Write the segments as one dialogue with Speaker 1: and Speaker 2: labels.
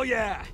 Speaker 1: Hell yeah!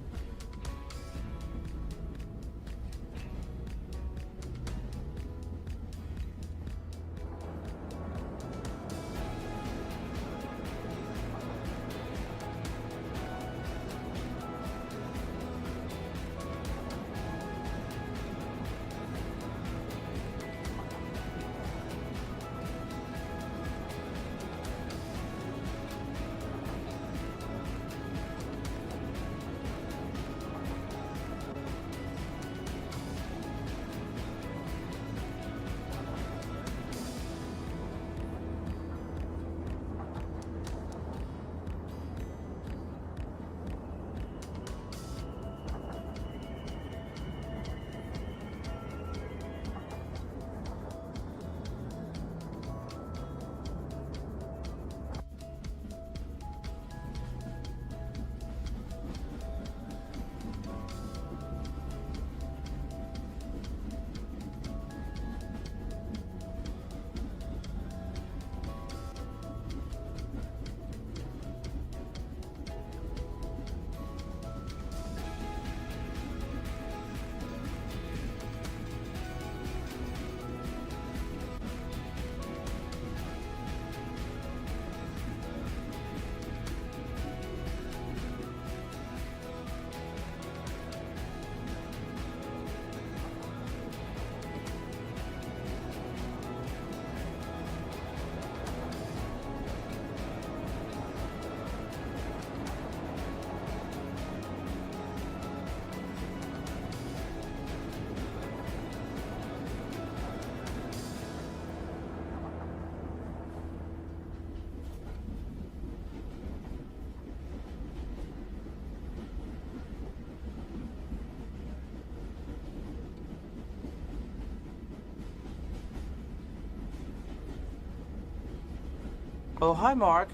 Speaker 2: Oh, hi, Mark.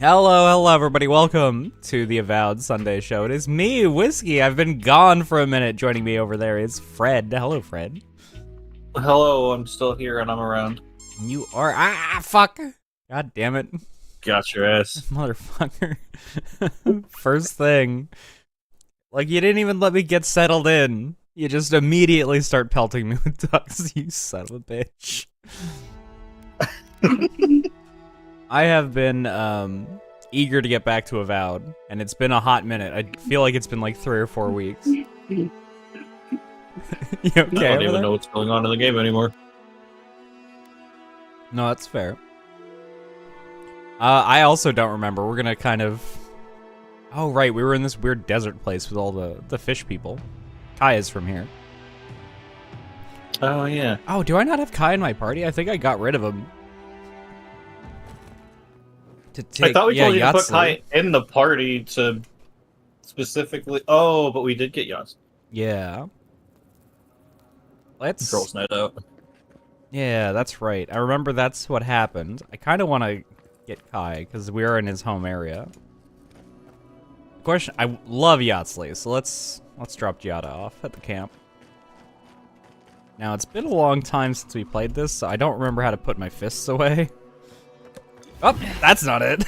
Speaker 1: Hello, everybody. Welcome to the Avowed Sunday show. It is me, Whisky. I've been gone for a minute. Joining me over there is Fred. Hello, Fred.
Speaker 3: Hello, I'm still here and I'm around.
Speaker 1: You are... fuck. God damn it.
Speaker 3: Got your ass.
Speaker 1: Motherfucker. First thing. Like, you didn't even let me get settled in. You just immediately start pelting me with ducks, you son of a bitch. I have been eager to get back to Avowed, and it's been a hot minute. I feel like it's been like 3 or 4 weeks. You okay?
Speaker 3: I don't even know what's going on in the game anymore.
Speaker 1: No, that's fair. I also don't remember. We're gonna kind of... Oh, right, we were in this weird desert place with all the fish people. Kai is from here.
Speaker 3: Oh, yeah.
Speaker 1: Oh, do I not have Kai in my party? I think I got rid of him.
Speaker 3: I thought we told you to put Kai in the party to specifically... Oh, but we did get Yats.
Speaker 1: Yeah. Let's...
Speaker 3: Girls' night out.
Speaker 1: Yeah, that's right. I remember that's what happened. I kind of want to get Kai, because we are in his home area. Question, I love Yatsley, so let's drop Giada off at the camp. Now, it's been a long time since we played this, so I don't remember how to put my fists away. Oh, that's not it.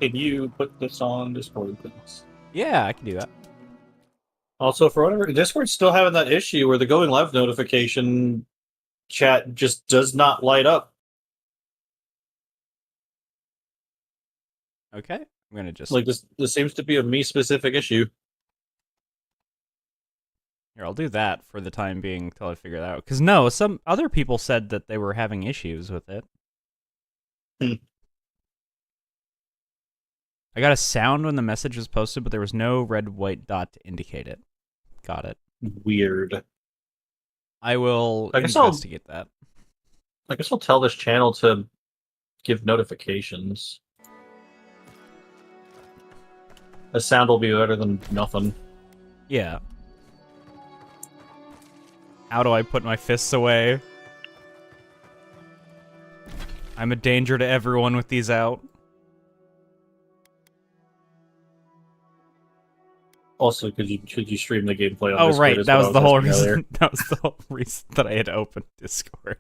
Speaker 3: Can you put this on Discord, please?
Speaker 1: Yeah, I can do that.
Speaker 3: Also, for whatever, Discord's still having that issue where the going live notification chat just does not light up.
Speaker 1: Okay, I'm gonna just...
Speaker 3: Like, this seems to be a me-specific issue.
Speaker 1: Here, I'll do that for the time being until I figure that out. Because no, some other people said that they were having issues with it. I got a sound when the message was posted, but there was no red-white dot to indicate it. Got it.
Speaker 3: Weird.
Speaker 1: I will investigate that.
Speaker 3: I guess I'll tell this channel to give notifications. A sound will be better than nothing.
Speaker 1: Yeah. How do I put my fists away? I'm a danger to everyone with these out.
Speaker 3: Also, could you stream the gameplay on
Speaker 1: Oh,
Speaker 3: Discord
Speaker 1: right,
Speaker 3: as
Speaker 1: that
Speaker 3: well?
Speaker 1: was the whole reason. That was the whole reason that I had opened Discord.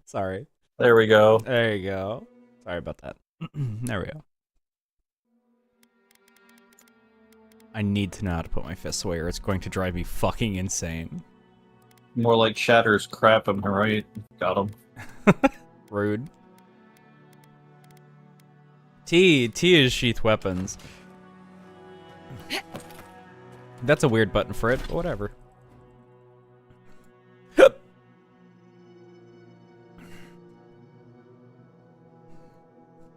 Speaker 1: Sorry.
Speaker 3: There we go.
Speaker 1: There you go. Sorry about that. There we go. I need to know how to put my fists away or it's going to drive me fucking insane.
Speaker 3: More like Shatter's crap, am I right? Got him.
Speaker 1: Rude. T is sheath weapons. That's a weird button for it, but whatever.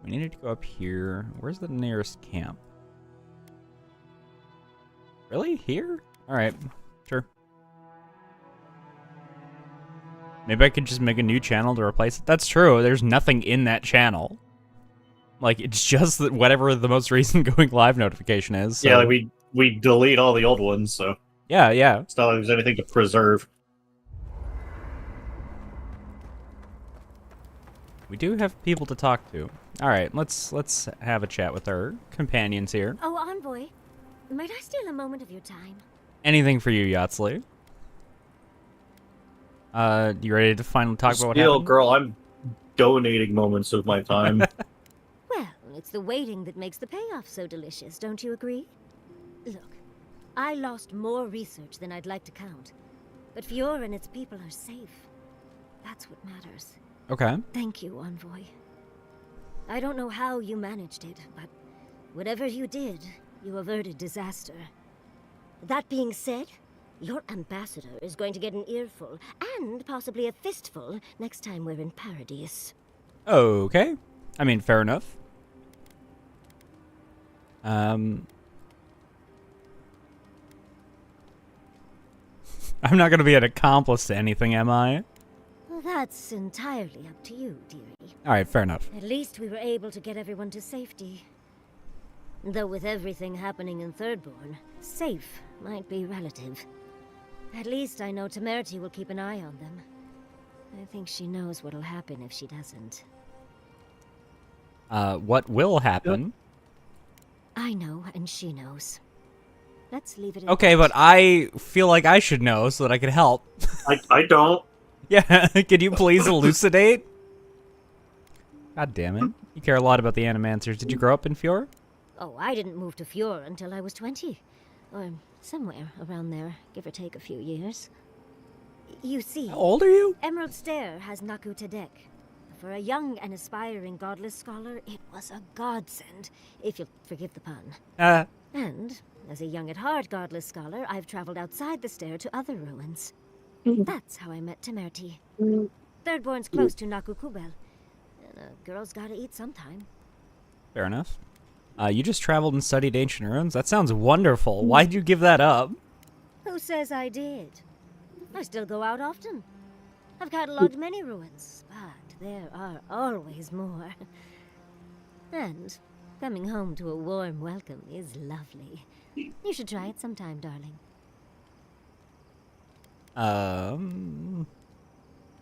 Speaker 1: We needed to go up here. Where's the nearest camp? Really? Here? Alright, sure. Maybe I could just make a new channel to replace it. That's true, there's nothing in that channel. Like, it's just that whatever the most recent going live notification is. So.
Speaker 3: Yeah, like we delete all the old ones, so...
Speaker 1: Yeah.
Speaker 3: It's not like there's anything to preserve.
Speaker 1: We do have people to talk to. Alright, let's have a chat with our companions here.
Speaker 4: Oh, Envoy. Might I steal a moment of your time?
Speaker 1: Anything for you, Yatsley. You ready to finally talk about what
Speaker 3: Still,
Speaker 1: happened?
Speaker 3: girl, I'm donating moments of my time.
Speaker 4: Well, it's the waiting that makes the payoff so delicious, don't you agree? Look, I lost more research than I'd like to count. But Fiora and its people are safe. That's what matters.
Speaker 1: Okay.
Speaker 4: Thank you, Envoy. I don't know how you managed it, but whatever you did, you averted disaster. That being said, your ambassador is going to get an earful, and possibly a fistful, next time we're in Paradise.
Speaker 1: Okay. I mean, fair enough. I'm not gonna be an accomplice to anything, am I?
Speaker 4: Well, that's entirely up to you, dearie.
Speaker 1: Alright, fair enough.
Speaker 4: At least we were able to get everyone to safety. Though with everything happening in Thirdborn, safe might be relative. At least I know Temerity will keep an eye on them. I think she knows what'll happen if she doesn't.
Speaker 1: What will happen?
Speaker 4: I know, and she knows. Let's leave it at
Speaker 1: Okay,
Speaker 4: that.
Speaker 1: but I feel like I should know so that I can help.
Speaker 3: I don't.
Speaker 1: Yeah, can you please elucidate? God damn it. You care a lot about the Animancers. Did you grow up in Fjord?
Speaker 4: Oh, I didn't move to Fjord until I was 20. Or somewhere around there, give or take a few years. You see,
Speaker 1: How old are you?
Speaker 4: Emerald Stair has Naku Tedek. For a young and aspiring godless scholar, it was a godsend, if you'll forgive the pun. And, as a young at heart godless scholar, I've traveled outside the stair to other ruins. That's how I met Temerity. Thirdborn's close to Naku Kubel. And a girl's gotta eat sometime.
Speaker 1: Fair enough. You just traveled and studied ancient ruins? That sounds wonderful. Why'd you give that up?
Speaker 4: Who says I did? I still go out often. I've catalogued many ruins, but there are always more. And coming home to a warm welcome is lovely. You should try it sometime, darling.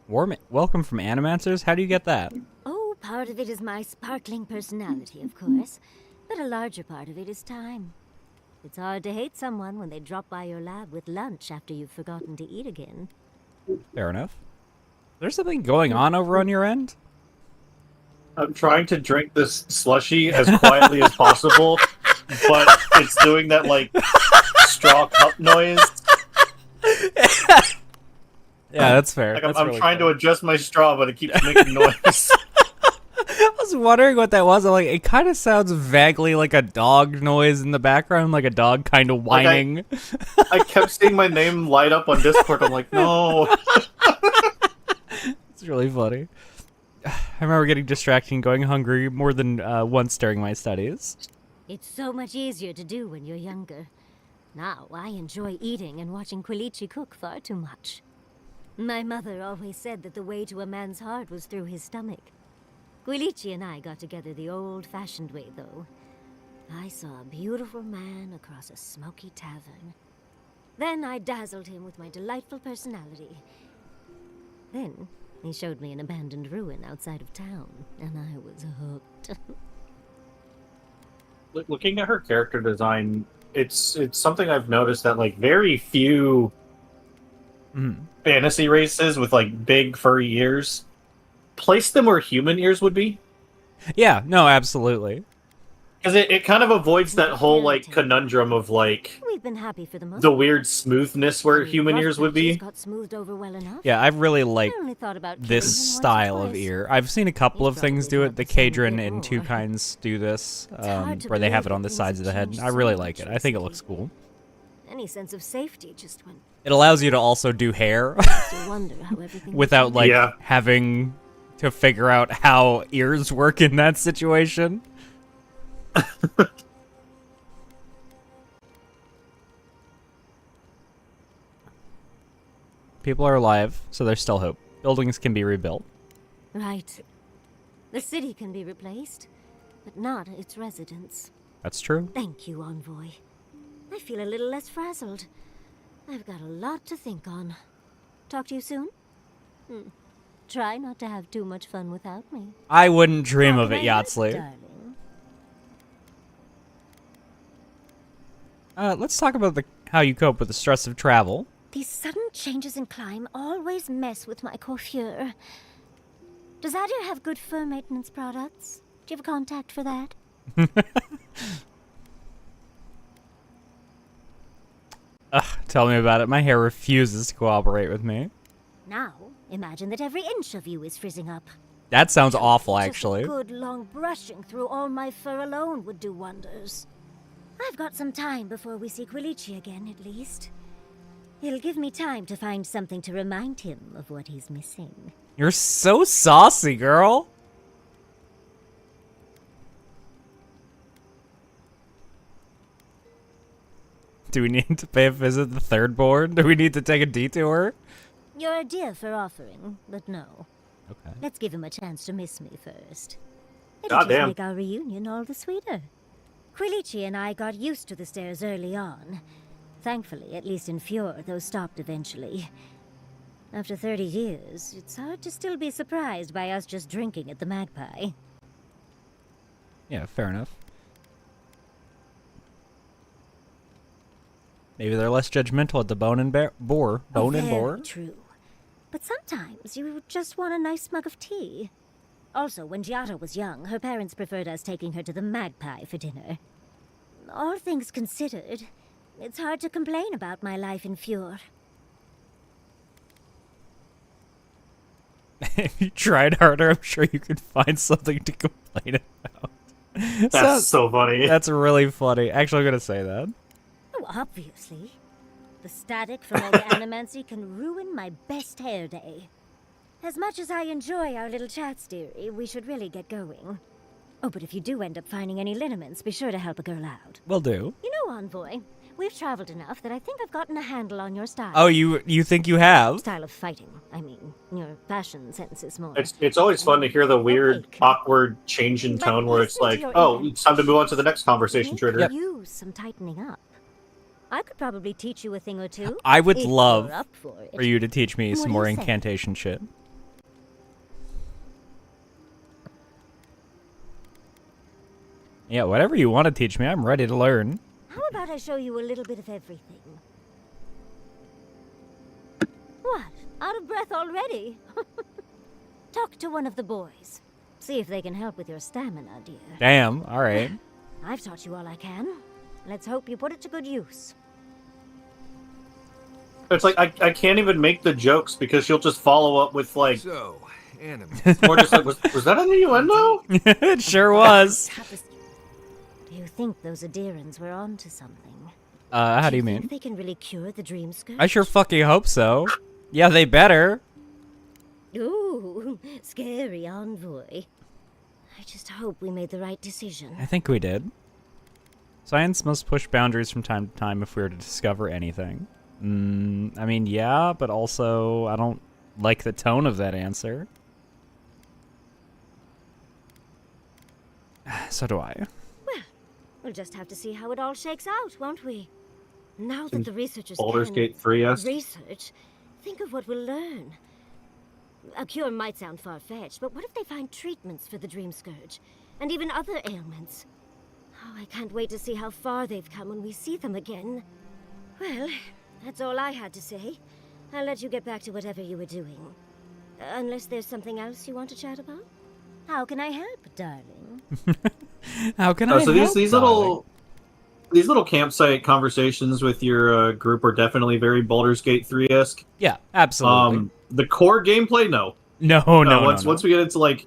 Speaker 1: Warm welcome from Animancers? How do you get that?
Speaker 4: Oh, part of it is my sparkling personality, of course. But a larger part of it is time. It's hard to hate someone when they drop by your lab with lunch after you've forgotten to eat again.
Speaker 1: Fair enough. There's something going on over on your end?
Speaker 3: I'm trying to drink this slushy as quietly as possible, but it's doing that, like, straw cup noise.
Speaker 1: Yeah, that's fair.
Speaker 3: Like,
Speaker 1: That's
Speaker 3: I'm
Speaker 1: really
Speaker 3: trying
Speaker 1: fair.
Speaker 3: to adjust my straw, but it keeps making noise.
Speaker 1: I was wondering what that was. I'm like, it kind of sounds vaguely like a dog noise in the background, like a dog kind of
Speaker 3: Like
Speaker 1: whining.
Speaker 3: I kept seeing my name light up on Discord. I'm like, no.
Speaker 1: It's really funny. I remember getting distracted and going hungry more than once during my studies.
Speaker 4: It's so much easier to do when you're younger. Now, I enjoy eating and watching Quilichi cook far too much. My mother always said that the way to a man's heart was through his stomach. Quilichi and I got together the old-fashioned way, though. I saw a beautiful man across a smoky tavern. Then I dazzled him with my delightful personality. Then he showed me an abandoned ruin outside of town, and I was hooked.
Speaker 3: Looking at her character design, it's something I've noticed that, like, very few fantasy races with, like, big furry ears place them where human ears would be.
Speaker 1: Yeah, no, absolutely.
Speaker 3: Because it kind of avoids that whole, like, conundrum of, like,
Speaker 4: We've been happy for the most
Speaker 3: the
Speaker 4: part.
Speaker 3: weird smoothness where
Speaker 4: Any
Speaker 3: human
Speaker 4: rough
Speaker 3: ears would
Speaker 4: patches
Speaker 3: be.
Speaker 4: got smoothed over well enough.
Speaker 1: Yeah, I really like
Speaker 4: I only thought about killing
Speaker 1: this
Speaker 4: him once or
Speaker 1: style of
Speaker 4: twice.
Speaker 1: ear. I've seen a couple
Speaker 4: He's
Speaker 1: of things
Speaker 4: probably
Speaker 1: do it.
Speaker 4: thought
Speaker 1: The
Speaker 4: the same a
Speaker 1: Cadron
Speaker 4: bit
Speaker 1: and Two
Speaker 4: more.
Speaker 1: Kinds do this,
Speaker 4: hard to
Speaker 1: where they have
Speaker 4: believe
Speaker 1: it on the
Speaker 4: that
Speaker 1: sides of
Speaker 4: things
Speaker 1: the
Speaker 4: have
Speaker 1: head.
Speaker 4: changed
Speaker 1: I
Speaker 4: so
Speaker 1: really
Speaker 4: much
Speaker 1: like it. I think it
Speaker 4: recently.
Speaker 1: looks cool.
Speaker 4: Any sense of safety just went.
Speaker 1: It allows you to also do hair
Speaker 4: To wonder how everything
Speaker 1: without like
Speaker 3: Yeah.
Speaker 1: having to figure out how ears work in that situation. People are alive, so there's still hope. Buildings can be rebuilt.
Speaker 4: Right. The city can be replaced, but not its residents.
Speaker 1: That's true.
Speaker 4: Thank you, Envoy. I feel a little less frazzled. I've got a lot to think on. Talk to you soon? Try not to have too much fun without me.
Speaker 1: I wouldn't dream of it,
Speaker 4: Compliment,
Speaker 1: Yatsley.
Speaker 4: darling.
Speaker 1: Let's talk about how you cope with the stress of travel.
Speaker 4: These sudden changes in climate always mess with my coiffure. Does Adir have good fur maintenance products? Do you have a contact for that?
Speaker 1: Ugh, tell me about it. My hair refuses to cooperate with me.
Speaker 4: Now, imagine that every inch of you is frizzing up.
Speaker 1: That sounds awful,
Speaker 4: Just
Speaker 1: actually.
Speaker 4: a good long brushing through all my fur alone would do wonders. I've got some time before we see Quilichi again, at least. It'll give me time to find something to remind him of what he's missing.
Speaker 1: You're so saucy, girl. Do we need to pay a visit to the third board? Do we need to take a detour?
Speaker 4: You're a dear for offering, but no.
Speaker 1: Okay.
Speaker 4: Let's give him a chance to miss me first. It'll just
Speaker 3: Goddamn.
Speaker 4: make our reunion all the sweeter. Quilichi and I got used to the stairs early on, Thankfully, at least in Fjord, those stopped eventually. After 30 years, it's hard to still be surprised by us just drinking at the Magpie.
Speaker 1: Yeah, fair enough. Maybe they're less judgmental at the Bone and Boar. Bone and Boar?
Speaker 4: Very true. But sometimes you just want a nice mug of tea. Also, when Giada was young, her parents preferred us taking her to the Magpie for dinner. All things considered, it's hard to complain about my life in Fjord.
Speaker 1: If you tried harder, I'm sure you could find something to complain about.
Speaker 3: That's so funny.
Speaker 1: That's really funny. Actually, I'm going to say that.
Speaker 4: Oh, obviously. The static from all the animancy can ruin my best hair day. As much as I enjoy our little chats, dearie, we should really get going. Oh, but if you do end up finding any liniments, be sure to help a girl out.
Speaker 1: Will do.
Speaker 4: You know, Envoy, we've traveled enough that I think I've gotten a handle on your style.
Speaker 1: Oh, you think you have?
Speaker 4: Style of fighting, I mean. Your fashion sense is more.
Speaker 3: It's always fun to hear the weird, awkward change in tone where it's like, oh, it's time to move on to the next conversation trigger.
Speaker 1: Yep.
Speaker 4: Use some tightening up. I could probably teach you a thing or two.
Speaker 1: I would
Speaker 4: if
Speaker 1: love
Speaker 4: you're up for it.
Speaker 1: for you to teach me
Speaker 4: What
Speaker 1: some
Speaker 4: do
Speaker 1: more
Speaker 4: you say?
Speaker 1: incantation shit. Yeah, whatever you want to teach me, I'm ready to learn.
Speaker 4: How about I show you a little bit of everything? What? Out of breath already? Talk to one of the boys. See if they can help with your stamina, dear.
Speaker 1: Damn, alright.
Speaker 4: I've taught you all I can. Let's hope you put it to good use.
Speaker 3: It's like, I can't even make the jokes because she'll just follow up with, like,
Speaker 5: So, anime.
Speaker 3: more just like, was that an innuendo?
Speaker 1: It sure was.
Speaker 4: Do you think those Adirans were onto something?
Speaker 1: How do you
Speaker 4: think
Speaker 1: mean?
Speaker 4: they can really cure the dream scourge?
Speaker 1: I sure fucking hope so. Yeah, they better.
Speaker 4: Ooh, scary Envoy. I just hope we made the right decision.
Speaker 1: I think we did. Science must push boundaries from time to time if we are to discover anything. I mean, yeah, but also, I don't like the tone of that answer. So do I.
Speaker 4: We'll just have to see how it all shakes out, won't we? Now that the researchers
Speaker 3: Baldur's
Speaker 4: can
Speaker 3: Gate 3-esque.
Speaker 4: research, think of what we'll learn. A cure might sound far-fetched, but what if they find treatments for the dream scourge? And even other ailments? Oh, I can't wait to see how far they've come when we see them again. Well, that's all I had to say. I'll let you get back to whatever you were doing. Unless there's something else you want to chat about? How can I help, darling?
Speaker 1: How can I
Speaker 3: So
Speaker 1: help,
Speaker 3: these
Speaker 1: darling?
Speaker 3: little campsite conversations with your group are definitely very Baldur's Gate 3-esque.
Speaker 1: Yeah, absolutely.
Speaker 3: The core gameplay, no.
Speaker 1: No.
Speaker 3: Once we get into like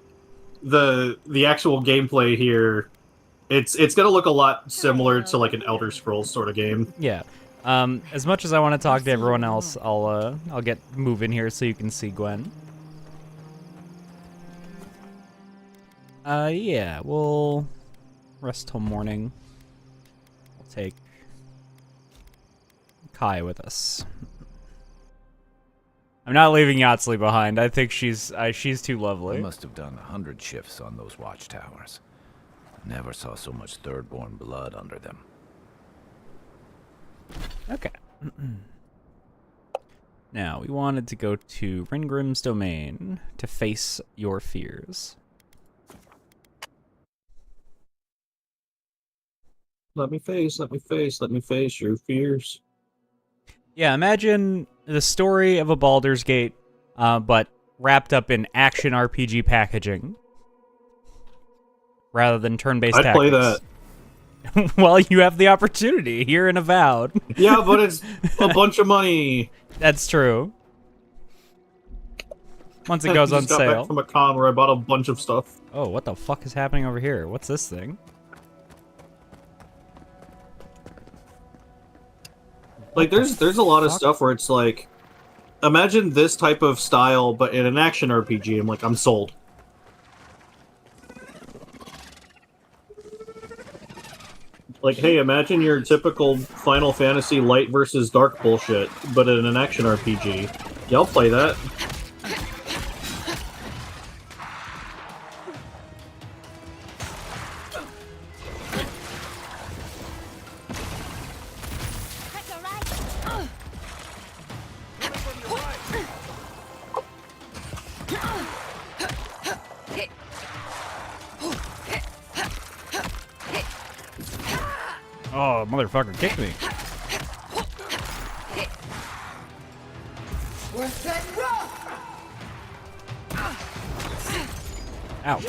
Speaker 3: the actual gameplay here, it's gonna look a lot similar to like an Elder Scrolls sort of game.
Speaker 1: Yeah. As much as I want to talk to everyone else, I'll get moving here so you can see Gwen. Yeah, we'll rest till morning. We'll take Kai with us. I'm not leaving Yatsley behind. I think she's too
Speaker 5: They
Speaker 1: lovely.
Speaker 5: must have done 100 shifts on those watchtowers. Never saw so much third-born blood under them.
Speaker 1: Okay. Now, we wanted to go to Ringrim's domain to face your fears.
Speaker 3: Let me face your fears.
Speaker 1: Yeah, imagine the story of a Baldur's Gate, but wrapped up in action RPG packaging, rather than turn-based
Speaker 3: I'd
Speaker 1: tactics.
Speaker 3: play that.
Speaker 1: Well, you have the opportunity here in Avowed.
Speaker 3: Yeah, but it's a bunch of money.
Speaker 1: That's true. Once it goes on
Speaker 3: Just got back
Speaker 1: sale.
Speaker 3: from a con where I bought a bunch of stuff.
Speaker 1: Oh, what the fuck is happening over here? What's this thing?
Speaker 3: Like, there's a lot of stuff where it's like, imagine this type of style, but in an action RPG. I'm like, I'm sold. Like, hey, imagine your typical Final Fantasy light versus dark bullshit, but in an action RPG. Yeah, I'll play that.
Speaker 1: Oh, motherfucker kicked me. Ow.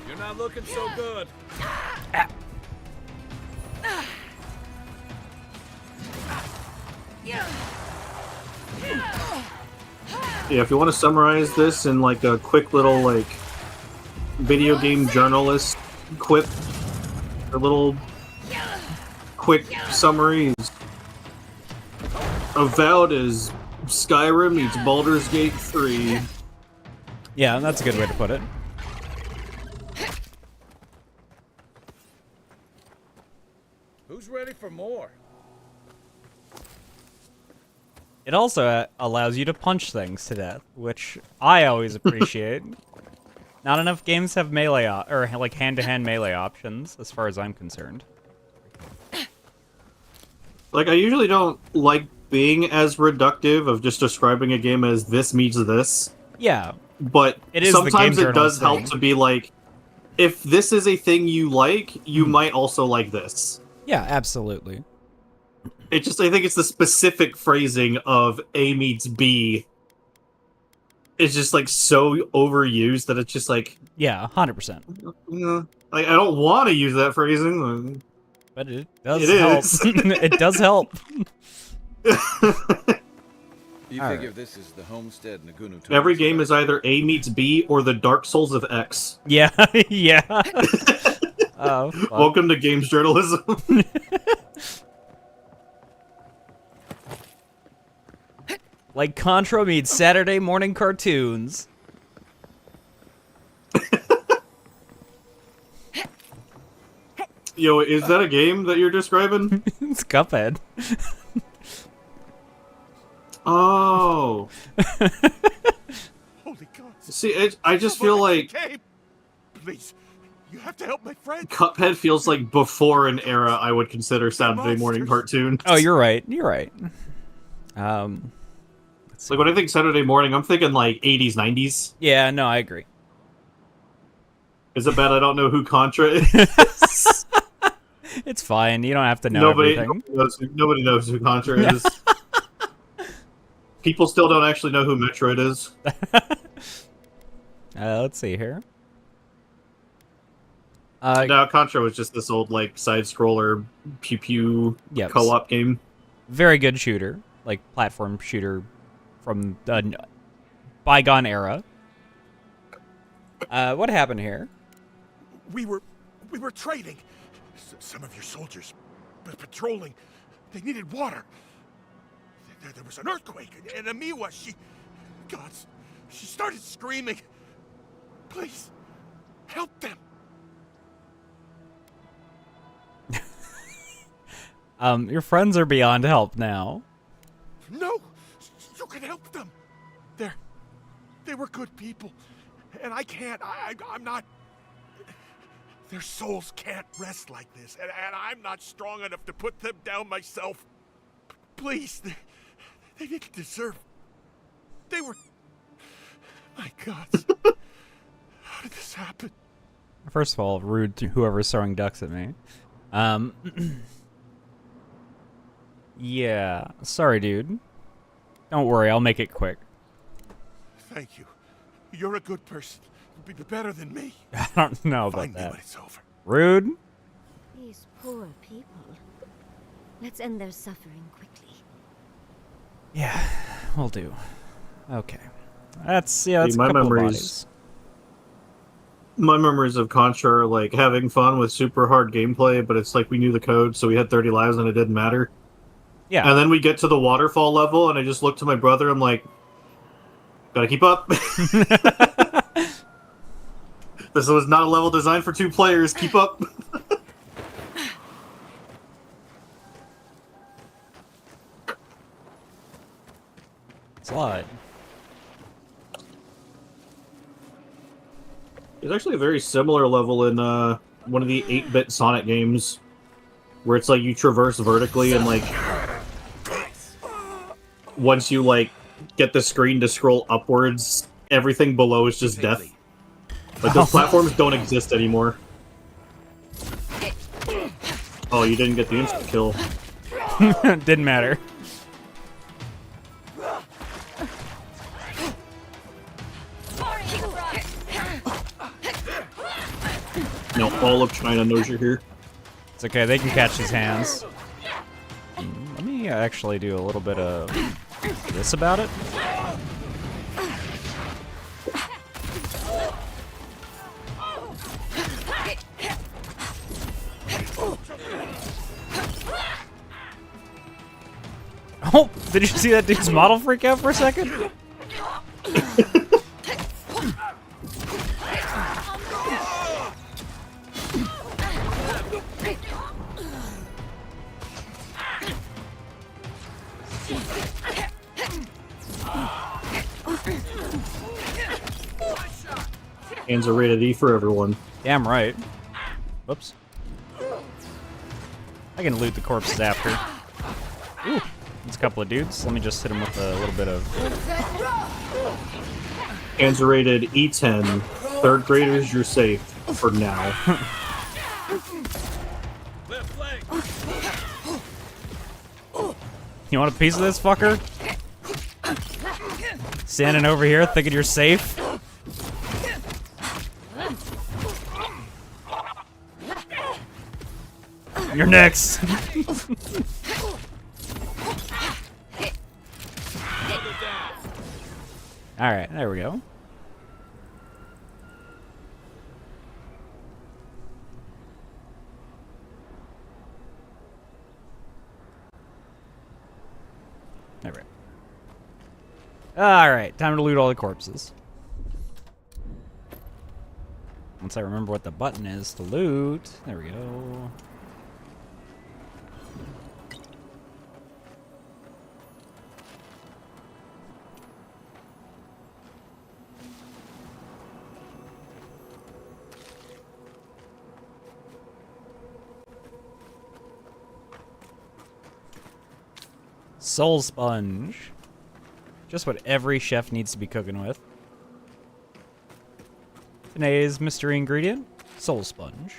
Speaker 5: You're not looking so good.
Speaker 3: Yeah, if you want to summarize this in like a quick little like video game journalist quip, a little quick summaries. Avowed is Skyrim meets Baldur's Gate 3.
Speaker 1: Yeah, that's a good way to put it.
Speaker 5: Who's ready for more?
Speaker 1: It also allows you to punch things to death, which I always appreciate. Not enough games have melee or like hand-to-hand melee options, as far as I'm concerned.
Speaker 3: Like, I usually don't like being as reductive of just describing a game as this meets this,
Speaker 1: Yeah,
Speaker 3: but
Speaker 1: It is the
Speaker 3: sometimes
Speaker 1: game
Speaker 3: it does
Speaker 1: journalist
Speaker 3: help
Speaker 1: thing.
Speaker 3: to be like, if this is a thing you like, you might also like this.
Speaker 1: yeah, absolutely.
Speaker 3: I think it's the specific phrasing of A meets B. It's just like so overused that it's just like,
Speaker 1: Yeah, 100%.
Speaker 3: like I don't want to use that phrasing.
Speaker 1: But it does
Speaker 3: It
Speaker 1: help.
Speaker 3: is.
Speaker 1: It does help.
Speaker 5: You
Speaker 1: All
Speaker 5: figure
Speaker 1: right.
Speaker 5: this is the homestead Nagunu.
Speaker 3: Every game is either A meets B or the Dark Souls of X.
Speaker 1: Yeah, yeah. Oh, fuck.
Speaker 3: Welcome to games journalism.
Speaker 1: Like Contra meets Saturday morning cartoons.
Speaker 3: Yo, is that a game that you're describing?
Speaker 1: It's Cuphead.
Speaker 3: Oh.
Speaker 6: Holy God!
Speaker 3: See, I just feel like
Speaker 6: Came. Please, you have to help my friend.
Speaker 3: Cuphead feels like before an era I would consider Saturday morning cartoon.
Speaker 1: Oh, you're right. You're right.
Speaker 3: Like when I think Saturday morning, I'm thinking like 80s, 90s.
Speaker 1: Yeah, no, I agree.
Speaker 3: Is it bad I don't know who Contra is?
Speaker 1: It's fine. You don't have to know everything.
Speaker 3: Nobody knows who Contra is. People still don't actually know who Metroid is.
Speaker 1: Let's see here.
Speaker 3: No, Contra was just this old like side-scroller pew pew
Speaker 1: Yes.
Speaker 3: co-op game.
Speaker 1: Very good shooter, like platform shooter from the bygone era. What happened here?
Speaker 6: We were trading. Some of your soldiers patrolling. They needed water. There was an earthquake, and Amiwa, she started screaming. Please, help them.
Speaker 1: Your friends are beyond help now.
Speaker 6: No, you can help them. They were good people, and I can't. I'm not. Their souls can't rest like this, and I'm not strong enough to put them down myself. Please, they didn't deserve. They were. My God, how did this happen?
Speaker 1: First of all, rude to whoever's throwing ducks at me. Yeah, sorry, dude. Don't worry, I'll make it quick.
Speaker 6: Thank you. You're a good person. You'll be better than me.
Speaker 1: I don't know about
Speaker 6: Find me
Speaker 1: that.
Speaker 6: when it's over.
Speaker 1: Rude?
Speaker 4: These poor people. Let's end their suffering quickly.
Speaker 1: Yeah, we'll do. Okay. That's a
Speaker 3: my
Speaker 1: couple of
Speaker 3: memories-
Speaker 1: bodies.
Speaker 3: My memories of Contra are like having fun with super hard gameplay, but it's like we knew the code, so we had 30 lives and it didn't matter.
Speaker 1: Yeah.
Speaker 3: And then we get to the waterfall level, and I just look to my brother, I'm like, gotta keep up. This was not a level designed for 2 players, keep up.
Speaker 1: Slide.
Speaker 3: There's actually a very similar level in one of the 8-bit Sonic games, where it's like you traverse vertically and like once you like get the screen to scroll upwards, everything below is just death. Like those platforms don't exist anymore. Oh, you didn't get the instant kill.
Speaker 1: Didn't matter.
Speaker 3: No, all of China knows you're here.
Speaker 1: It's okay, they can catch his hands. Let me actually do a little bit of this about it. Oh, did you see that dude's model freak out for a second?
Speaker 3: Hands are rated E for everyone.
Speaker 1: Damn right. Whoops. I can loot the corpses after. Ooh, there's a couple of dudes. Let me just hit them with a little bit of...
Speaker 3: Hands are rated E10. Third graders, you're safe for now.
Speaker 1: You want a piece of this, fucker? Standing over here thinking you're safe? You're next! Alright, there we go. Alright. Alright, time to loot all the corpses. Once I remember what the button is to loot. There we go. Soul sponge. Just what every chef needs to be cooking with. Today's mystery ingredient, soul sponge.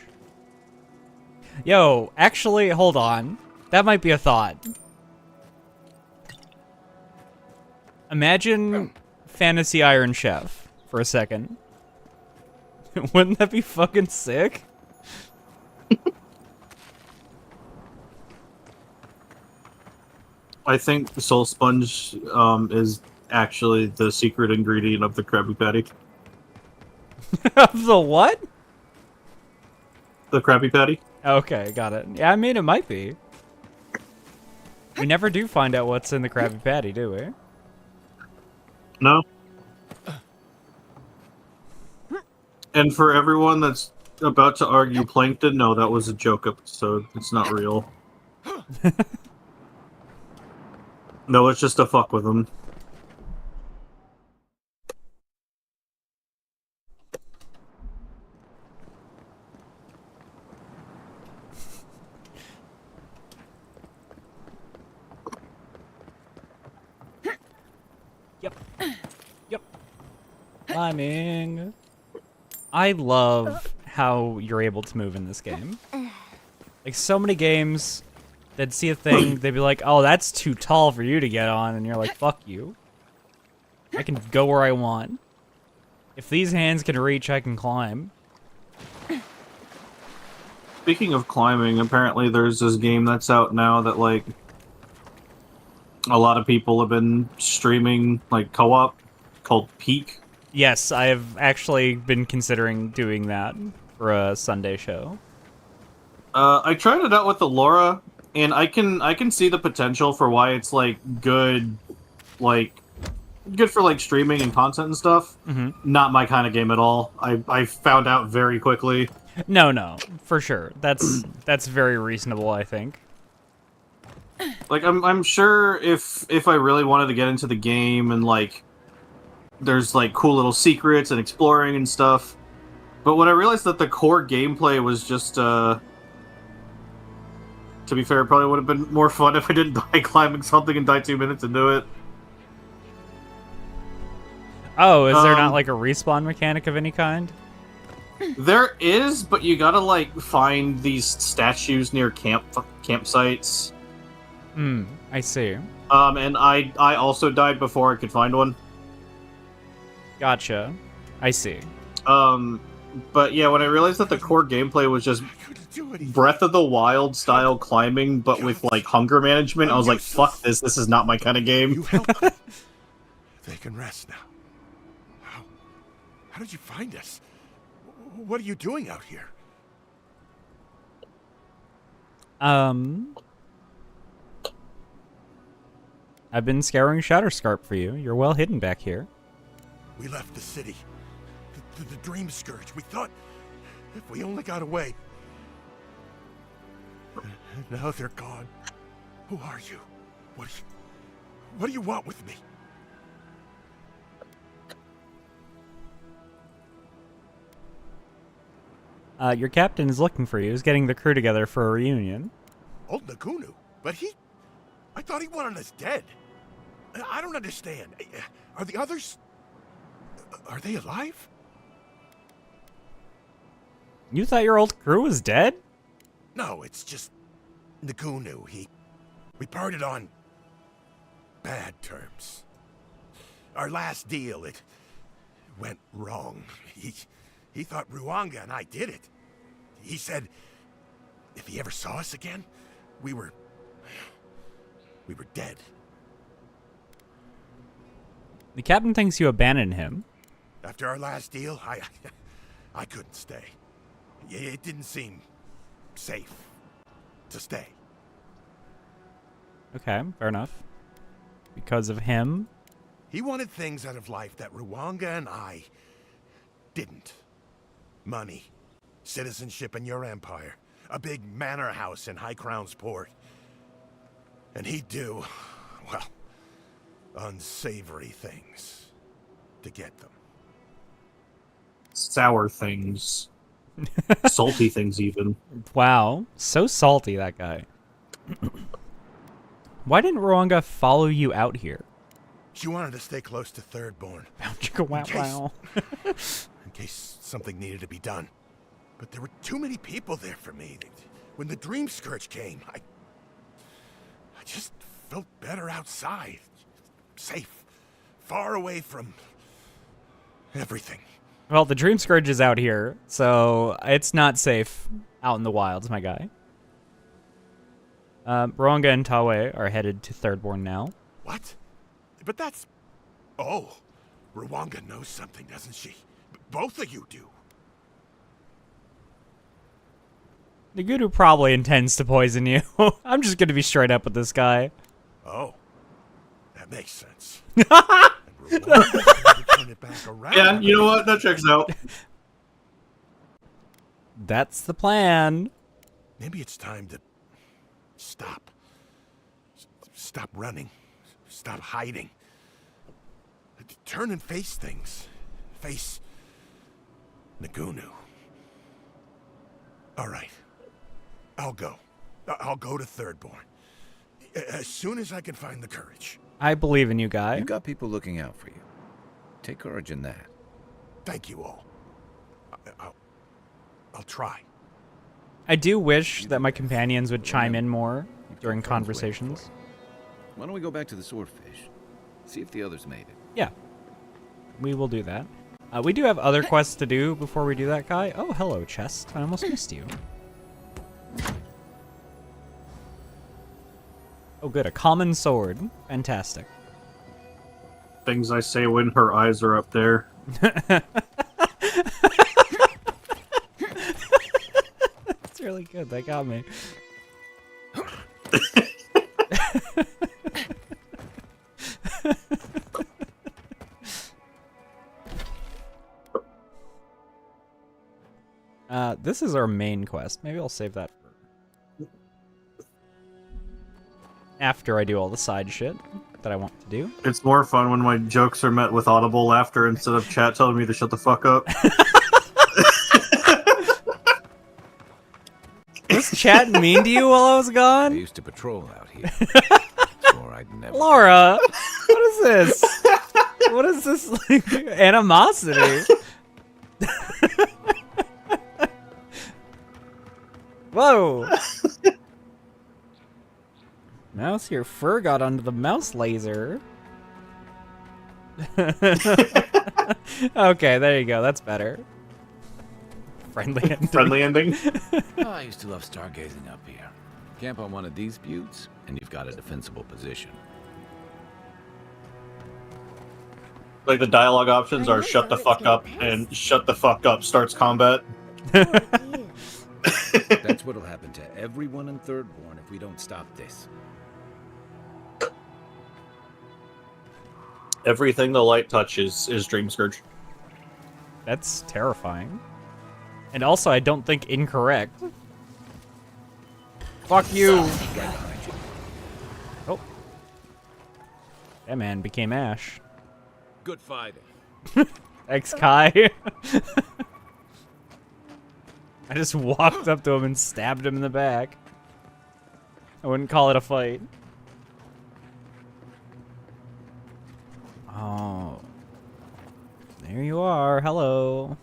Speaker 1: Yo, actually, hold on. That might be a thought. Imagine Fantasy Iron Chef for a second. Wouldn't that be fucking sick?
Speaker 3: I think the soul sponge is actually the secret ingredient of the Krabby Patty.
Speaker 1: Of the what?
Speaker 3: The Krabby Patty?
Speaker 1: Okay, got it. Yeah, I mean, it might be. We never do find out what's in the Krabby Patty, do we?
Speaker 3: No. And for everyone that's about to argue Plankton, no, that was a joke episode. It's not real. No, it's just to fuck with them.
Speaker 1: Yep. Climbing. I love how you're able to move in this game. Like, so many games, they'd see a thing, they'd be like, oh, that's too tall for you to get on, and you're like, fuck you. I can go where I want. If these hands can reach, I can climb.
Speaker 3: Speaking of climbing, apparently there's this game that's out now that, like, a lot of people have been streaming, like, co-op, called Peak.
Speaker 1: Yes, I have actually been considering doing that for a Sunday show.
Speaker 3: I tried it out with the Laura, and I can see the potential for why it's, like, good for, like, streaming and content and stuff.
Speaker 1: Mm-hmm.
Speaker 3: Not my kind of game at all. I found out very quickly.
Speaker 1: No, for sure. That's very reasonable, I think.
Speaker 3: Like, I'm sure if I really wanted to get into the game and, like, there's, like, cool little secrets and exploring and stuff. But when I realized that the core gameplay was just, to be fair, it probably would have been more fun if I didn't die climbing something and die 2 minutes into it.
Speaker 1: Oh, is there not, like, a respawn mechanic of any kind?
Speaker 3: There is, but you gotta like find these statues near campsites.
Speaker 1: I see.
Speaker 3: And I also died before I could find one.
Speaker 1: Gotcha. I see.
Speaker 3: But yeah, when I realized that the core gameplay was just
Speaker 6: I couldn't do anything.
Speaker 3: Breath of the Wild style climbing, but with like hunger management, I was like, fuck this, this is not my kind of
Speaker 6: You
Speaker 3: game.
Speaker 6: help them. They can rest now. How did you find us? What are you doing out here?
Speaker 1: I've been scouring Shatterscarp for you. You're well hidden back here.
Speaker 6: We left the city. The Dream Scourge. We thought if we only got away. And now they're gone. Who are you? What do you want with me?
Speaker 1: Your captain is looking for you. He's getting the crew together for a reunion.
Speaker 6: Old Nagunu? But I thought he wanted us dead. I don't understand. Are the others... Are they alive?
Speaker 1: You thought your old crew was dead?
Speaker 6: No, it's just... Nagunu, we parted on... bad terms. Our last deal, it... went wrong. He thought Ruanga and I did it. He said... if he ever saw us again, we were dead.
Speaker 1: The captain thinks you abandoned him.
Speaker 6: After our last deal, I couldn't stay. It didn't seem safe to stay.
Speaker 1: Okay, fair enough. Because of him?
Speaker 6: He wanted things out of life that Ruanga and I didn't. Money, citizenship in your empire, a big manor house in High Crown's Port. And he'd do, well, unsavory things to get them.
Speaker 3: Sour things. Salty things, even.
Speaker 1: Wow, so salty, that guy. Why didn't Ruanga follow you out here?
Speaker 6: She wanted to stay close to Thirdborn.
Speaker 1: Wow.
Speaker 6: In case something needed to be done. But there were too many people there for me. When the Dream Scourge came, I just felt better outside. Safe. Far away from everything.
Speaker 1: Well, the Dream Scourge is out here, so it's not safe out in the wilds, my guy. Ruanga and Tawe are headed to Thirdborn now.
Speaker 6: What? But that's... Oh, Ruanga knows something, doesn't she? Both of you do.
Speaker 1: The Guru probably intends to poison you. I'm just gonna be straight up with this guy.
Speaker 6: Oh, that makes sense. And Ruanga to turn it back around.
Speaker 3: Yeah, you know what? That checks out.
Speaker 1: That's the plan.
Speaker 6: Maybe it's time to stop. Stop running. Stop hiding. Turn and face things. Face Nagunu. All right. I'll go. I'll go to Thirdborn. As soon as I can find the courage.
Speaker 1: I believe in you, guy.
Speaker 5: You've got people looking out for you. Take courage in that.
Speaker 6: Thank you all. I'll try.
Speaker 1: I do wish that my companions would chime in more during conversations.
Speaker 5: Why don't we go back to the swordfish? See if the others made it.
Speaker 1: Yeah, we will do that. We do have other quests to do before we do that, guy. Oh, hello, chest. I almost missed you. Oh, good. A common sword. Fantastic.
Speaker 3: Things I say when her eyes are up there.
Speaker 1: That's really good. That got me. This is our main quest. Maybe I'll save that for after I do all the side shit that I want to do.
Speaker 3: It's more fun when my jokes are met with audible laughter instead of chat telling me to shut the fuck up.
Speaker 1: Was chat mean to you while I was
Speaker 5: I
Speaker 1: gone?
Speaker 5: used to patrol out here. Swore I'd never.
Speaker 1: Laura, what is this? What is this like animosity? Whoa! Mouse, your fur got onto the mouse laser. Okay, there you go. That's better. Friendly ending.
Speaker 3: Friendly ending.
Speaker 5: Oh, I used to love stargazing up here. Camp on one of these buttes, and you've got a defensible position.
Speaker 3: Like the dialogue options
Speaker 4: I
Speaker 3: are
Speaker 4: know
Speaker 3: shut the
Speaker 4: it's
Speaker 3: fuck
Speaker 4: gonna
Speaker 3: up
Speaker 4: pass.
Speaker 3: and shut the fuck up starts combat.
Speaker 4: Oh, dear.
Speaker 5: That's what'll happen to everyone in Thirdborn if we don't stop this.
Speaker 3: Everything the light touches is Dream Scourge.
Speaker 1: That's terrifying. And also, I don't think incorrect. Fuck you! Oh. That man became Ash.
Speaker 5: Good fighting.
Speaker 1: Thanks, Kai. I just walked up to him and stabbed him in the back. I wouldn't call it a fight. Oh. There you are. Hello.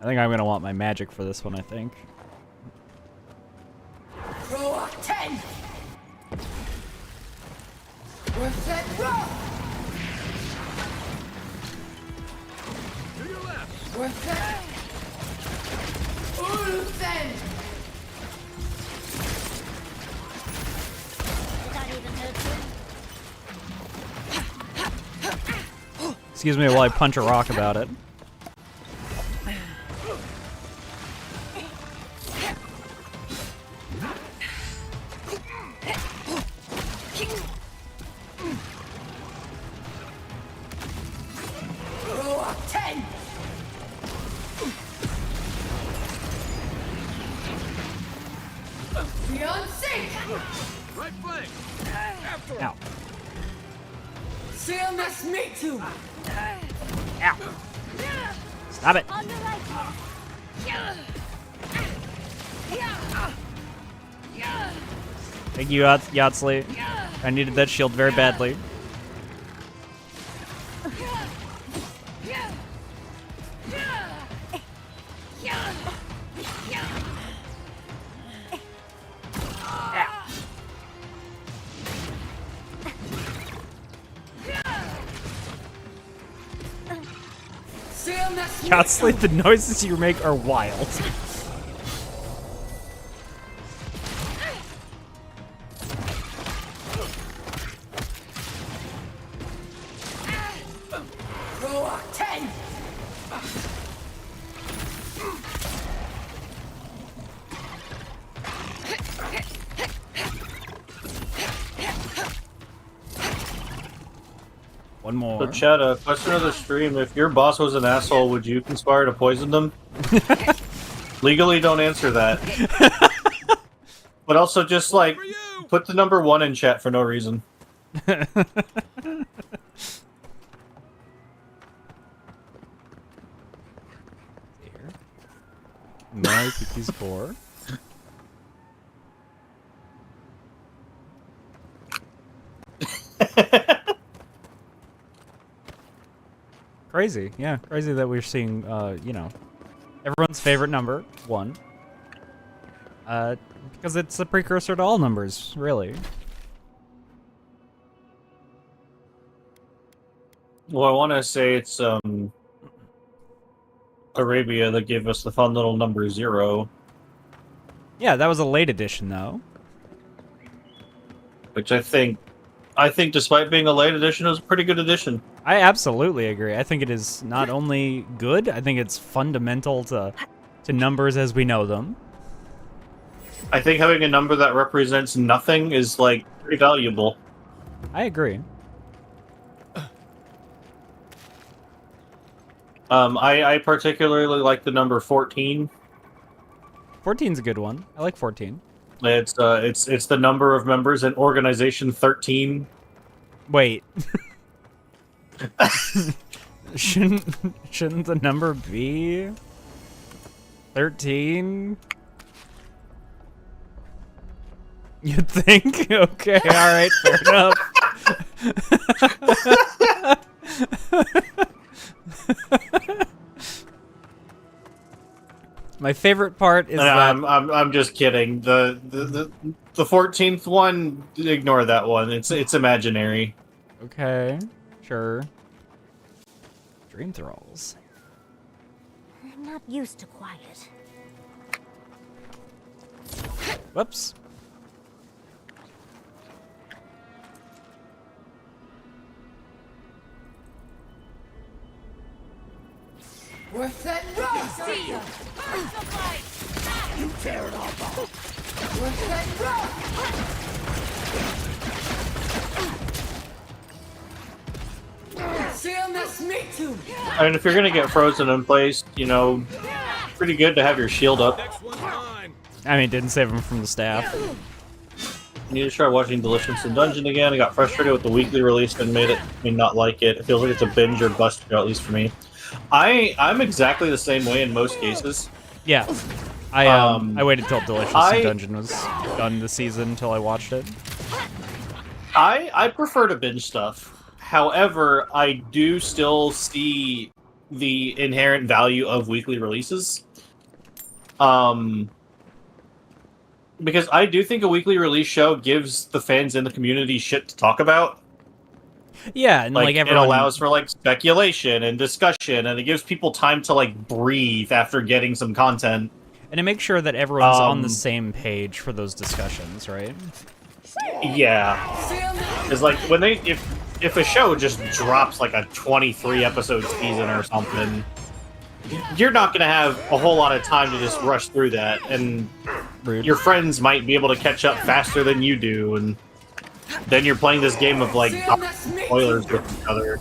Speaker 1: I think I'm gonna want my magic for this one, I think.
Speaker 7: Roll 10! We're set, roll!
Speaker 5: To your left.
Speaker 7: We're set! Ulfen!
Speaker 4: Did that even hurt you?
Speaker 1: Excuse me while I punch a rock about it.
Speaker 7: Roll 10! Fiancé!
Speaker 5: Right flank. After
Speaker 1: Ow.
Speaker 7: CMS me too!
Speaker 1: Ow. Stop it.
Speaker 4: On the right.
Speaker 1: Thank you, Yatsley. I needed that shield very badly.
Speaker 7: CMS me
Speaker 1: Yatsley, the noises you make are wild.
Speaker 7: Roll 10!
Speaker 1: One more.
Speaker 3: So, Chad, a question of the stream: if your boss was an asshole, would you conspire to poison them? Legally, don't answer that. But also, just like
Speaker 5: For you.
Speaker 3: put the number 1 in chat for no reason.
Speaker 1: Here. My cookies 4. Crazy, yeah, crazy that we're seeing, you know, everyone's favorite number, 1. Because it's a precursor to all numbers, really.
Speaker 3: Well, I want to say it's Arabia that gave us the fun little number 0,
Speaker 1: Yeah, that was a late edition, though.
Speaker 3: which I think despite being a late edition, it was a pretty good edition.
Speaker 1: I absolutely agree. I think it is not only good, I think it's fundamental to numbers as we know them.
Speaker 3: I think having a number that represents nothing is like pretty valuable.
Speaker 1: I agree.
Speaker 3: I particularly like the number 14.
Speaker 1: 14's a good one. I like 14.
Speaker 3: It's the number of members in Organization 13.
Speaker 1: Wait. shouldn't the number be 13? You think? Okay, all right, fair enough. My favorite part is
Speaker 3: No,
Speaker 1: that
Speaker 3: I'm just kidding. The 14th one, ignore that one. It's imaginary.
Speaker 1: okay, sure. Dream thralls.
Speaker 4: I'm not used to quiet.
Speaker 1: Whoops.
Speaker 7: Worth that rock! See ya! You tear it all apart! Worth that rock! CMS me too!
Speaker 3: I mean, if you're gonna get frozen in place, you know, pretty good to have your shield up.
Speaker 1: I mean, didn't save him from the staff.
Speaker 3: I need to try watching Delicious in Dungeon again. I got frustrated with the weekly release and made me not like it. It feels like it's a binge or bust show, at least for me. I'm exactly the same way in most cases.
Speaker 1: Yeah. I waited till Delicious in Dungeon was done this season until I watched it.
Speaker 3: I prefer to binge stuff. However, I do still see the inherent value of weekly releases. Because I do think a weekly release show gives the fans in the community shit to talk about.
Speaker 1: Yeah, and like everyone...
Speaker 3: it allows for like speculation and discussion, and it gives people time to like breathe after getting some content.
Speaker 1: And to make sure that everyone's on the same page for those discussions, right?
Speaker 3: Yeah. It's like when if a show just drops like a 23 episode season or something, you're not going to have a whole lot of time to just rush through that, and
Speaker 1: Rude.
Speaker 3: Your friends might be able to catch up faster than you do, and then you're playing this game of like spoilers with each other.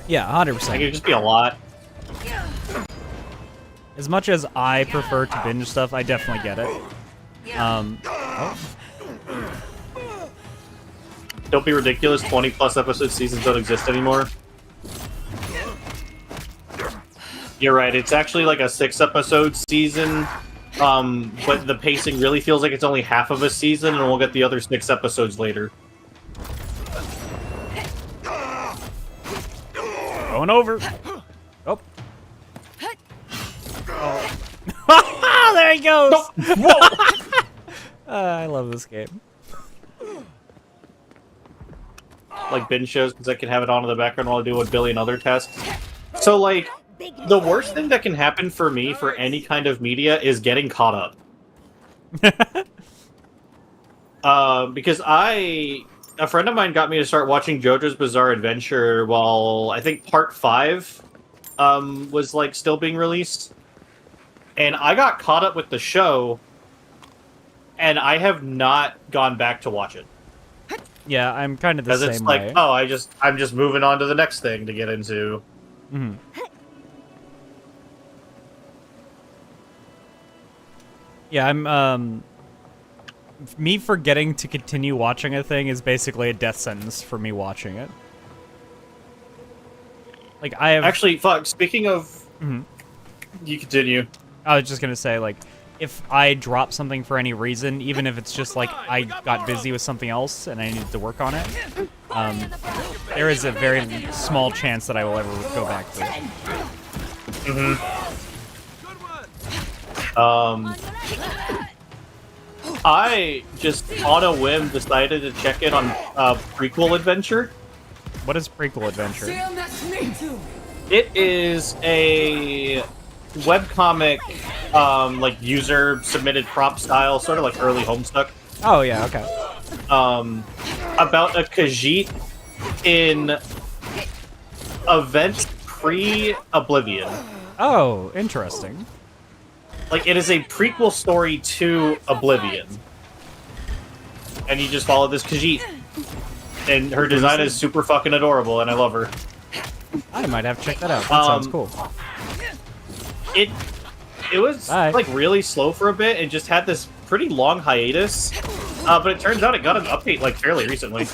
Speaker 1: Yeah, 100%.
Speaker 3: Like, it'd just be a lot.
Speaker 1: As much as I prefer to binge stuff, I definitely get it.
Speaker 3: Don't be ridiculous, 20 plus episode seasons don't exist anymore. You're right, it's actually like a 6 episode season, but the pacing really feels like it's only half of a season, and we'll get the other 6 episodes later.
Speaker 1: Going over. Oh. Oh. There he goes! I love this game.
Speaker 3: Like binge shows, because I can have it on in the background while I do a billion other tasks. So, like, the worst thing that can happen for me for any kind of media is getting caught up. Because a friend of mine got me to start watching JoJo's Bizarre Adventure while I think part 5 was like still being released. And I got caught up with the show, and I have not gone back to watch it.
Speaker 1: Yeah, I'm kind of the same way.
Speaker 3: Because it's like, oh, I'm just moving on to the next thing to get into.
Speaker 1: Mm-hmm. Yeah, I'm, me forgetting to continue watching a thing is basically a death sentence for me watching it. Like, I have...
Speaker 3: Actually, fuck, speaking of...
Speaker 1: Mm-hmm.
Speaker 3: You continue.
Speaker 1: I was just gonna say, like, if I drop something for any reason, even if it's just, like, I got busy with something else and I needed to work on it, there is a very small chance that I will ever go back to it.
Speaker 3: Mm-hmm. I just, on a whim, decided to check in on Prequel Adventure.
Speaker 1: What is Prequel Adventure?
Speaker 3: It is a webcomic, like, user-submitted prop style, sort of like early Homestuck.
Speaker 1: Oh, yeah, okay.
Speaker 3: About a Khajiit in events pre-Oblivion.
Speaker 1: Oh, interesting.
Speaker 3: Like, it is a prequel story to Oblivion. And you just follow this Khajiit. And her design is super fucking adorable, and I love her.
Speaker 1: I might have to check that out. That sounds cool.
Speaker 3: It was, like, really slow for a bit, and just had this pretty long hiatus. But it turns out it got an update, like, fairly recently.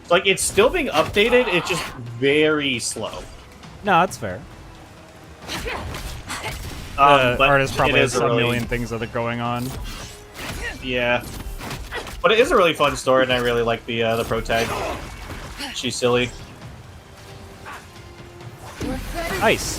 Speaker 3: Like, it's still being updated, it's just very slow.
Speaker 1: No, that's fair.
Speaker 3: But
Speaker 1: artist probably has a
Speaker 3: really...
Speaker 1: million things that are going on.
Speaker 3: Yeah. But it is a really fun story, and I really like the pro tag. She's silly.
Speaker 1: Nice.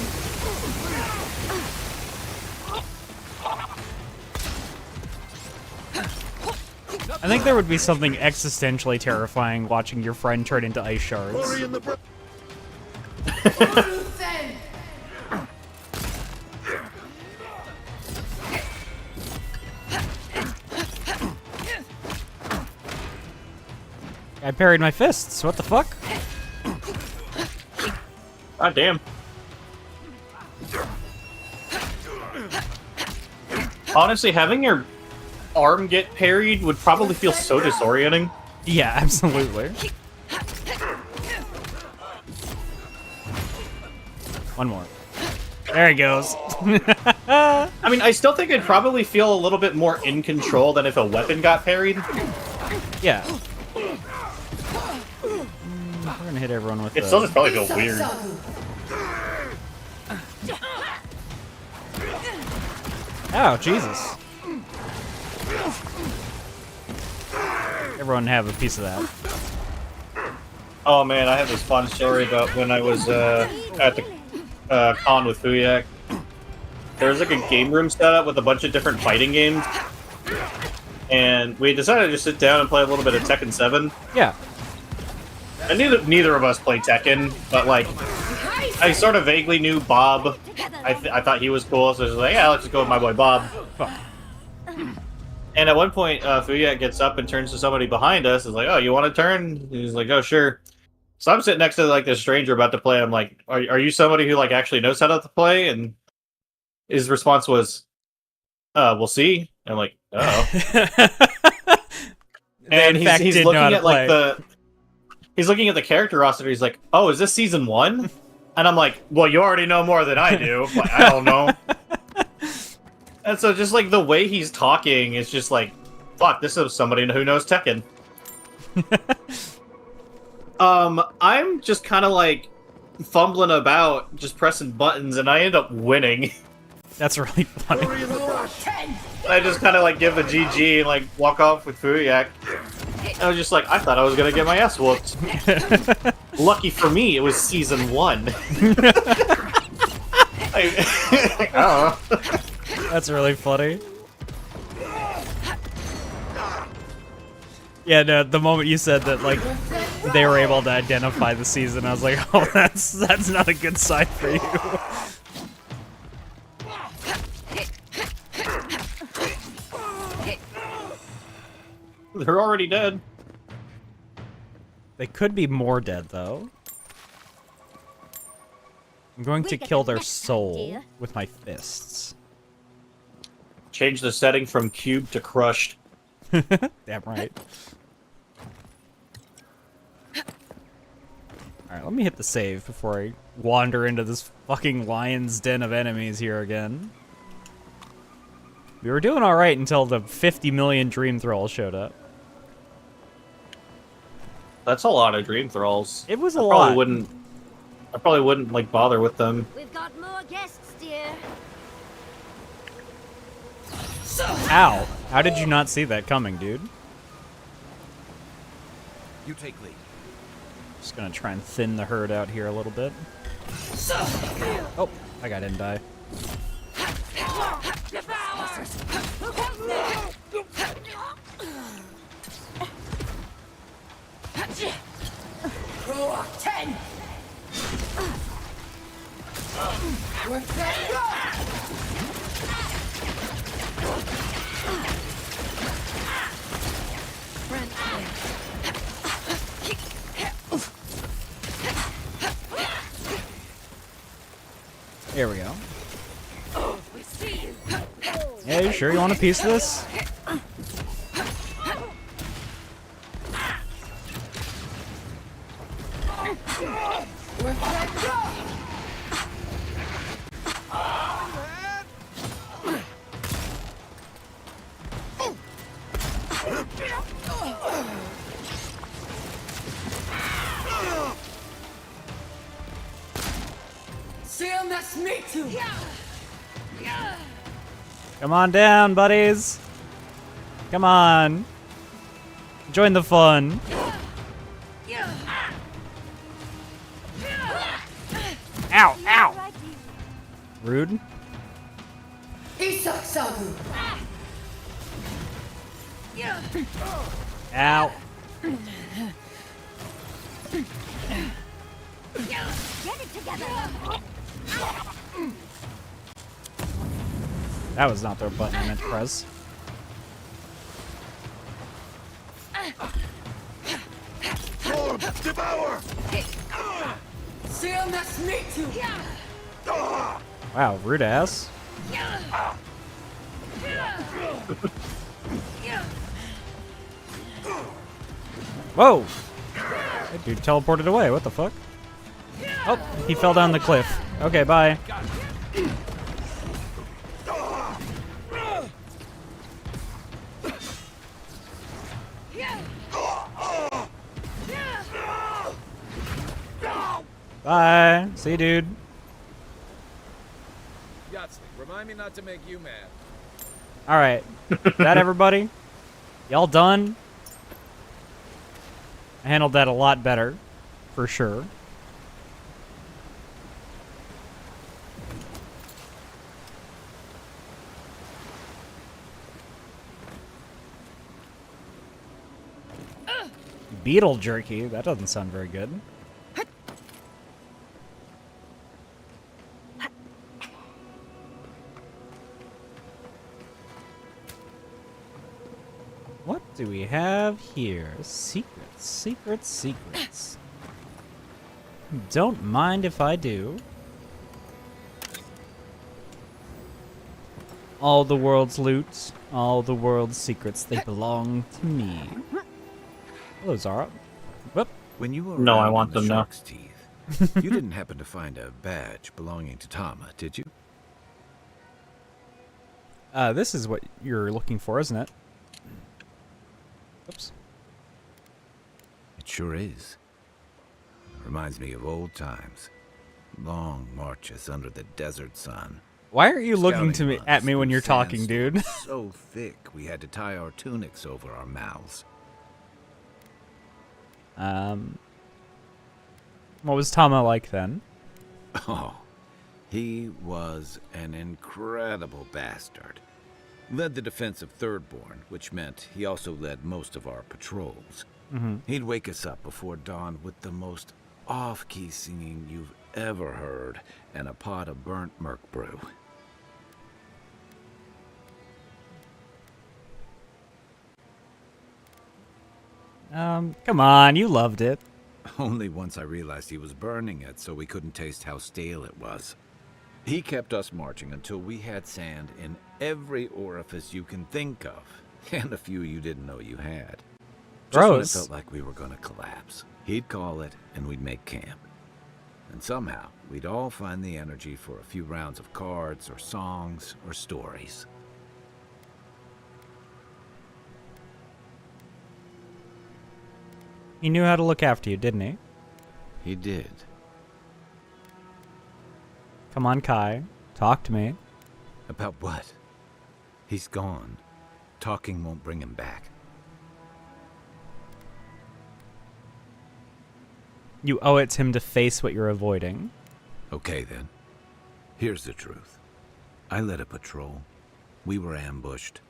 Speaker 1: I think there would be something existentially terrifying watching your friend turn into ice shards. I parried my fists. What the fuck?
Speaker 3: God damn. Honestly, having your arm get parried would probably feel so disorienting.
Speaker 1: Yeah, absolutely. One more. There he goes.
Speaker 3: I mean, I still think I'd probably feel a little bit more in control than if a weapon got parried.
Speaker 1: Yeah. We're gonna hit everyone with
Speaker 3: It still just probably feels weird.
Speaker 1: Oh, Jesus. Everyone have a piece of that.
Speaker 3: Oh man, I have this fun story about when I was at the con with Fuyak. There was like a game room set up with a bunch of different fighting games. And we decided to just sit down and play a little bit of Tekken 7.
Speaker 1: Yeah.
Speaker 3: And neither of us play Tekken, but like, I sort of vaguely knew Bob. I thought he was cool, so I was like, yeah, let's just go with my boy Bob. And at one point, Fuyak gets up and turns to somebody behind us. Is like, oh, you want to turn? He's like, oh, sure. So I'm sitting next to like this stranger about to play. I'm like, are you somebody who like actually knows how to play? And his response was, we'll see. And I'm like, oh. And he's looking at like he's looking at the character roster. He's like, oh, is this season 1? And I'm like, well, you already know more than I do. Like, I don't know. And so just like the way he's talking is just like, fuck, this is somebody who knows Tekken. I'm just kind of like fumbling about, just pressing buttons, and I end up winning.
Speaker 1: That's really funny.
Speaker 3: I just kind of like give a GG and like walk off with Fuyak. I was just like, I thought I was gonna get my ass whooped. Lucky for me, it was season 1. Oh.
Speaker 1: That's really funny. Yeah, no, the moment you said that, like, they were able to identify the season, I was like, oh, that's not a good sign for you.
Speaker 3: They're already dead.
Speaker 1: They could be more dead, though. I'm going to kill their soul with my fists.
Speaker 3: Change the setting from cube to crushed.
Speaker 1: Damn right. Alright, let me hit the save before I wander into this fucking lion's den of enemies here again. We were doing alright until the 50 million Dream Thralls showed up.
Speaker 3: That's a lot of Dream Thralls.
Speaker 1: It was a lot.
Speaker 3: I probably wouldn't like bother with them.
Speaker 4: We've got more guests, dear.
Speaker 1: Ow. How did you not see that coming, dude?
Speaker 5: You take lead.
Speaker 1: Just gonna try and thin the herd out here a little bit. Oh, that guy didn't die.
Speaker 7: Ten. We're set.
Speaker 1: Here we go. Yeah, you sure you want a piece of this?
Speaker 7: Sam, that's me too.
Speaker 1: Come on down, buddies. Come on. Join the fun. Ow! Ow! Rude.
Speaker 7: Isak Sabu.
Speaker 1: Ow.
Speaker 4: Get it together.
Speaker 1: That was not the button I meant to press.
Speaker 6: Storm, devour!
Speaker 7: Sealness meet you.
Speaker 1: Wow, rude ass. Whoa! That dude teleported away. What the fuck? Oh, he fell down the cliff. Okay, bye. Bye. See you, dude.
Speaker 5: Yahtzee, remind me not to make you mad.
Speaker 1: All right. That everybody? Y'all done? I handled that a lot better, for sure. Beetle jerky? That doesn't sound very good. What do we have here? Secrets, secrets, secrets. Don't mind if I do. All the world's loot, all the world's secrets, they belong to me. Hello, Zara. Whoop.
Speaker 5: When you were
Speaker 3: No, I
Speaker 5: around
Speaker 3: want
Speaker 5: in the
Speaker 3: them now.
Speaker 5: Shark's Teeth, you didn't happen to find a badge belonging to Tama, did you?
Speaker 1: This is what you're looking for, isn't it? Oops.
Speaker 5: It sure is. Reminds me of old times. Long marches under the desert sun.
Speaker 1: Why aren't you looking to
Speaker 5: Scouting
Speaker 1: me at me
Speaker 5: runs
Speaker 1: when
Speaker 5: through
Speaker 1: you're talking, dude?
Speaker 5: sandstorms so thick we had to tie our tunics over our mouths.
Speaker 1: What was Tama like then?
Speaker 5: Oh, he was an incredible bastard. Led the defense of Thirdborn, which meant he also led most of our patrols. He'd wake us up before dawn with the most off-key singing you've ever heard and a pot of burnt merc brew.
Speaker 1: Come on, you loved it.
Speaker 5: Only once I realized he was burning it so we couldn't taste how stale it was. He kept us marching until we had sand in every orifice you can think of, and a few you didn't know you had. Just when it
Speaker 1: Gross.
Speaker 5: felt like we were going to collapse, he'd call it and we'd make camp. And somehow, we'd all find the energy for a few rounds of cards or songs or stories.
Speaker 1: He knew how to look after you, didn't he?
Speaker 5: He did.
Speaker 1: Come on, Kai. Talk to me.
Speaker 5: About what? He's gone. Talking won't bring him back.
Speaker 1: You owe it to him to face what you're avoiding.
Speaker 5: Okay, then. Here's the truth. I led a patrol. We were ambushed.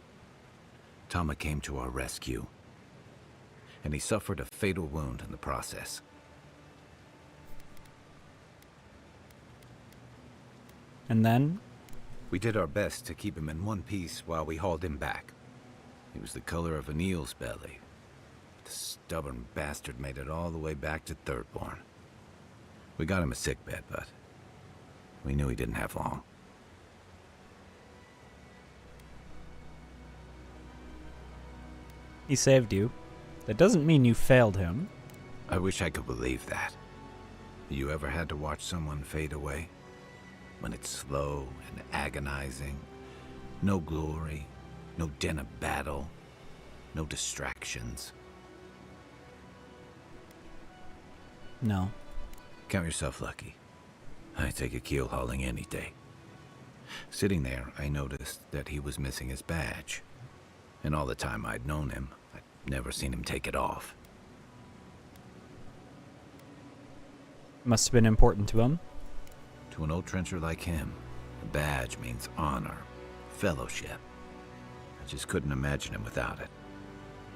Speaker 5: Tama came to our rescue. And he suffered a fatal wound in the process.
Speaker 1: And then?
Speaker 5: We did our best to keep him in one piece while we hauled him back. He was the color of an eel's belly. The stubborn bastard made it all the way back to Thirdborn. We got him a sickbed, but we knew he didn't have long.
Speaker 1: He saved you. That doesn't mean you failed him.
Speaker 5: I wish I could believe that. You ever had to watch someone fade away? When it's slow and agonizing. No glory, no din of battle, no distractions.
Speaker 1: No.
Speaker 5: Count yourself lucky. I take a keel hauling any day. Sitting there, I noticed that he was missing his badge. And all the time I'd known him, I'd never seen him take it off.
Speaker 1: Must have been important to him.
Speaker 5: To an old trencher like him, a badge means honor, fellowship. I just couldn't imagine him without it.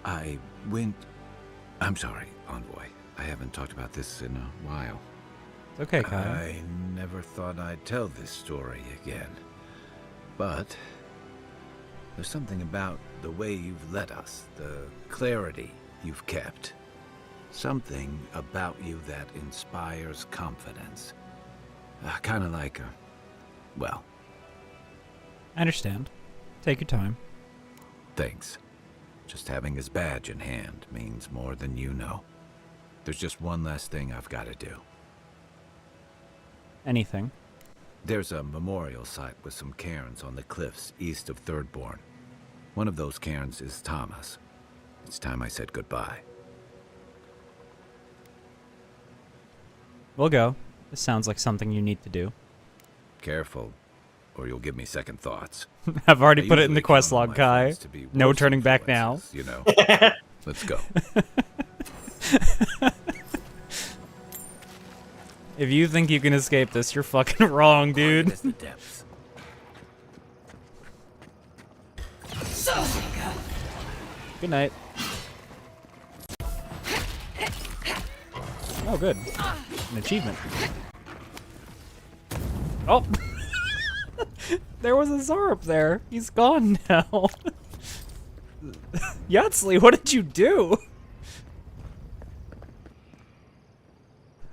Speaker 5: I'm sorry, Envoy. I haven't talked about this in a while.
Speaker 1: It's okay, Kyle.
Speaker 5: I never thought I'd tell this story again. But there's something about the way you've led us, the clarity you've kept. Something about you that inspires confidence. Kind of like well.
Speaker 1: I understand. Take your time.
Speaker 5: Thanks. Just having his badge in hand means more than you know. There's just one last thing I've got to do.
Speaker 1: Anything.
Speaker 5: There's a memorial site with some cairns on the cliffs east of Thirdborn. One of those cairns is Thomas. It's time I said goodbye.
Speaker 1: We'll go. This sounds like something you need to do.
Speaker 5: Careful, or you'll give me second thoughts.
Speaker 1: I've already
Speaker 5: I
Speaker 1: put it in
Speaker 5: usually
Speaker 1: the quest
Speaker 5: count on
Speaker 1: log,
Speaker 5: my
Speaker 1: Kai.
Speaker 5: friends to be
Speaker 1: No
Speaker 5: worse
Speaker 1: turning back now.
Speaker 5: influences, You know. Let's go.
Speaker 1: If you think you can escape this, you're fucking wrong, dude.
Speaker 5: It's the depths.
Speaker 1: Good night. Oh, good. An achievement. Oh! There was a Tsar up there. He's gone now. Yatsley, what did you do?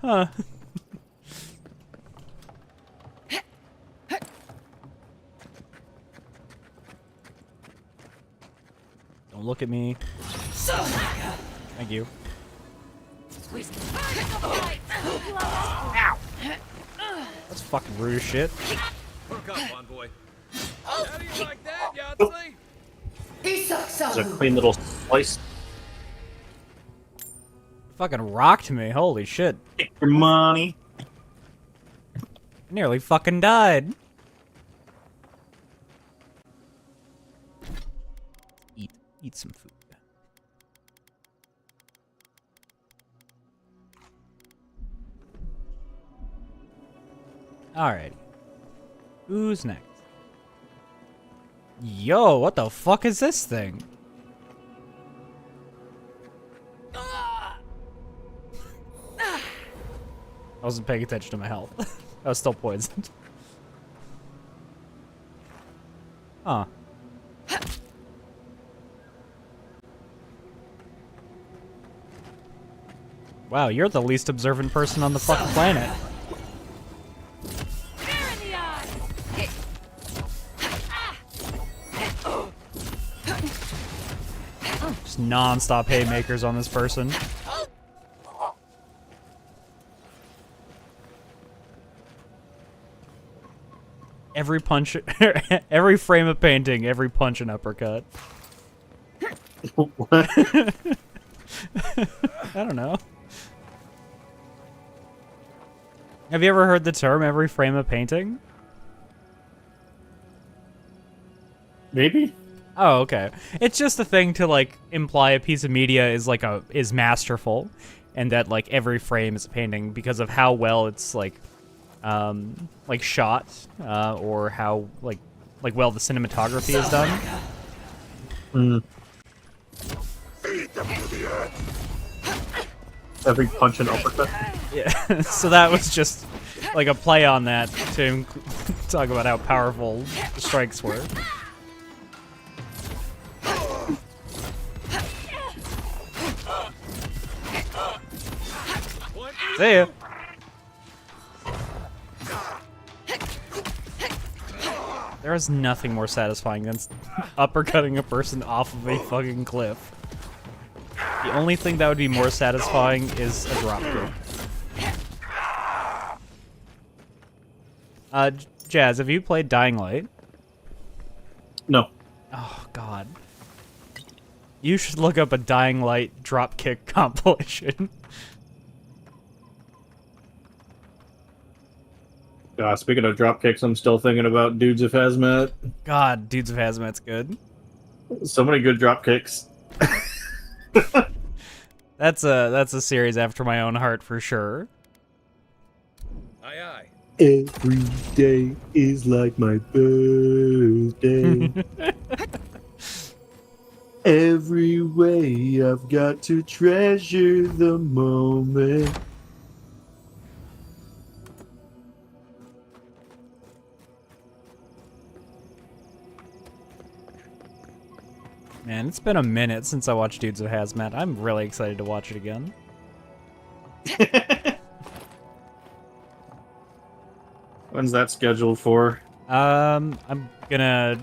Speaker 1: Huh. Don't look at me. Thank you. Ow! That's fucking rude as shit.
Speaker 5: Perk up, Envoy. How do you like that, Yahtzee?
Speaker 7: He sucks
Speaker 3: There's a
Speaker 7: up.
Speaker 3: clean little slice.
Speaker 1: Fucking rocked me. Holy shit.
Speaker 3: Take your money.
Speaker 1: I nearly fucking died. Eat some food. Alright. Who's next? Yo, what the fuck is this thing? I wasn't paying attention to my health. I was still poisoned. Huh. Wow, you're the least observant person on the fucking planet. Just non-stop haymakers on this person. Every punch, every frame of painting, every punch and uppercut.
Speaker 3: What?
Speaker 1: I don't know. Have you ever heard the term every frame of painting?
Speaker 3: Maybe?
Speaker 1: Oh, okay. It's just a thing to like imply a piece of media is like is masterful, and that like every frame is a painting because of how well it's like shot, or how like well the cinematography is done.
Speaker 3: Mm. Every punch and uppercut.
Speaker 1: Yeah. So that was just like a play on that to talk about how powerful the strikes were. See ya. There is nothing more satisfying than uppercutting a person off of a fucking cliff. The only thing that would be more satisfying is a drop kick. Jazz, have you played Dying Light?
Speaker 3: No.
Speaker 1: Oh, God. You should look up a Dying Light dropkick compilation.
Speaker 3: Speaking of dropkicks, I'm still thinking about Dudes of Hazmat.
Speaker 1: God, Dudes of Hazmat's good.
Speaker 3: So many good dropkicks.
Speaker 1: That's a series after my own heart for sure.
Speaker 5: Aye, aye.
Speaker 3: Every day is like my birthday. Every way I've got to treasure the moment.
Speaker 1: Man, it's been a minute since I watched Dudes of Hazmat. I'm really excited to watch it again.
Speaker 3: When's that scheduled for?
Speaker 1: I'm gonna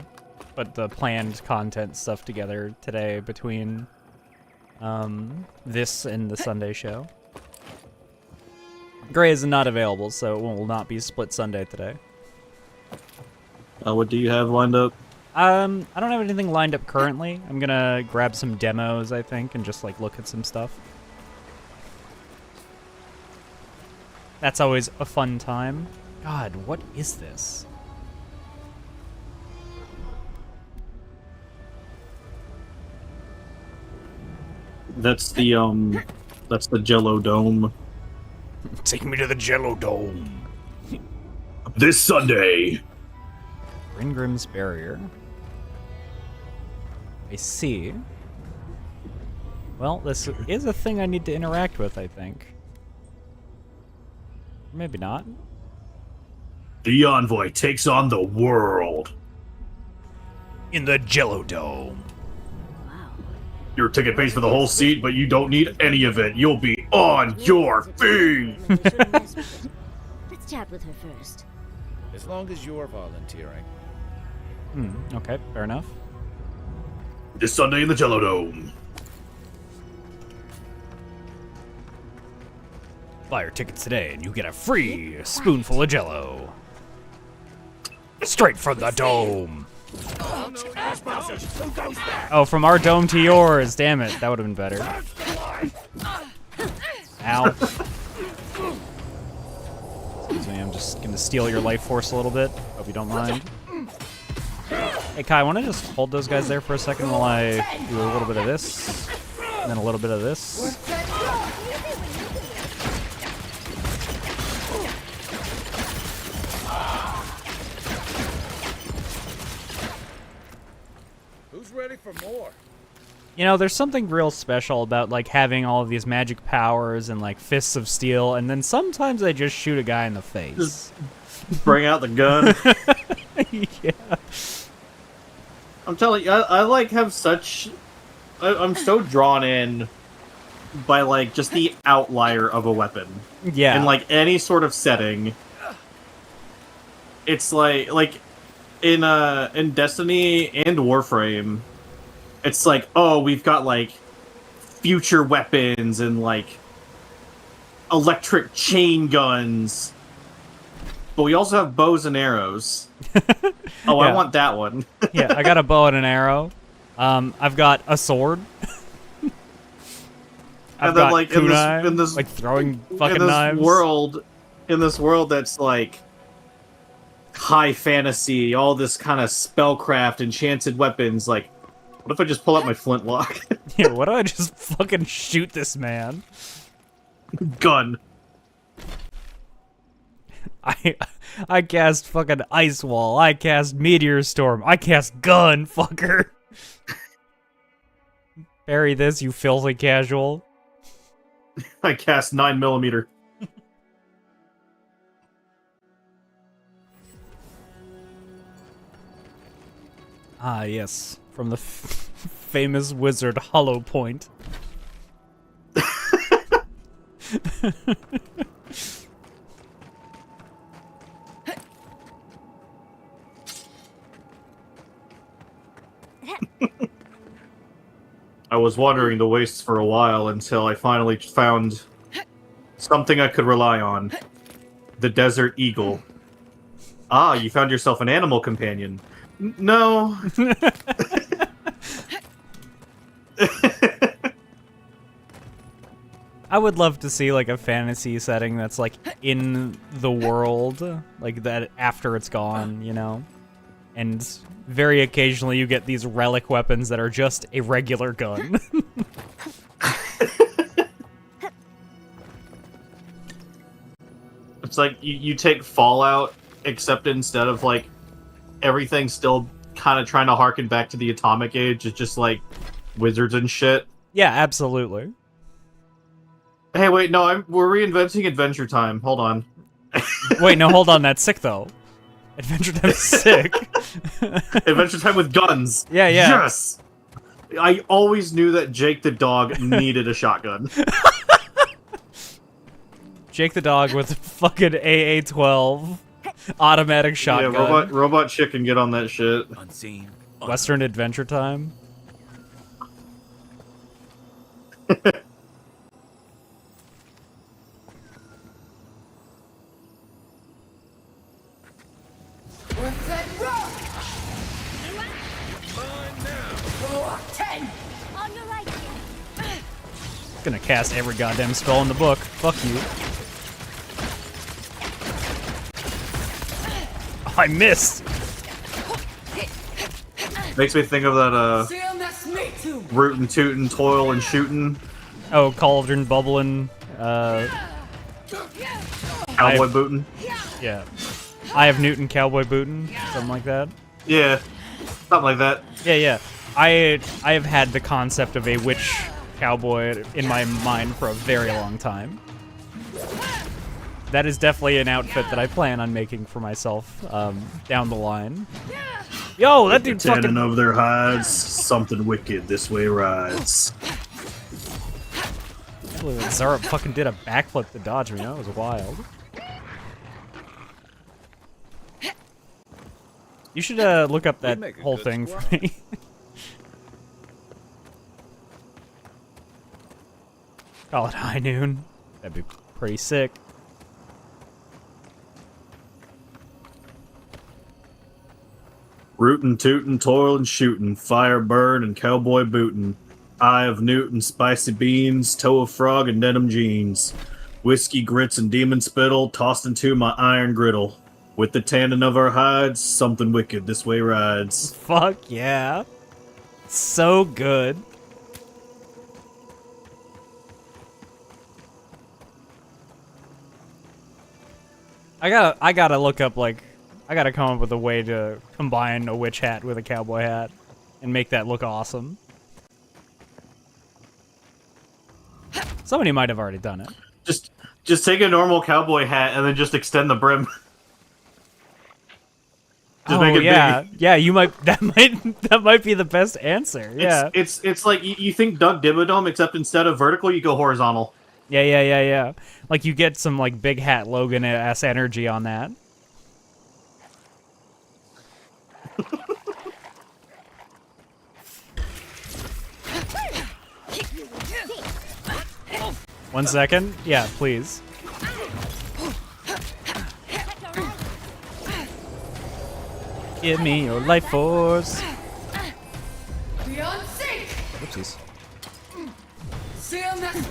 Speaker 1: put the planned content stuff together today between this and the Sunday show. Gray is not available, so it will not be split Sunday today.
Speaker 3: What do you have lined up?
Speaker 1: I don't have anything lined up currently. I'm gonna grab some demos, I think, and just like look at some stuff. That's always a fun time. God, what is this?
Speaker 3: That's the Jello Dome.
Speaker 1: Take me to the Jello Dome.
Speaker 3: This Sunday.
Speaker 1: Gringrim's Barrier. I see. Well, this is a thing I need to interact with, I think. Maybe not.
Speaker 3: The Envoy takes on the world.
Speaker 1: In the Jello Dome.
Speaker 3: Your ticket pays for the whole seat, but you don't need any of it. You'll be on your feet.
Speaker 4: Let's chat with her first.
Speaker 5: As long as you're volunteering.
Speaker 1: Okay, fair enough.
Speaker 3: This Sunday in the Jello Dome.
Speaker 1: Buy your tickets today and you get a free spoonful of Jello. Straight from the dome. Oh, from our dome to yours. Damn it, that would have been better. Ow. Excuse me, I'm just gonna steal your life force a little bit. Hope you don't mind. Hey Kai, wanna just hold those guys there for a second while I do a little bit of this? And then a little bit of this?
Speaker 5: Who's ready for more?
Speaker 1: You know, there's something real special about, like, having all of these magic powers and, like, fists of steel, and then sometimes I just shoot a guy in the face.
Speaker 3: Just bring out the gun.
Speaker 1: Yeah.
Speaker 3: I'm telling you, I like have such... I'm so drawn in by, like, just the outlier of a weapon.
Speaker 1: Yeah.
Speaker 3: In, like, any sort of setting. It's like in Destiny and Warframe, it's like, oh, we've got, like, future weapons and, like, electric chain guns. But we also have bows and arrows. Oh,
Speaker 1: Yeah.
Speaker 3: I want that one.
Speaker 1: Yeah, I got a bow and an arrow. I've got a sword. I've
Speaker 3: And then,
Speaker 1: got
Speaker 3: like,
Speaker 1: kunai,
Speaker 3: in this
Speaker 1: like throwing fucking
Speaker 3: in this
Speaker 1: knives.
Speaker 3: in this world that's like high fantasy, all this kind of spellcraft, enchanted weapons, like, what if I just pull out my flintlock?
Speaker 1: Yeah, why don't I just fucking shoot this man?
Speaker 3: Gun.
Speaker 1: I cast fucking ice wall. I cast meteor storm. I cast gun, fucker. Bury this, you filthy casual.
Speaker 3: I cast 9mm.
Speaker 1: Ah, yes, from the famous wizard Hollow Point.
Speaker 3: I was wandering the wastes for a while until I finally found something I could rely on. The Desert Eagle. Ah, you found yourself an animal companion. No.
Speaker 1: I would love to see like a fantasy setting that's like in the world, like that after it's gone, you know? And very occasionally you get these relic weapons that are just a regular gun.
Speaker 3: It's like you take Fallout, except instead of like everything still kind of trying to harken back to the Atomic Age, it's just like wizards and shit.
Speaker 1: Yeah, absolutely.
Speaker 3: Hey, wait, no, we're reinventing Adventure Time. Hold on.
Speaker 1: Wait, no, hold on. That's sick though. Adventure Time's sick.
Speaker 3: Adventure Time with guns.
Speaker 1: Yeah, yeah.
Speaker 3: Yes. I always knew that Jake the dog needed a shotgun.
Speaker 1: Jake the dog with fucking AA-12 automatic shotgun.
Speaker 3: Yeah, robot chicken, get on that shit.
Speaker 5: Unseen.
Speaker 1: Western Adventure Time.
Speaker 7: Worth that rock! Go 10!
Speaker 4: On your right.
Speaker 1: Gonna cast every goddamn spell in the book. Fuck you. Oh, I missed.
Speaker 3: Makes me think of that,
Speaker 7: Seal that's me too!
Speaker 3: rootin' tootin', toil and shootin',
Speaker 1: Oh, cauldron bubbling.
Speaker 3: cowboy bootin'.
Speaker 1: Yeah. I have Newton cowboy bootin', something like that.
Speaker 3: Yeah, something like that.
Speaker 1: Yeah, yeah. I have had the concept of a witch cowboy in my mind for a very long time. That is definitely an outfit that I plan on making for myself down the line. Yo, that dude fucking...
Speaker 3: Tanning of their hides, something wicked this way rides.
Speaker 1: I can't believe that Zara fucking did a backflip to dodge me. That was wild. You should look up that
Speaker 5: make a
Speaker 1: whole
Speaker 5: good
Speaker 1: thing
Speaker 5: squad.
Speaker 1: for me. Call it high noon. That'd be pretty sick.
Speaker 3: Rootin' tootin', toil and shootin', fire burn and cowboy bootin'. Eye of Newton, spicy beans, toe of frog and denim jeans. Whiskey, grits, and demon spittle tossed into my iron griddle. With the tannin of our hides, something wicked this way rides.
Speaker 1: Fuck yeah. So good. I gotta look up, like, I gotta come up with a way to combine a witch hat with a cowboy hat and make that look awesome. Somebody might have already done it.
Speaker 3: Just take a normal cowboy hat and then just extend the brim. Just make it
Speaker 1: yeah,
Speaker 3: big.
Speaker 1: yeah. You might that might be the best answer. Yeah,
Speaker 3: It's like you think Doug Dimmadome, except instead of vertical, you go horizontal.
Speaker 1: yeah. Like you get some like big hat Logan ass energy on that. One second. Yeah, please. Give me your life force.
Speaker 7: Beyond sync!
Speaker 1: Whoopsies.
Speaker 7: Seal that's...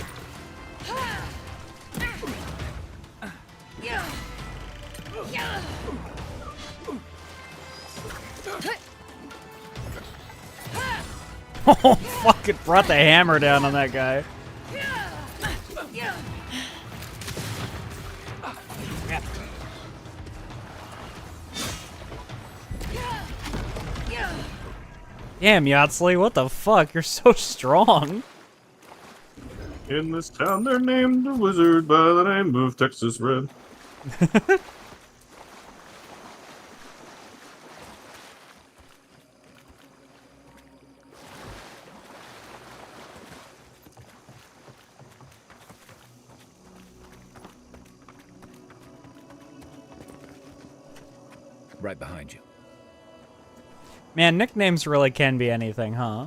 Speaker 1: Oh, fuck it. Brought the hammer down on that guy. Damn, Yatsley, what the fuck? You're so strong.
Speaker 3: In this town, they're named a wizard by the name of Texas Red.
Speaker 5: Right behind you.
Speaker 1: Man, nicknames really can be anything, huh?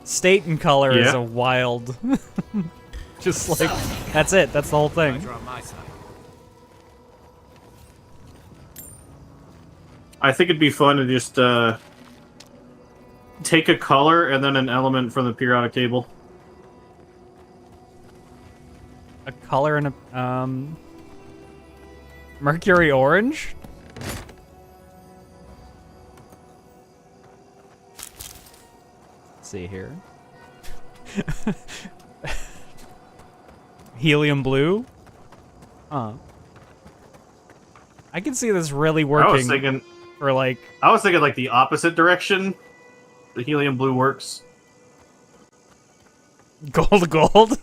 Speaker 1: State and color is
Speaker 3: Yeah.
Speaker 1: a wild... Just like, that's it. That's the whole thing.
Speaker 5: You're on my side.
Speaker 3: I think it'd be fun to just take a color and then an element from the periodic table.
Speaker 1: A color and a... Mercury orange? Let's see here. Helium blue? I can see this really
Speaker 3: I
Speaker 1: working
Speaker 3: was thinking
Speaker 1: for like.
Speaker 3: like the opposite direction. The helium blue works.
Speaker 1: Gold.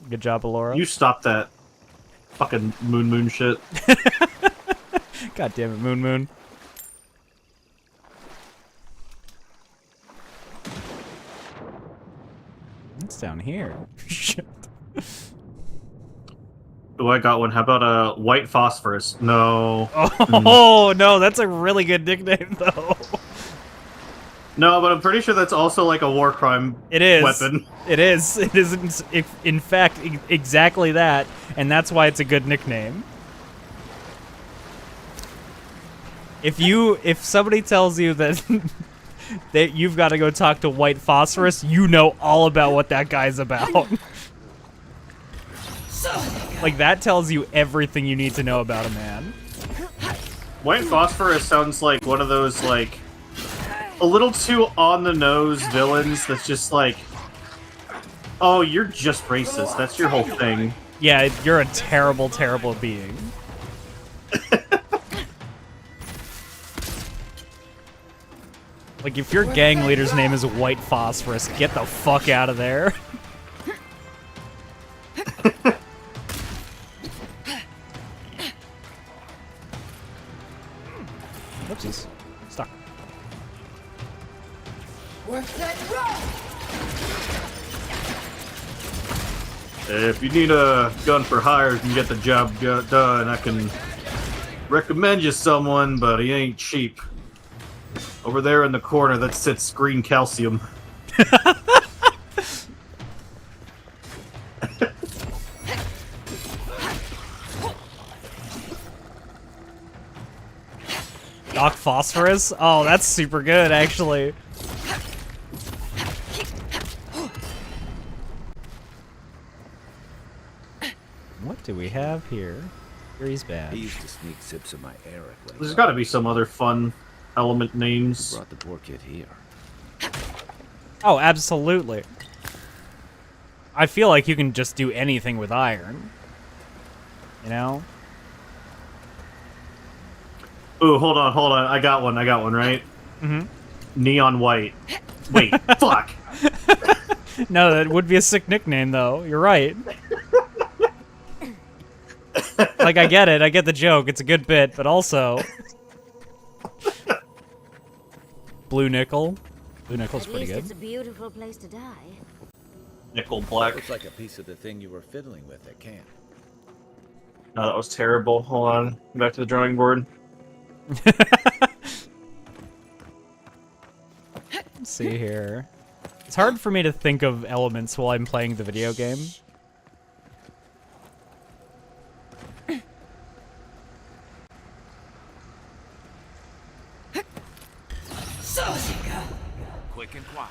Speaker 1: Good job, Alora.
Speaker 3: You stop that fucking moon shit.
Speaker 1: God damn it, Moon. It's down here. Shit.
Speaker 3: Oh, I got one. How about white phosphorus? No.
Speaker 1: Oh no, that's a really good nickname though.
Speaker 3: No, but I'm pretty sure that's also like a war crime
Speaker 1: It is.
Speaker 3: weapon.
Speaker 1: It is. It is, in fact, exactly that, and that's why it's a good nickname. If somebody tells you that that you've got to go talk to White Phosphorus, you know all about what that guy's about. Like, that tells you everything you need to know about a man.
Speaker 3: White phosphorus sounds like one of those, like, a little too on-the-nose villains that's just like, oh, you're just racist. That's your whole thing.
Speaker 1: Yeah, you're a terrible, terrible being. Like, if your gang leader's name is White Phosphorus, get the fuck out of there. Oopsies. Stuck.
Speaker 7: Worth that rock!
Speaker 3: If you need a gun for hire and get the job done, I can recommend you someone, but he ain't cheap. Over there in the corner that sits green calcium.
Speaker 1: Doc Phosphorus? Oh, that's super good, actually. What do we have here? Fury's badge.
Speaker 5: He used to sneak sips of my Eric.
Speaker 3: There's got to be some other fun element names.
Speaker 5: Brought the poor kid here.
Speaker 1: Oh, absolutely. I feel like you can just do anything with iron. You know?
Speaker 3: Ooh, hold on. I got one, right?
Speaker 1: Mm-hmm.
Speaker 3: Neon white. Wait, fuck.
Speaker 1: No, that would be a sick nickname, though. You're right. Like, I get it. I get the joke. It's a good bit, but also... Blue Nickel. Blue Nickel's pretty good.
Speaker 4: It's a beautiful place to die.
Speaker 3: Nickel black.
Speaker 5: Looks like a piece of the thing you were fiddling with at camp.
Speaker 3: No, that was terrible. Hold on. Back to the drawing board.
Speaker 1: Let's see here. It's hard for me to think of elements while I'm playing the video game.
Speaker 6: Quick and quiet.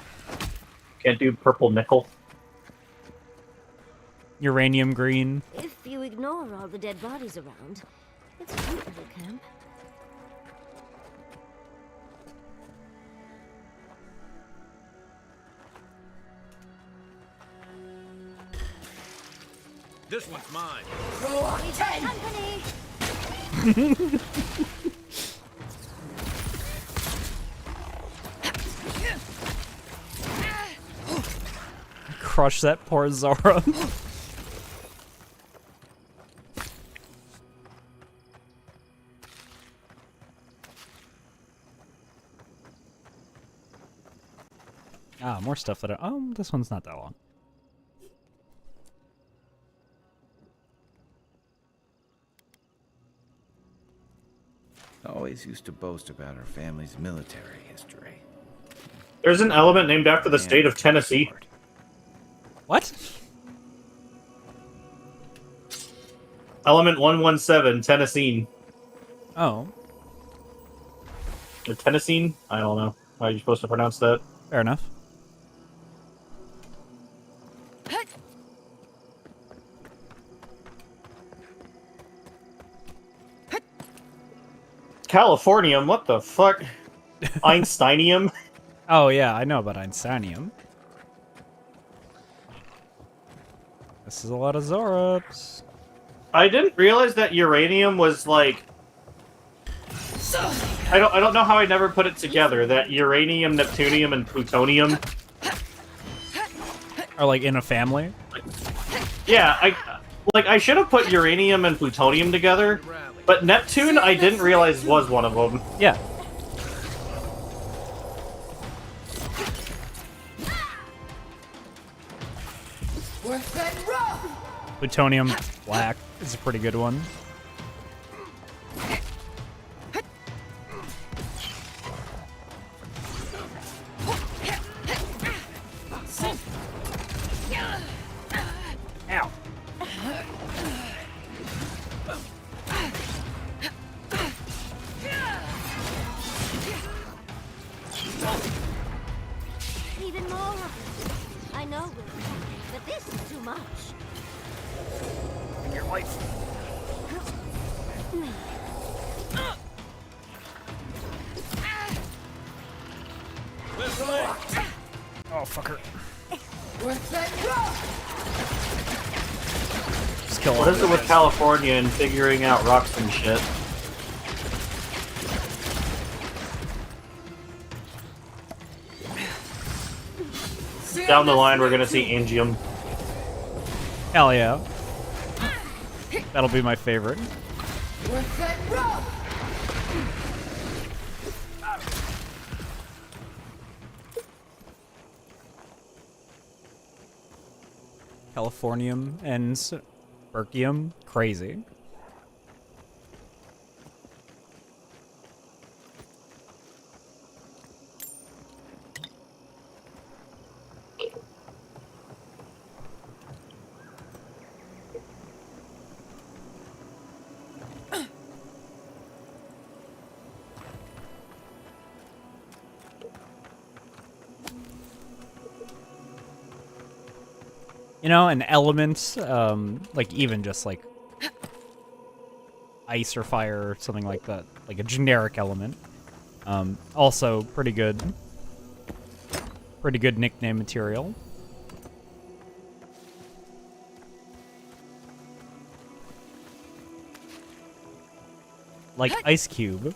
Speaker 3: Can't do purple nickel.
Speaker 1: Uranium green.
Speaker 4: If you ignore all the dead bodies around, it's a cute little camp.
Speaker 5: This one's mine.
Speaker 7: Roll on 10!
Speaker 4: Company!
Speaker 1: Crush that poor Zora. Ah, more stuff that this one's not that long.
Speaker 5: Always used to boast about her family's military history.
Speaker 3: There's an element named after the state of Tennessee.
Speaker 1: What?
Speaker 3: Element 117, Tennessee.
Speaker 1: Oh,
Speaker 3: Or Tennessee? I don't know. How are you supposed to pronounce that?
Speaker 1: fair enough.
Speaker 3: Californium? What the fuck? Einsteinium?
Speaker 1: Oh yeah, I know about Einsteinium. This is a lot of Zorups.
Speaker 3: I didn't realize that uranium was like. I don't know how I never put it together. That uranium, neptunium, and plutonium
Speaker 1: Are like in a family.
Speaker 3: Yeah, I should have put uranium and plutonium together, but Neptune I didn't realize was one of them.
Speaker 1: Yeah.
Speaker 7: Worse than rough.
Speaker 1: Plutonium black is a pretty good one. Ow.
Speaker 4: Even more of it. I know, Will, but this is too much.
Speaker 1: Your life. Oh, fucker.
Speaker 7: Worse than rough.
Speaker 1: Just kill
Speaker 3: What
Speaker 1: all
Speaker 3: is it with California and figuring out rocks and shit? Down the line, we're gonna see Angium.
Speaker 1: Hell yeah. That'll be my favorite.
Speaker 7: Worse than rough.
Speaker 1: Californium and Berkium. Crazy. You know, an element, like even just like ice or fire or something like that, like a generic element. Also pretty good nickname material. Like Ice Cube.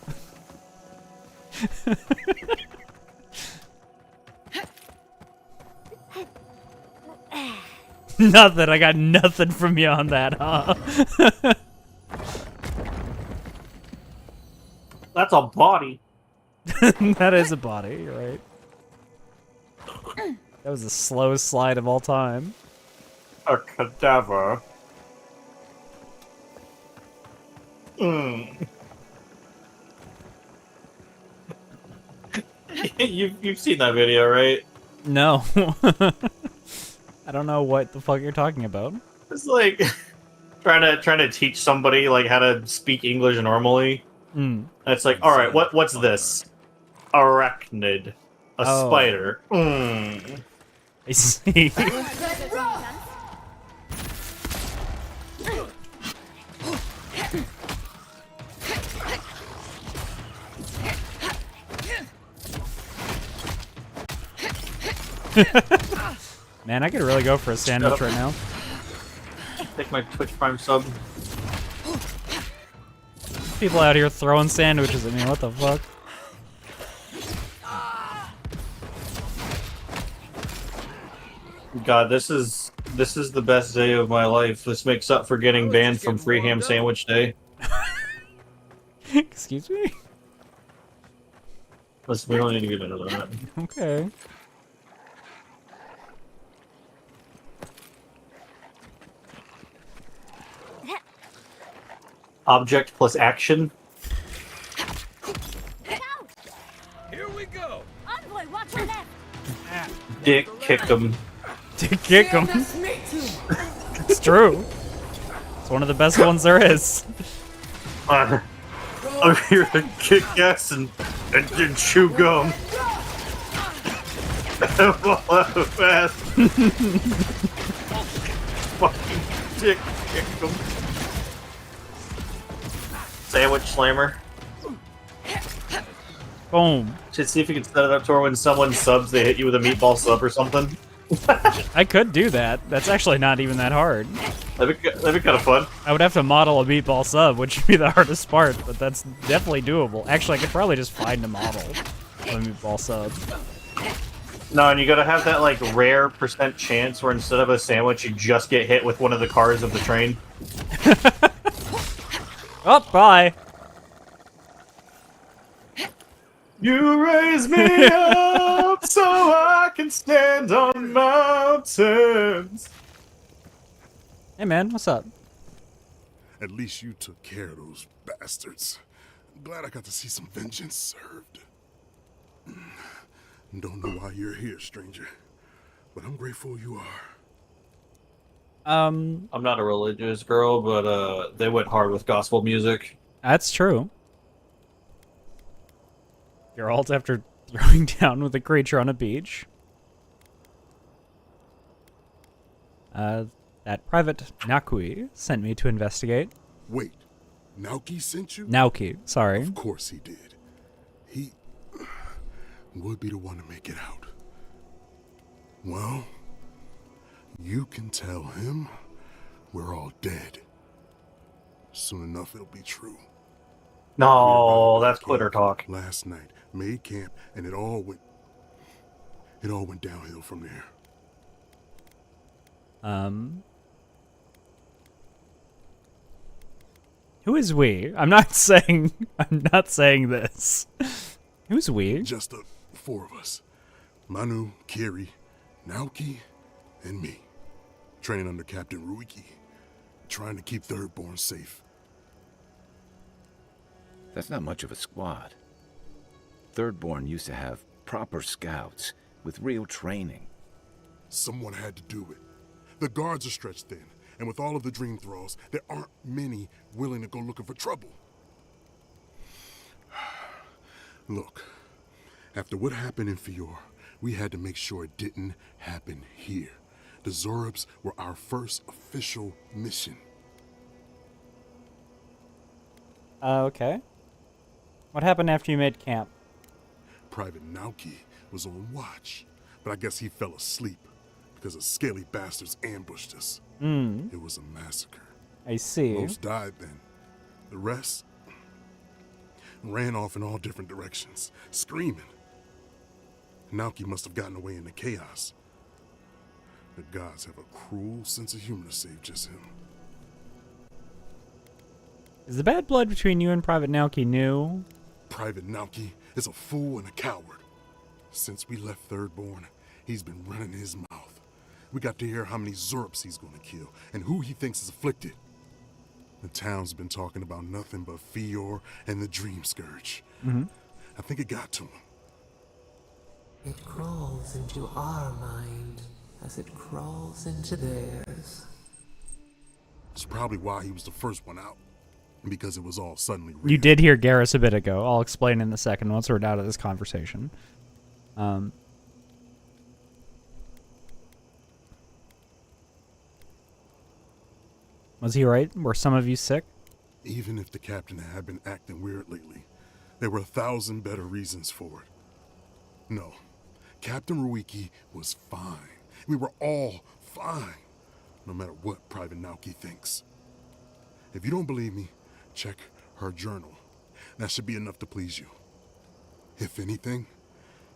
Speaker 1: Nothing. I got nothing from you on that, huh?
Speaker 3: That's a body.
Speaker 1: That is a body, you're right. That was the slowest slide of all time.
Speaker 3: A cadaver. You've seen that video, right?
Speaker 1: No. I don't know what the fuck you're talking about.
Speaker 3: It's like trying to teach somebody like how to speak English normally. And it's like, all right, what's this? Arachnid, a spider.
Speaker 1: I see.
Speaker 7: Worse than rough.
Speaker 1: Man, I could really go for a sandwich right now.
Speaker 3: Take my Twitch Prime sub.
Speaker 1: People out here throwing sandwiches at me. What the fuck?
Speaker 3: God, this is the best day of my life. This makes up for getting banned from Free Ham Sandwich Day.
Speaker 1: Excuse me?
Speaker 3: Listen, we don't need to get into that.
Speaker 1: Okay.
Speaker 3: Object plus action.
Speaker 5: Here we go.
Speaker 4: Envoy, watch your left.
Speaker 3: Dick kick him.
Speaker 1: To kick him.
Speaker 7: That's me too.
Speaker 1: It's true. It's one of the best ones there is.
Speaker 3: I'm here to kick ass and chew gum. Fast. Fucking dick kick him. Sandwich slammer.
Speaker 1: Boom.
Speaker 3: Should see if you can set it up to where when someone subs, they hit you with a meatball sub or something.
Speaker 1: I could do that. That's actually not even that hard.
Speaker 3: That'd be kind of fun.
Speaker 1: I would have to model a meatball sub, which would be the hardest part, but that's definitely doable. Actually, I could probably just find a model of a meatball sub.
Speaker 3: No, and you gotta have that like rare % chance where instead of a sandwich, you just get hit with one of the cars of the train.
Speaker 1: Oh, bye.
Speaker 3: You raise me up so I can stand on mountains.
Speaker 1: Hey man, what's up?
Speaker 6: At least you took care of those bastards. I'm glad I got to see some vengeance served. Don't know why you're here, stranger, but I'm grateful you are.
Speaker 3: I'm not a religious girl, but they went hard with gospel music.
Speaker 1: That's true. You're alt after throwing down with a creature on a beach. That private Nakui sent me to investigate.
Speaker 6: Wait, Naoki sent you?
Speaker 1: Naoki, sorry.
Speaker 6: Of course he did. He would be the one to make it out. Well, you can tell him we're all dead. Soon enough, it'll be true.
Speaker 3: No, that's quitter talk.
Speaker 6: Last night, made camp, and it all went downhill from there.
Speaker 1: Who is we? I'm not saying this. Who's we?
Speaker 6: Just the 4 of us. Manu, Kiri, Naoki, and me. Training under Captain Ruiki. Trying to keep Thirdborn safe.
Speaker 5: That's not much of a squad. Thirdborn used to have proper scouts with real training.
Speaker 6: Someone had to do it. The guards are stretched thin, and with all of the dream thralls, there aren't many willing to go looking for trouble. Look, after what happened in Fior, we had to make sure it didn't happen here. The Zorubs were our first official mission.
Speaker 1: Okay. What happened after you made camp?
Speaker 6: Private Naoki was on watch, but I guess he fell asleep because the scaly bastards ambushed us. It was a massacre.
Speaker 1: I see.
Speaker 6: Most died then. The rest ran off in all different directions, screaming. Naoki must have gotten away in the chaos. The gods have a cruel sense of humor to save just him.
Speaker 1: Is the bad blood between you and Private Naoki new?
Speaker 6: Private Naoki is a fool and a coward. Since we left Thirdborn, he's been running his mouth. We got to hear how many Zorps he's gonna kill and who he thinks is afflicted. The town's been talking about nothing but Fior and the Dream Scourge. I think it got to him.
Speaker 8: It crawls into our mind as it crawls into theirs.
Speaker 6: It's probably why he was the first one out. Because it was all suddenly real.
Speaker 1: You did hear Garrus a bit ago. I'll explain in a second once we're out of this conversation. Was he right? Were some of you sick?
Speaker 6: Even if the captain had been acting weird lately, there were 1,000 better reasons for it. No, Captain Ruiki was fine. We were all fine, no matter what Private Naoki thinks. If you don't believe me, check her journal. That should be enough to please you. If anything,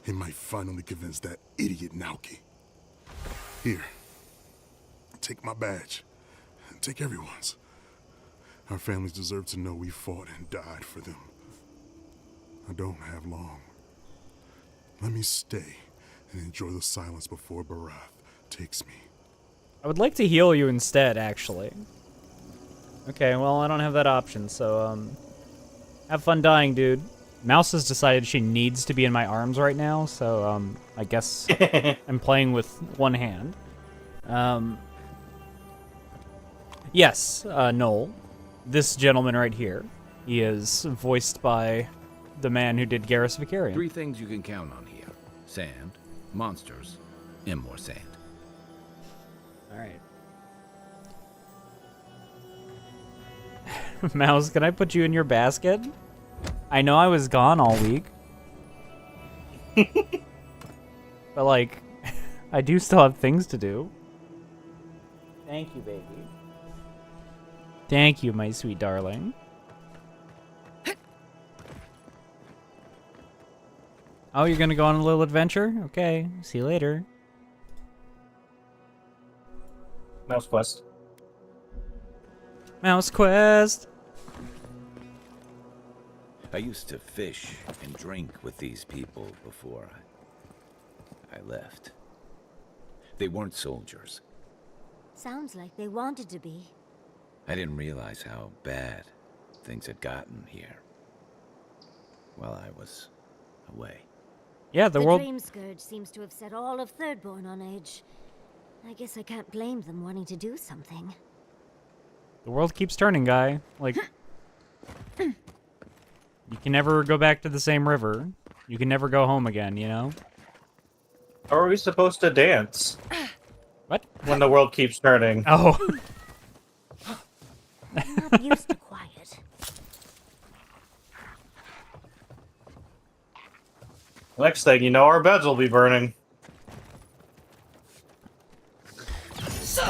Speaker 6: it might finally convince that idiot Naoki. Here, take my badge. Take everyone's. Our families deserve to know we fought and died for them. I don't have long. Let me stay and enjoy the silence before Barath takes me.
Speaker 1: I would like to heal you instead, actually. Okay, well, I don't have that option, so, have fun dying, dude. Mouse has decided she needs to be in my arms right now, so, I guess I'm playing with one hand. Yes, Noel. This gentleman right here. He is voiced by the man who did Garrus Vicarian.
Speaker 5: 3 things you can count on here. Sand, monsters, and more sand.
Speaker 1: Alright. Mouse, can I put you in your basket? I know I was gone all week. But, like, I do still have things to do. Thank you, baby. Thank you, my sweet darling. Oh, you're gonna go on a little adventure? Okay, see you later.
Speaker 3: Mouse Quest.
Speaker 1: Mouse Quest!
Speaker 5: I used to fish and drink with these people before I left. They weren't soldiers.
Speaker 4: Sounds like they wanted to be.
Speaker 5: I didn't realize how bad things had gotten here while I was away.
Speaker 1: Yeah, the world...
Speaker 4: Dream Scourge seems to have set all of Thirdborn on edge. I guess I can't blame them wanting to do something.
Speaker 1: The world keeps turning, guy. Like... You can never go back to the same river. You can never go home again, you know?
Speaker 3: How are we supposed to dance?
Speaker 1: What?
Speaker 3: When the world keeps turning.
Speaker 1: Oh.
Speaker 4: I'm not used to quiet.
Speaker 3: Next thing you know, our beds will be burning.
Speaker 7: Slay.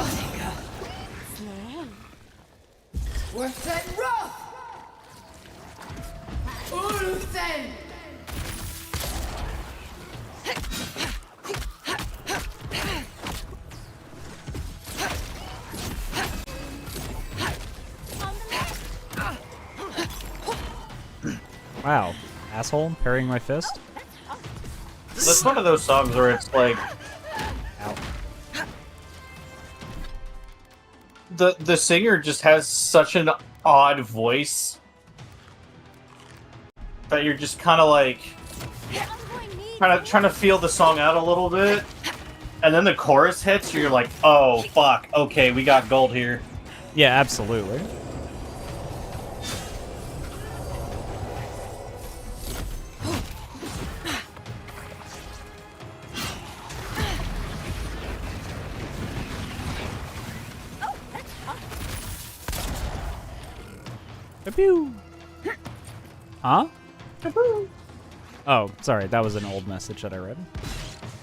Speaker 7: Worth that rough. Ulthen.
Speaker 1: Wow. Asshole, parrying my fist.
Speaker 3: That's one of those songs where it's like...
Speaker 1: Ow.
Speaker 3: The singer just has such an odd voice that you're just kind of like... trying to feel the song out a little bit. And then the chorus hits, you're like, oh, fuck, okay, we got gold here.
Speaker 1: Yeah, absolutely. Pew. Huh? Oh, sorry, that was an old message that I read.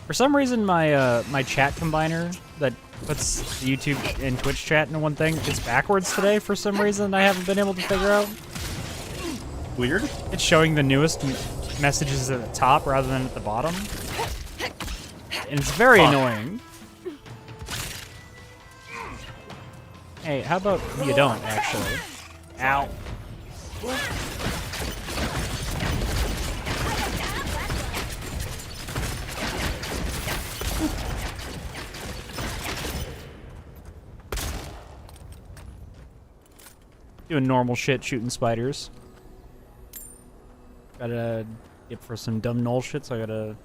Speaker 1: For some reason, my my chat combiner that puts YouTube and Twitch chat into one thing is backwards today for some reason I haven't been able to figure out.
Speaker 3: Weird.
Speaker 1: It's showing the newest messages at the top rather than at the bottom. And it's very annoying. Hey, how about you don't, actually? Ow. Doing normal shit, shooting spiders. Gotta get for some dumb null shit, so I gotta...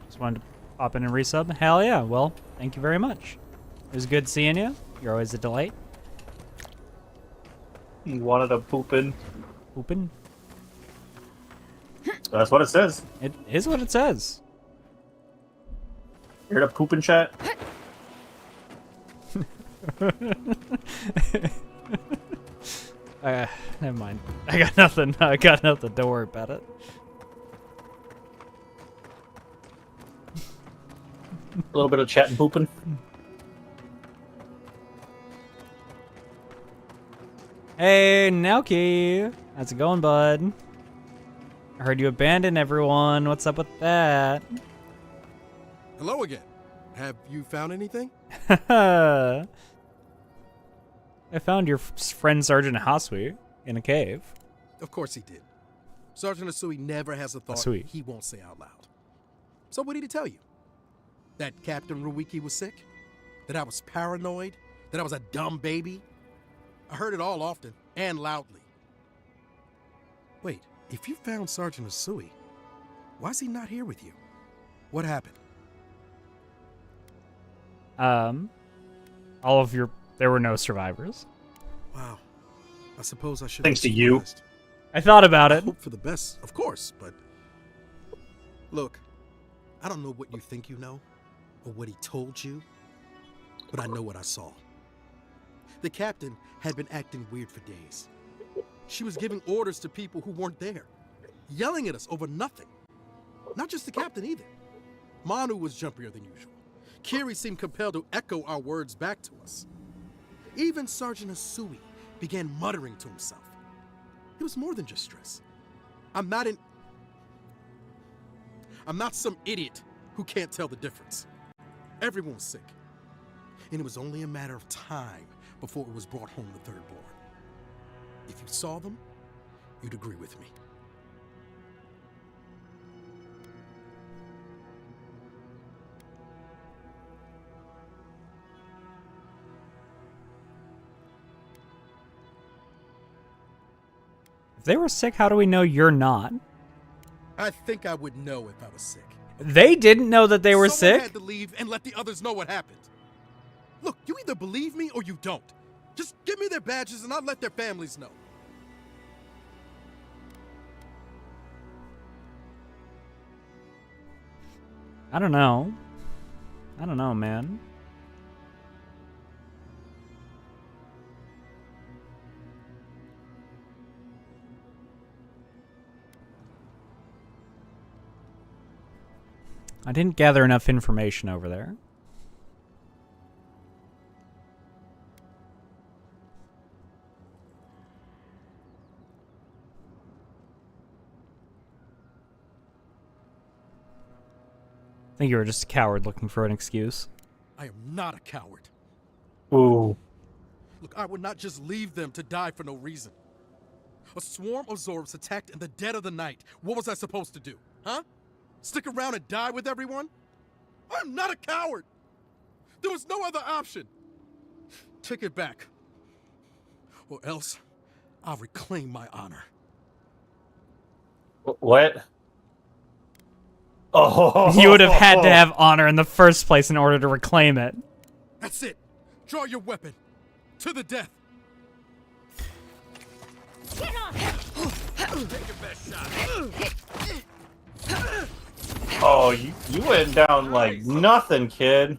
Speaker 1: Just wanted to pop in and resub. Hell yeah, well, thank you very much. It was good seeing you. You're always a delight.
Speaker 3: You wanted a poopin'.
Speaker 1: Poopin'?
Speaker 3: That's what it says.
Speaker 1: It is what it says.
Speaker 3: You're in a poopin' chat?
Speaker 1: Never mind. I got nothing. I got nothing. Don't worry about it.
Speaker 3: A little bit of chat and pooping.
Speaker 1: Hey, Naoki. How's it going, bud? I heard you abandoned everyone. What's up with that?
Speaker 6: Hello again. Have you found anything?
Speaker 1: I found your friend Sergeant Hasui in a cave.
Speaker 6: Of course he did. Sergeant Asui never has a thought
Speaker 1: Asui.
Speaker 6: he won't say out loud. So what did he tell you? That Captain Ruiki was sick? That I was paranoid? That I was a dumb baby? I heard it all often and loudly. Wait, if you found Sergeant Asui, why is he not here with you? What happened?
Speaker 1: All of your... There were no survivors.
Speaker 6: Wow. I suppose I should...
Speaker 3: Thanks to you.
Speaker 1: I thought about it.
Speaker 6: Hope for the best, of course, but... Look, I don't know what you think you know, or what he told you, but I know what I saw. The captain had been acting weird for days. She was giving orders to people who weren't there, yelling at us over nothing. Not just the captain either. Manu was jumpier than usual, Kiri seemed compelled to echo our words back to us. Even Sergeant Asui began muttering to himself. It was more than just stress. I'm not some idiot who can't tell the difference. Everyone was sick. And it was only a matter of time before it was brought home to Thirdborn. If you saw them, you'd agree with me.
Speaker 1: If they were sick, how do we know you're not?
Speaker 6: I think I would know if I was sick.
Speaker 1: They didn't know that they were
Speaker 6: Someone
Speaker 1: sick?
Speaker 6: had to leave and let the others know what happened. Look, you either believe me or you don't. Just give me their badges and I'll let their families know.
Speaker 1: I don't know. I don't know, man. I didn't gather enough information over there. I think you were just a coward looking for an excuse.
Speaker 6: I am not a coward.
Speaker 3: Ooh.
Speaker 6: Look, I would not just leave them to die for no reason. A swarm of Zorbs attacked in the dead of the night. What was I supposed to do? Huh? Stick around and die with everyone? I'm not a coward! There was no other option. Take it back. Or else, I'll reclaim my honor.
Speaker 3: What? Oh.
Speaker 1: You would have had to have honor in the first place in order to reclaim it.
Speaker 6: That's it. Draw your weapon. To the death.
Speaker 7: Get on!
Speaker 5: Take your best shot.
Speaker 3: Oh, you went down like nothing, kid.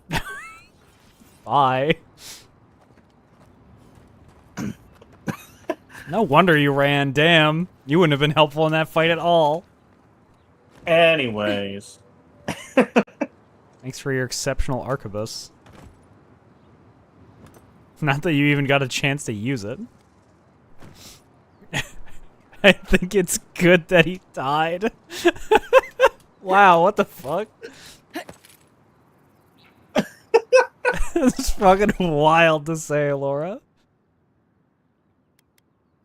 Speaker 1: Bye. No wonder you ran, damn. You wouldn't have been helpful in that fight at all.
Speaker 3: Anyways.
Speaker 1: Thanks for your exceptional arquebus. Not that you even got a chance to use it. I think it's good that he died. Wow, what the fuck? It's fucking wild to say, Laura.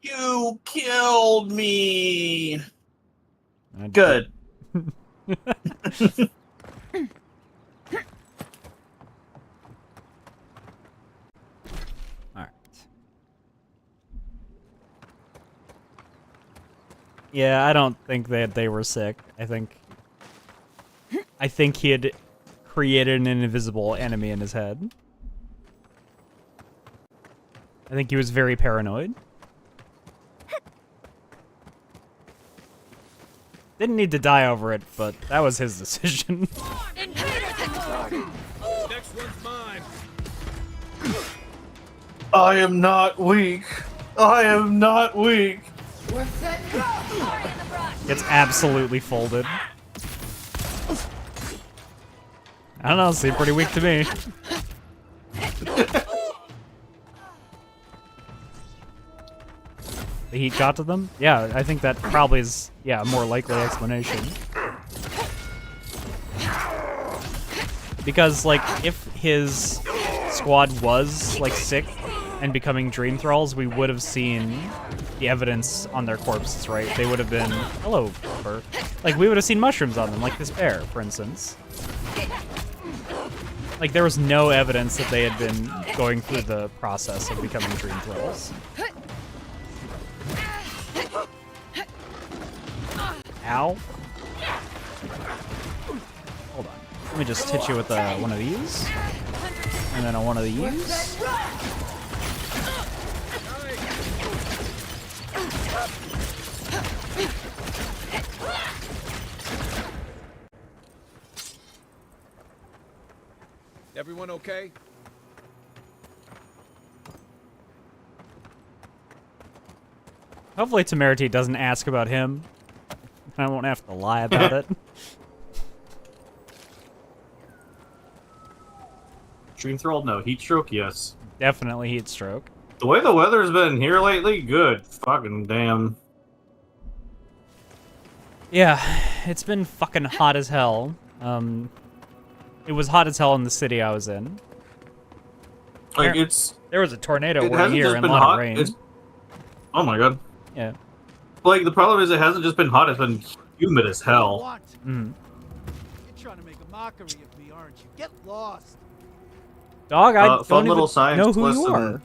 Speaker 3: You killed me. Good.
Speaker 1: Alright. Yeah, I don't think that they were sick. I think he had created an invisible enemy in his head. I think he was very paranoid. Didn't need to die over it, but that was his decision.
Speaker 5: Next one's mine.
Speaker 3: I am not weak. I am not weak.
Speaker 1: Gets absolutely folded. I don't know, seemed pretty weak to me. The heat got to them? Yeah, I think that probably is, a more likely explanation. Because, like, if his squad was, like, sick and becoming dream thralls, we would have seen the evidence on their corpses, right? They would have been, hello, Bert. Like, we would have seen mushrooms on them, like this bear, for instance. Like, there was no evidence that they had been going through the process of becoming dream thralls. Ow. Hold on. Let me just hit you with one of these. And then one of these.
Speaker 5: Everyone okay?
Speaker 1: Hopefully Temerity doesn't ask about him. I won't have to lie about it.
Speaker 3: Dream Thrall? No. Heat Stroke? Yes.
Speaker 1: Definitely heat stroke.
Speaker 3: The way the weather's been here lately, good. Fucking damn.
Speaker 1: Yeah, it's been fucking hot as hell. It was hot as hell in the city I was in.
Speaker 3: Like,
Speaker 1: There was a tornado
Speaker 3: it
Speaker 1: warning
Speaker 3: hasn't
Speaker 1: here
Speaker 3: just
Speaker 1: and a
Speaker 3: been
Speaker 1: lot
Speaker 3: hot.
Speaker 1: of rain.
Speaker 3: Oh my god.
Speaker 1: Yeah.
Speaker 3: Like, the problem is it hasn't just been hot, it's been humid as hell.
Speaker 1: Mm.
Speaker 9: You're trying to make a mockery of me, aren't you? Get lost.
Speaker 1: Dog, I
Speaker 3: Fun
Speaker 1: don't
Speaker 3: little
Speaker 1: even
Speaker 3: science
Speaker 1: know who you
Speaker 3: lesson.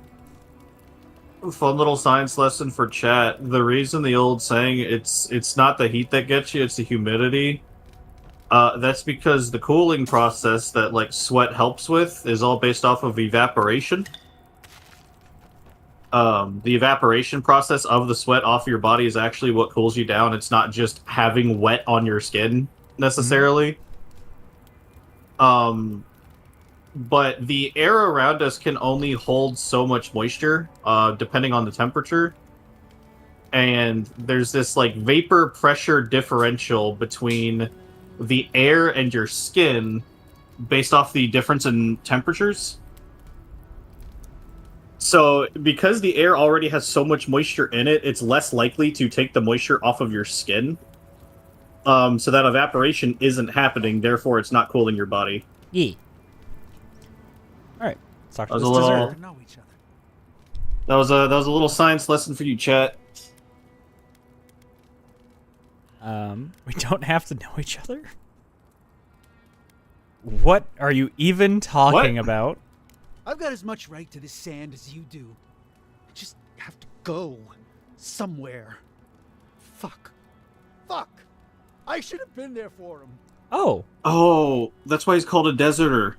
Speaker 1: are.
Speaker 3: Fun little science lesson for chat. The reason the old saying it's not the heat that gets you, it's the humidity. That's because the cooling process that like sweat helps with is all based off of evaporation. The evaporation process of the sweat off your body is actually what cools you down. It's not just having wet on your skin necessarily. But the air around us can only hold so much moisture, depending on the temperature. And there's this like vapor pressure differential between the air and your skin based off the difference in temperatures. So because the air already has so much moisture in it, it's less likely to take the moisture off of your skin. So that evaporation isn't happening, therefore it's not cooling your body.
Speaker 1: Yeah. Alright. Let's talk to
Speaker 3: That was
Speaker 1: this
Speaker 3: a little-
Speaker 1: dessert.
Speaker 9: To know each other.
Speaker 3: That was a little science lesson for you, chat.
Speaker 1: We don't have to know each other? What are you even talking about?
Speaker 9: I've got as much right to this sand as you do. I just have to go somewhere. Fuck. Fuck. I should have been there for him.
Speaker 1: Oh.
Speaker 3: Oh, that's why he's called a deserter.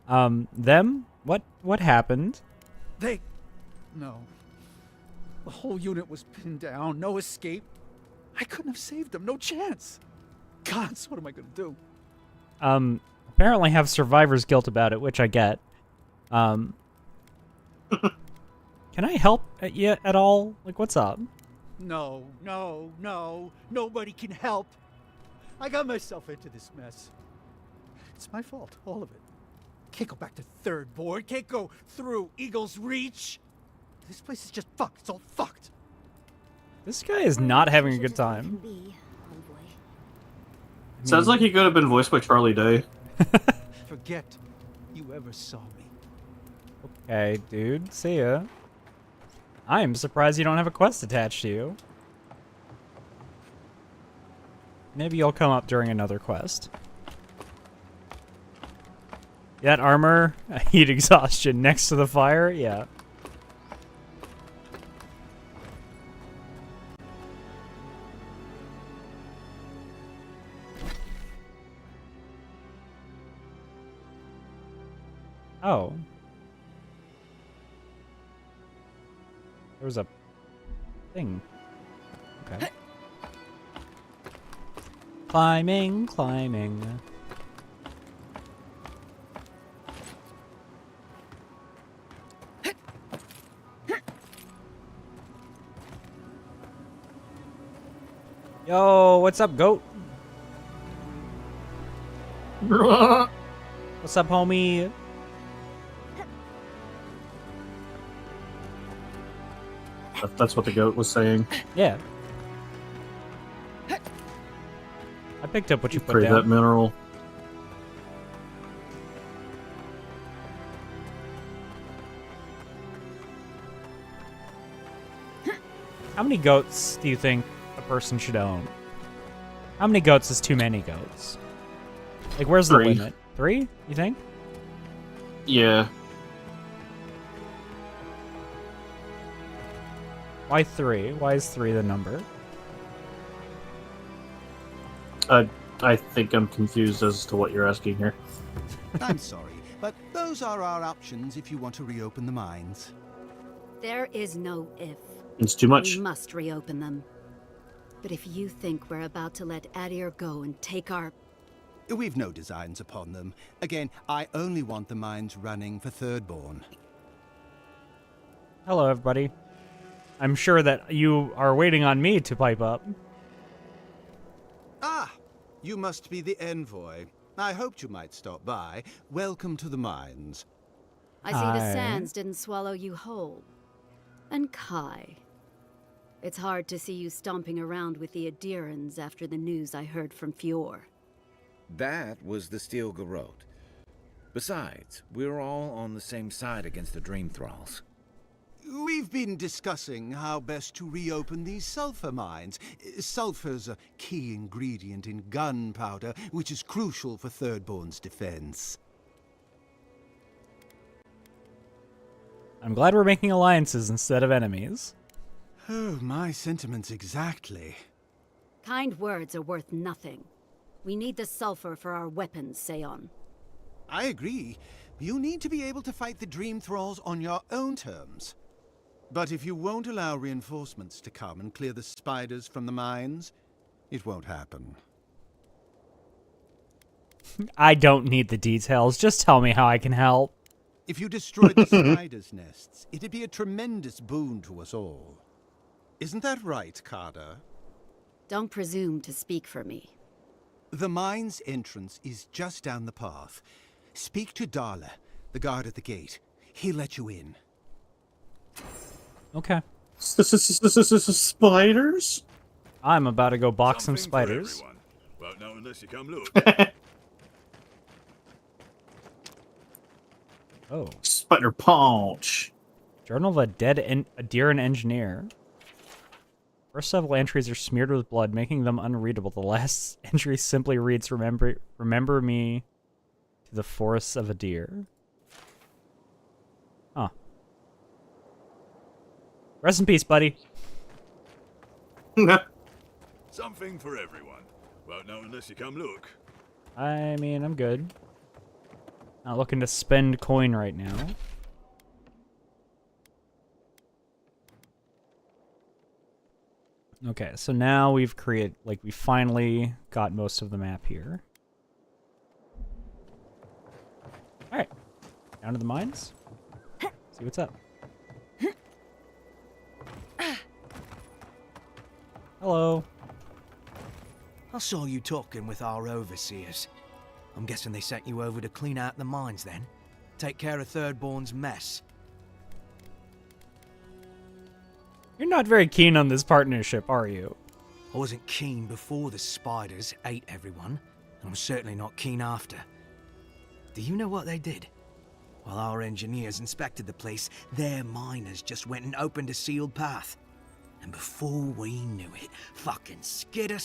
Speaker 1: Them? What happened?
Speaker 9: No. The whole unit was pinned down. No escape. I couldn't have saved them. No chance. Gods, what am I gonna do?
Speaker 1: Apparently have survivor's guilt about it, which I get. Can I help you at all? Like, what's up?
Speaker 9: No. Nobody can help. I got myself into this mess. It's my fault, all of it. Can't go back to Third Board. Can't go through Eagle's Reach. This place is just fucked. It's all fucked.
Speaker 1: This guy is not having a good time.
Speaker 3: Sounds like he could have been voiced by Charlie Day.
Speaker 9: Forget you ever saw me.
Speaker 1: Okay, dude. See ya. I am surprised you don't have a quest attached to you. Maybe you'll come up during another quest. That armor, heat exhaustion next to the fire, yeah. Oh. There was a thing. Okay. Climbing. Yo, what's up, goat? What's up, homie?
Speaker 3: That's what the goat was saying.
Speaker 1: Yeah. I picked up what you put
Speaker 3: Crave that
Speaker 1: down.
Speaker 3: mineral.
Speaker 1: How many goats do you think a person should own? How many goats is too many goats? Like, where's the
Speaker 3: 3.
Speaker 1: limit? 3, you think?
Speaker 3: Yeah.
Speaker 1: Why 3? Why is 3 the number?
Speaker 3: I think I'm confused as to what you're asking here.
Speaker 10: I'm sorry, but those are our options if you want to reopen the mines.
Speaker 11: There is no if.
Speaker 3: It's too much.
Speaker 11: We must reopen them. But if you think we're about to let Adir go and take our...
Speaker 10: We've no designs upon them. Again, I only want the mines running for Thirdborn.
Speaker 1: Hello, everybody. I'm sure that you are waiting on me to pipe up.
Speaker 10: Ah! You must be the envoy. I hoped you might stop by. Welcome to the mines.
Speaker 11: I see the
Speaker 1: Hi.
Speaker 11: sands didn't swallow you whole. And Kai. It's hard to see you stomping around with the Adirans after the news I heard from Fior.
Speaker 5: That was the Steel Garrote. Besides, we're all on the same side against the Dream Thralls.
Speaker 10: We've been discussing how best to reopen these sulfur mines. Sulfur's a key ingredient in gunpowder, which is crucial for Thirdborn's defense.
Speaker 1: I'm glad we're making alliances instead of enemies.
Speaker 10: Oh, my sentiments exactly.
Speaker 11: Kind words are worth nothing. We need the sulfur for our weapons, Seon.
Speaker 10: I agree. You need to be able to fight the Dream Thralls on your own terms. But if you won't allow reinforcements to come and clear the spiders from the mines, it won't happen.
Speaker 1: I don't need the details. Just tell me how I can help.
Speaker 10: If you destroyed the spiders' nests, it'd be a tremendous boon to us all. Isn't that right, Carter?
Speaker 11: Don't presume to speak for me.
Speaker 10: The mine's entrance is just down the path. Speak to Darla, the guard at the gate. He'll let you in.
Speaker 1: Okay.
Speaker 3: Spiders?
Speaker 1: I'm about to go box some spiders.
Speaker 6: Well, no, unless you come look.
Speaker 1: Oh.
Speaker 3: Spider punch.
Speaker 1: Journal of a Dead Adiran Engineer. First several entries are smeared with blood, making them unreadable. The last entry simply reads, Remember me to the forests of Adir. Huh. Rest in peace, buddy.
Speaker 6: Something for everyone. Well, no, unless you come look.
Speaker 1: I mean, I'm good. Not looking to spend coin right now. Okay, so now we've created, like, we finally got most of the map here. Alright, down to the mines. See what's up. Hello.
Speaker 12: I saw you talking with our overseers. I'm guessing they sent you over to clean out the mines then? Take care of Thirdborn's mess.
Speaker 1: You're not very keen on this partnership, are you?
Speaker 12: I wasn't keen before the spiders ate everyone, and I'm certainly not keen after. Do you know what they did? While our engineers inspected the place, their miners just went and opened a sealed path. And before we knew it, fucking skitter.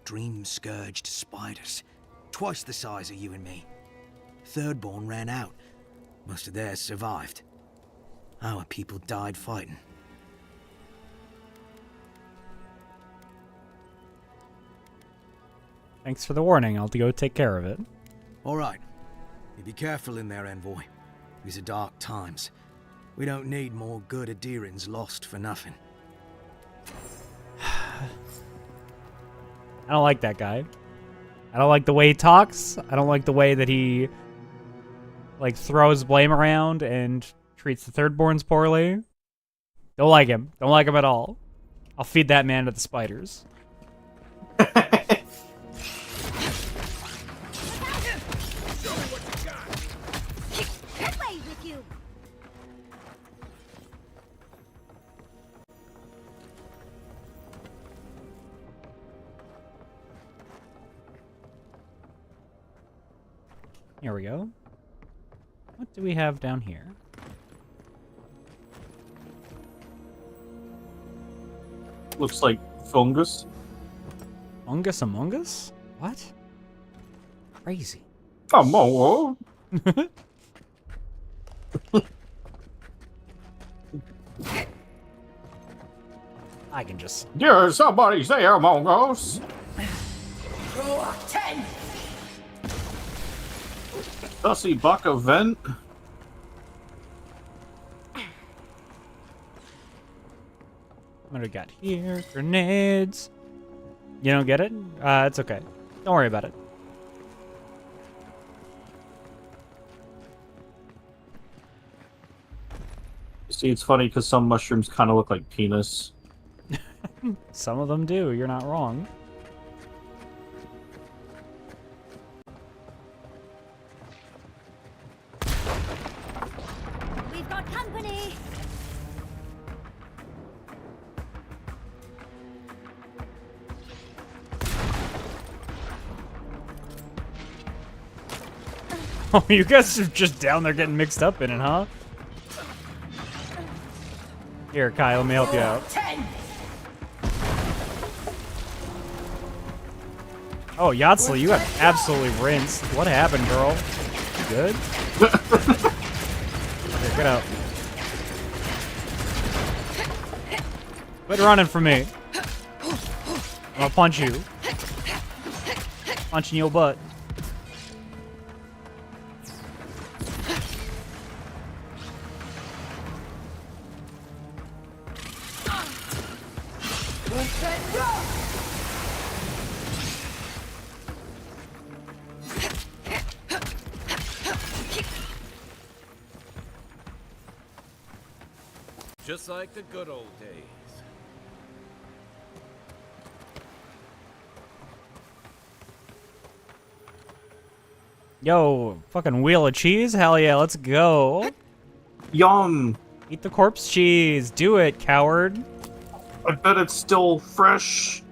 Speaker 12: Dream-scourged spiders. Twice the size of you and me. Thirdborn ran out. Most of theirs survived. Our people died fighting.
Speaker 1: Thanks for the warning. I'll go take care of it.
Speaker 12: All right. You be careful in there, Envoy. These are dark times. We don't need more good Adirans lost for nothing.
Speaker 1: I don't like that guy. I don't like the way he talks. I don't like the way that he, like, throws blame around and treats the Thirdborns poorly. Don't like him. Don't like him at all. I'll feed that man to the spiders. Here we go. What do we have down here?
Speaker 3: Looks like fungus.
Speaker 1: Fungus Among Us? What? Crazy.
Speaker 3: Come on.
Speaker 1: I can just...
Speaker 3: Yeah, somebody's there among us.
Speaker 7: Roar 10!
Speaker 3: Dusty buck event.
Speaker 1: What do we got here? Grenades. You don't get it? It's okay. Don't worry about it.
Speaker 3: See, it's funny because some mushrooms kind of look like penis.
Speaker 1: Some of them do. You're not wrong. Oh, you guys are just down there getting mixed up in it, huh? Here, Kai, let me help you out. Oh, Yatsli, you got absolutely rinsed. What happened, girl? You good? Okay, get out. Quit running from me. I'm gonna punch you. Punching your butt.
Speaker 5: Just like the good old days.
Speaker 1: Yo, fucking wheel of cheese? Hell yeah, let's go.
Speaker 3: Yum!
Speaker 1: Eat the corpse cheese. Do it, coward.
Speaker 3: I bet it's still fresh.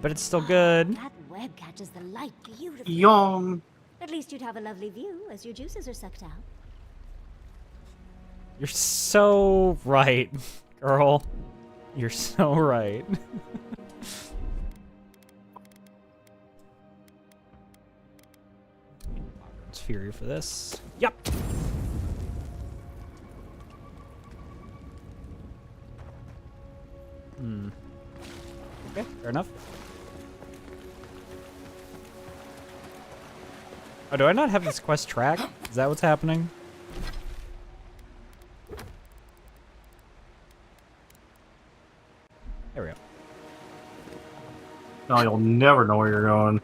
Speaker 1: But it's still good.
Speaker 4: That web catches the light beautifully.
Speaker 3: Yum!
Speaker 4: At least you'd have a lovely view as your juices are sucked out.
Speaker 1: You're so right, girl. You're so right. It's Fury for this. Yep. Okay, fair enough. Oh, do I not have this quest track? Is that what's happening? There we go.
Speaker 3: No, you'll never know where you're going.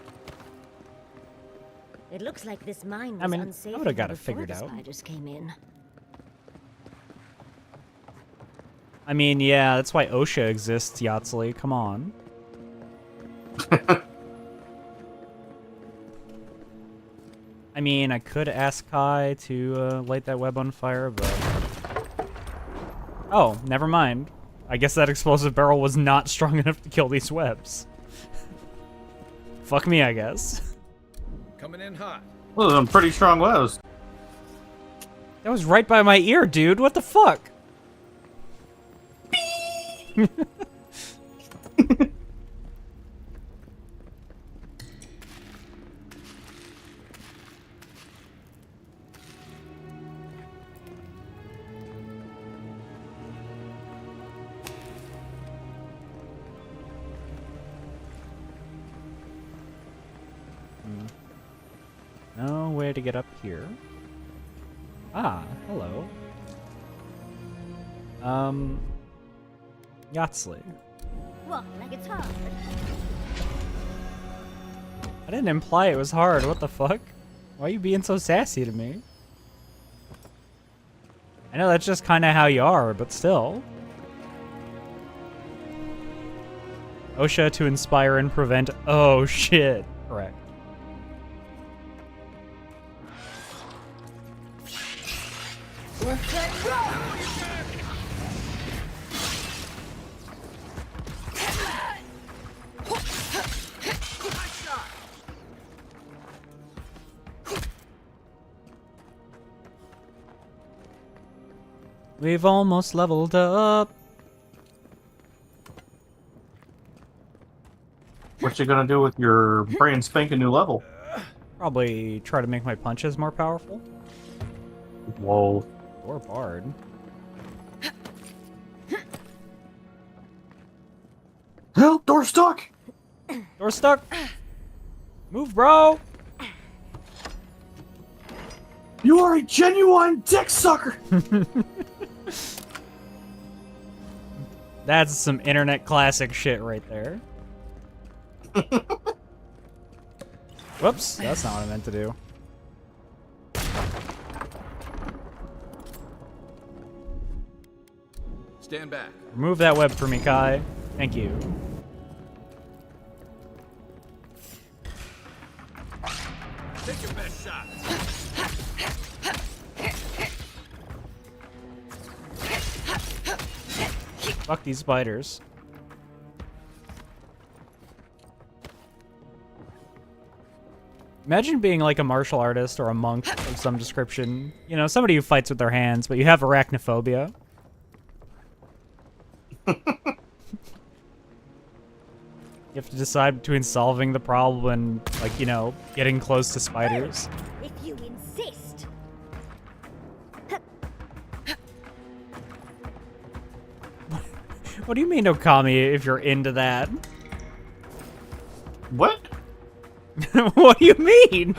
Speaker 4: It looks like this mine was
Speaker 1: I mean,
Speaker 4: unsafe
Speaker 1: I would've got it
Speaker 4: before
Speaker 1: figured
Speaker 4: the
Speaker 1: out.
Speaker 4: spiders came in.
Speaker 1: I mean, yeah, that's why OSHA exists, Yatsli. Come on. I mean, I could ask Kai to light that web on fire, but... Oh, never mind. I guess that explosive barrel was not strong enough to kill these webs. Fuck me, I guess.
Speaker 5: Coming in hot.
Speaker 3: Those are some pretty strong webs.
Speaker 1: That was right by my ear, dude. What the fuck? No way to get up here. Ah, hello. Yatsli.
Speaker 4: What, like it's hard?
Speaker 1: I didn't imply it was hard. What the fuck? Why are you being so sassy to me? I know that's just kind of how you are, but still. OSHA to inspire and prevent. Oh shit. Correct. We've almost leveled up.
Speaker 3: What you gonna do with your brand spanking new level?
Speaker 1: Probably try to make my punches more powerful.
Speaker 3: Whoa.
Speaker 1: Or Bard.
Speaker 3: Help! Door stuck!
Speaker 1: Door stuck! Move, bro!
Speaker 3: You are a genuine dick sucker!
Speaker 1: That's some internet classic shit right there. Whoops, that's not what I meant to do.
Speaker 5: Stand back.
Speaker 1: Remove that web for me, Kai. Thank you.
Speaker 5: Take your best shot.
Speaker 1: Fuck these spiders. Imagine being like a martial artist or a monk of some description. You know, somebody who fights with their hands, but you have arachnophobia. You have to decide between solving the problem and, like, you know, getting close to spiders.
Speaker 4: If you insist.
Speaker 1: What do you mean, Okami, if you're into that?
Speaker 3: What?
Speaker 1: What do you mean?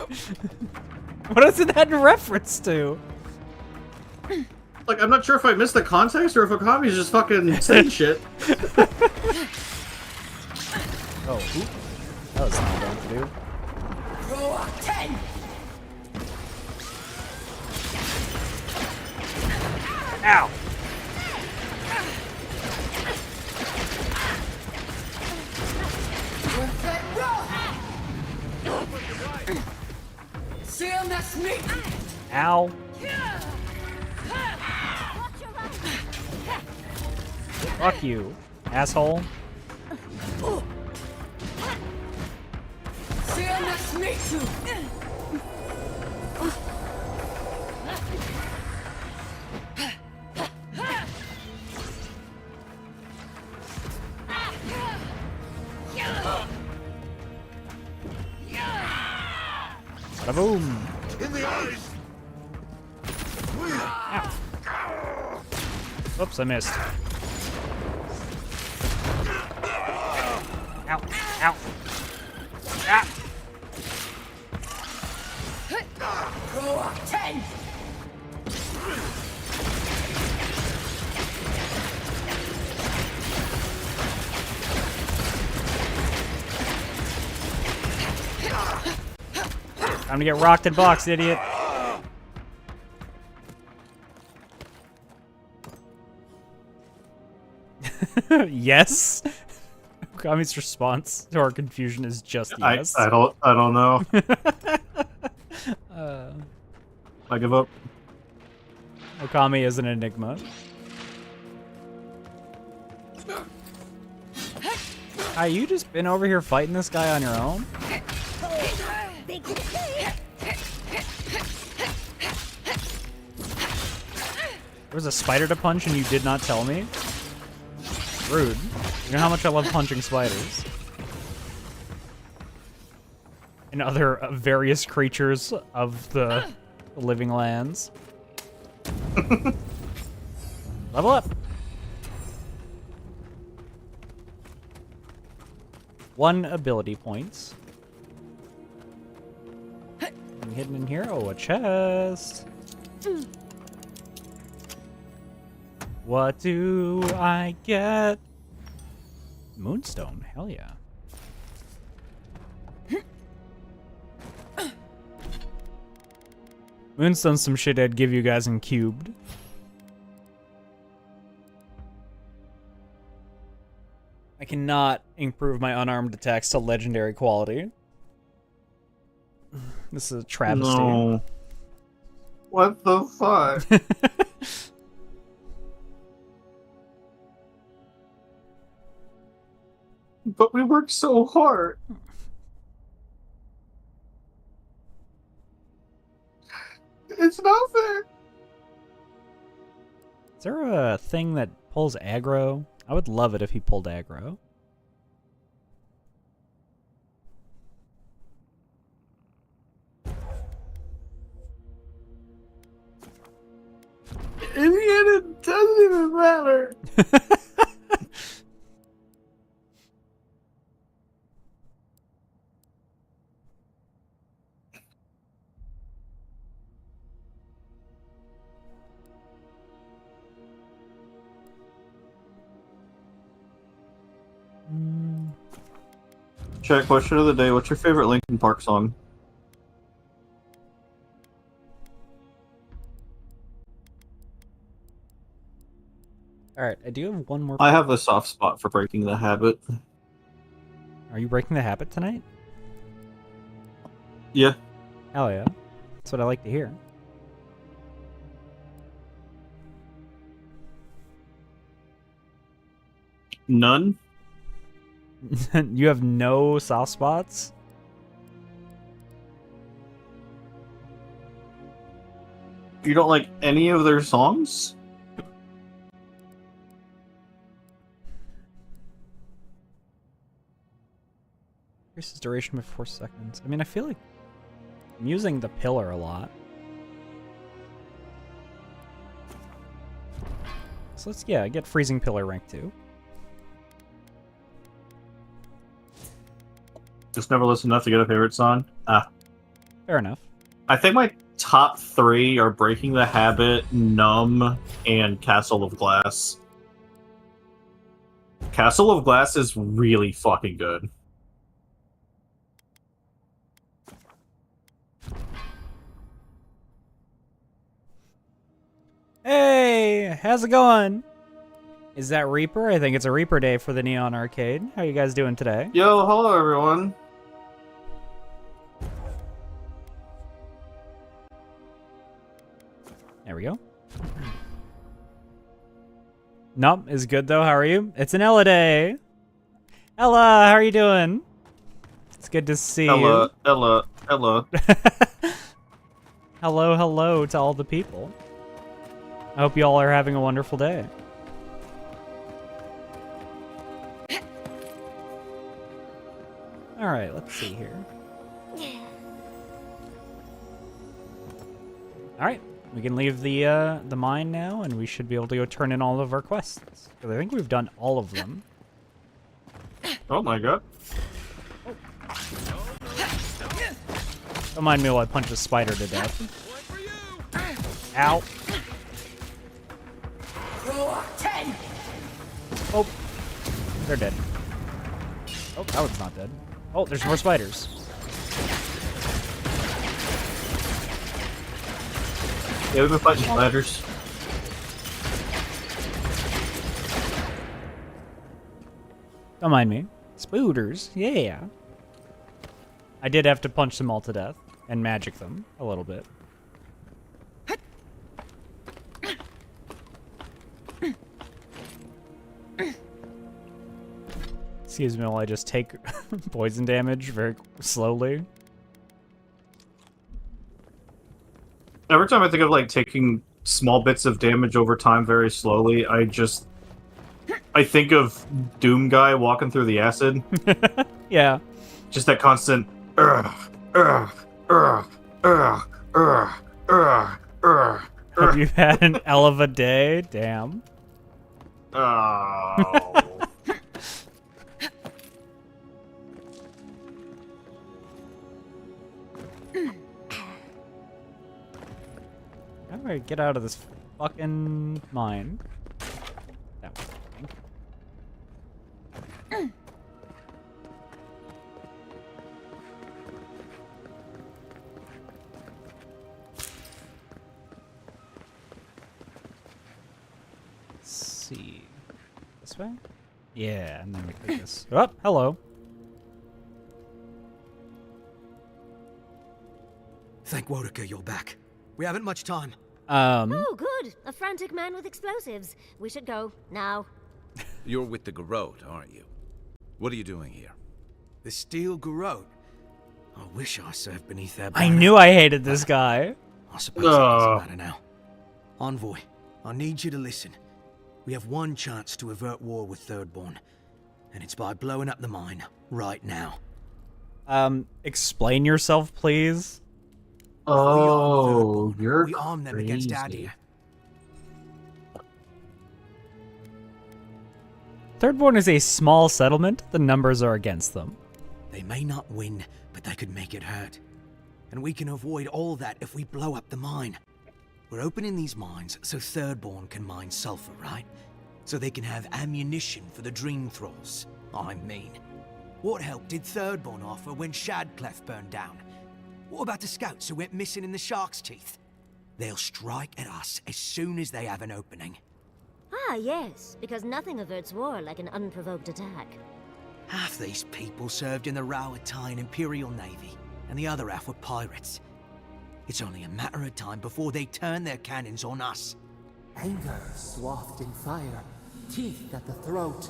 Speaker 1: What is that in reference to?
Speaker 3: Like, I'm not sure if I missed the context or if Okami's just fucking saying shit.
Speaker 1: Oh, oop. That was not going to do.
Speaker 7: Roar 10!
Speaker 1: Ow!
Speaker 7: See him, that's me!
Speaker 1: Ow. Fuck you, asshole.
Speaker 7: See him, that's me too!
Speaker 1: Bada boom.
Speaker 6: In the eyes!
Speaker 1: Oops, I missed. Ow. Ow. Ah.
Speaker 7: Roar 10!
Speaker 1: Time to get rocked and boxed, idiot. Yes? Kami's response to our confusion is just yes.
Speaker 3: I don't know. I give up.
Speaker 1: Okami is an enigma. Hi, you just been over here fighting this guy on your own? There was a spider to punch and you did not tell me? Rude. You know how much I love punching spiders. And other various creatures of the living lands. Level up! 1 ability points. Anything hidden in here? Oh, a chest. What do I get? Moonstone, hell yeah. Moonstone's some shit I'd give you guys in cubed. I cannot improve my unarmed attacks to legendary quality. This is a travesty.
Speaker 3: No. What the fuck? But we worked so hard. It's not fair.
Speaker 1: Is there a thing that pulls aggro? I would love it if he pulled aggro.
Speaker 3: In the end, it doesn't even matter. Check, question of the day. What's your favorite Linkin Park song?
Speaker 1: Alright, I do have one more.
Speaker 3: I have a soft spot for Breaking the Habit.
Speaker 1: Are you breaking the habit tonight?
Speaker 3: Yeah.
Speaker 1: Hell yeah. That's what I like to hear.
Speaker 3: None?
Speaker 1: You have no soft spots?
Speaker 3: You don't like any of their songs?
Speaker 1: Increases duration by 4 seconds. I mean, I feel like I'm using the pillar a lot. So let's, yeah, get freezing pillar rank 2.
Speaker 3: Just never listened enough to get a favorite song? Ah.
Speaker 1: Fair enough.
Speaker 3: I think my top 3 are Breaking the Habit, Numb, and Castle of Glass. Castle of Glass is really fucking good.
Speaker 1: Hey, how's it going? Is that Reaper? I think it's a Reaper day for the Neon Arcade. How you guys doing today?
Speaker 3: Yo, hello everyone.
Speaker 1: There we go. Nope, is good though. How are you? It's an Ella day. Ella, how are you doing? It's good to see you.
Speaker 3: Ella.
Speaker 1: Hello, hello to all the people. I hope you all are having a wonderful day. All right, let's see here. All right, we can leave the mine now, and we should be able to go turn in all of our quests. Because I think we've done all of them.
Speaker 3: Oh my god.
Speaker 1: Don't mind me while I punch a spider to death. Ow. Oh, they're dead. Oh, that one's not dead. Oh, there's more spiders.
Speaker 3: Yeah, we've been fighting spiders.
Speaker 1: Don't mind me. Spooters, yeah. I did have to punch them all to death and magic them a little bit. Excuse me while I just take poison damage very slowly.
Speaker 3: Every time I think of like taking small bits of damage over time very slowly, I think of Doom Guy walking through the acid.
Speaker 1: Yeah.
Speaker 3: Just that constant
Speaker 1: Have you had an hell of a day? Damn.
Speaker 3: Oh.
Speaker 1: How do I get out of this fucking mine? That was Let's see. This way? Yeah, and then we take this. Oh, hello.
Speaker 12: Thank Wodeker you're back. We haven't much time.
Speaker 4: Oh, good. A frantic man with explosives. We should go now.
Speaker 5: You're with the Garrote, aren't you? What are you doing here?
Speaker 12: The Steel Garrote. I wish I served beneath their
Speaker 1: I
Speaker 12: banner.
Speaker 1: knew I hated this guy.
Speaker 12: I suppose it doesn't matter now. Envoy, I need you to listen. We have one chance to avert war with Thirdborn, and it's by blowing up the mine right now.
Speaker 1: Explain yourself, please.
Speaker 3: Oh, you're
Speaker 12: We arm them against
Speaker 3: crazy.
Speaker 12: Adir.
Speaker 1: Thirdborn is a small settlement. The numbers are against them.
Speaker 12: They may not win, but they could make it hurt. And we can avoid all that if we blow up the mine. We're opening these mines so Thirdborn can mine sulfur, right? So they can have ammunition for the Dream Thralls. I mean, what help did Thirdborn offer when Shadclef burned down? What about the scouts who went missing in the Shark's Teeth? They'll strike at us as soon as they have an opening.
Speaker 4: Ah, yes, because nothing averts war like an unprovoked attack.
Speaker 12: Half these people served in the Rowatine Imperial Navy, and the other half were pirates. It's only a matter of time before they turn their cannons on us.
Speaker 8: Anger swathed in fire, teeth at the throat.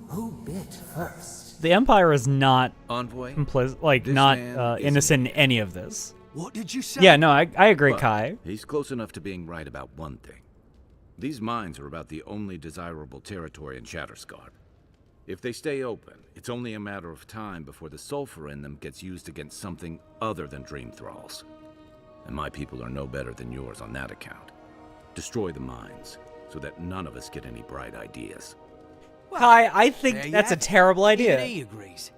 Speaker 8: Who bit first?
Speaker 1: The Empire is not
Speaker 5: Envoy?
Speaker 1: complicit, like
Speaker 5: This
Speaker 1: not
Speaker 5: man is
Speaker 1: innocent in any of this.
Speaker 12: What did you say?
Speaker 1: Yeah, no, I agree,
Speaker 5: But
Speaker 1: Kai.
Speaker 5: he's close enough to being right about one thing. These mines are about the only desirable territory in Shatterscarp. If they stay open, it's only a matter of time before the sulfur in them gets used against something other than Dream Thralls. And my people are no better than yours on that account. Destroy the mines, so that none of us get any bright ideas.
Speaker 1: Kai, I think
Speaker 12: There you
Speaker 1: that's a
Speaker 12: have it.
Speaker 1: terrible
Speaker 12: Even
Speaker 1: idea.
Speaker 12: he agrees.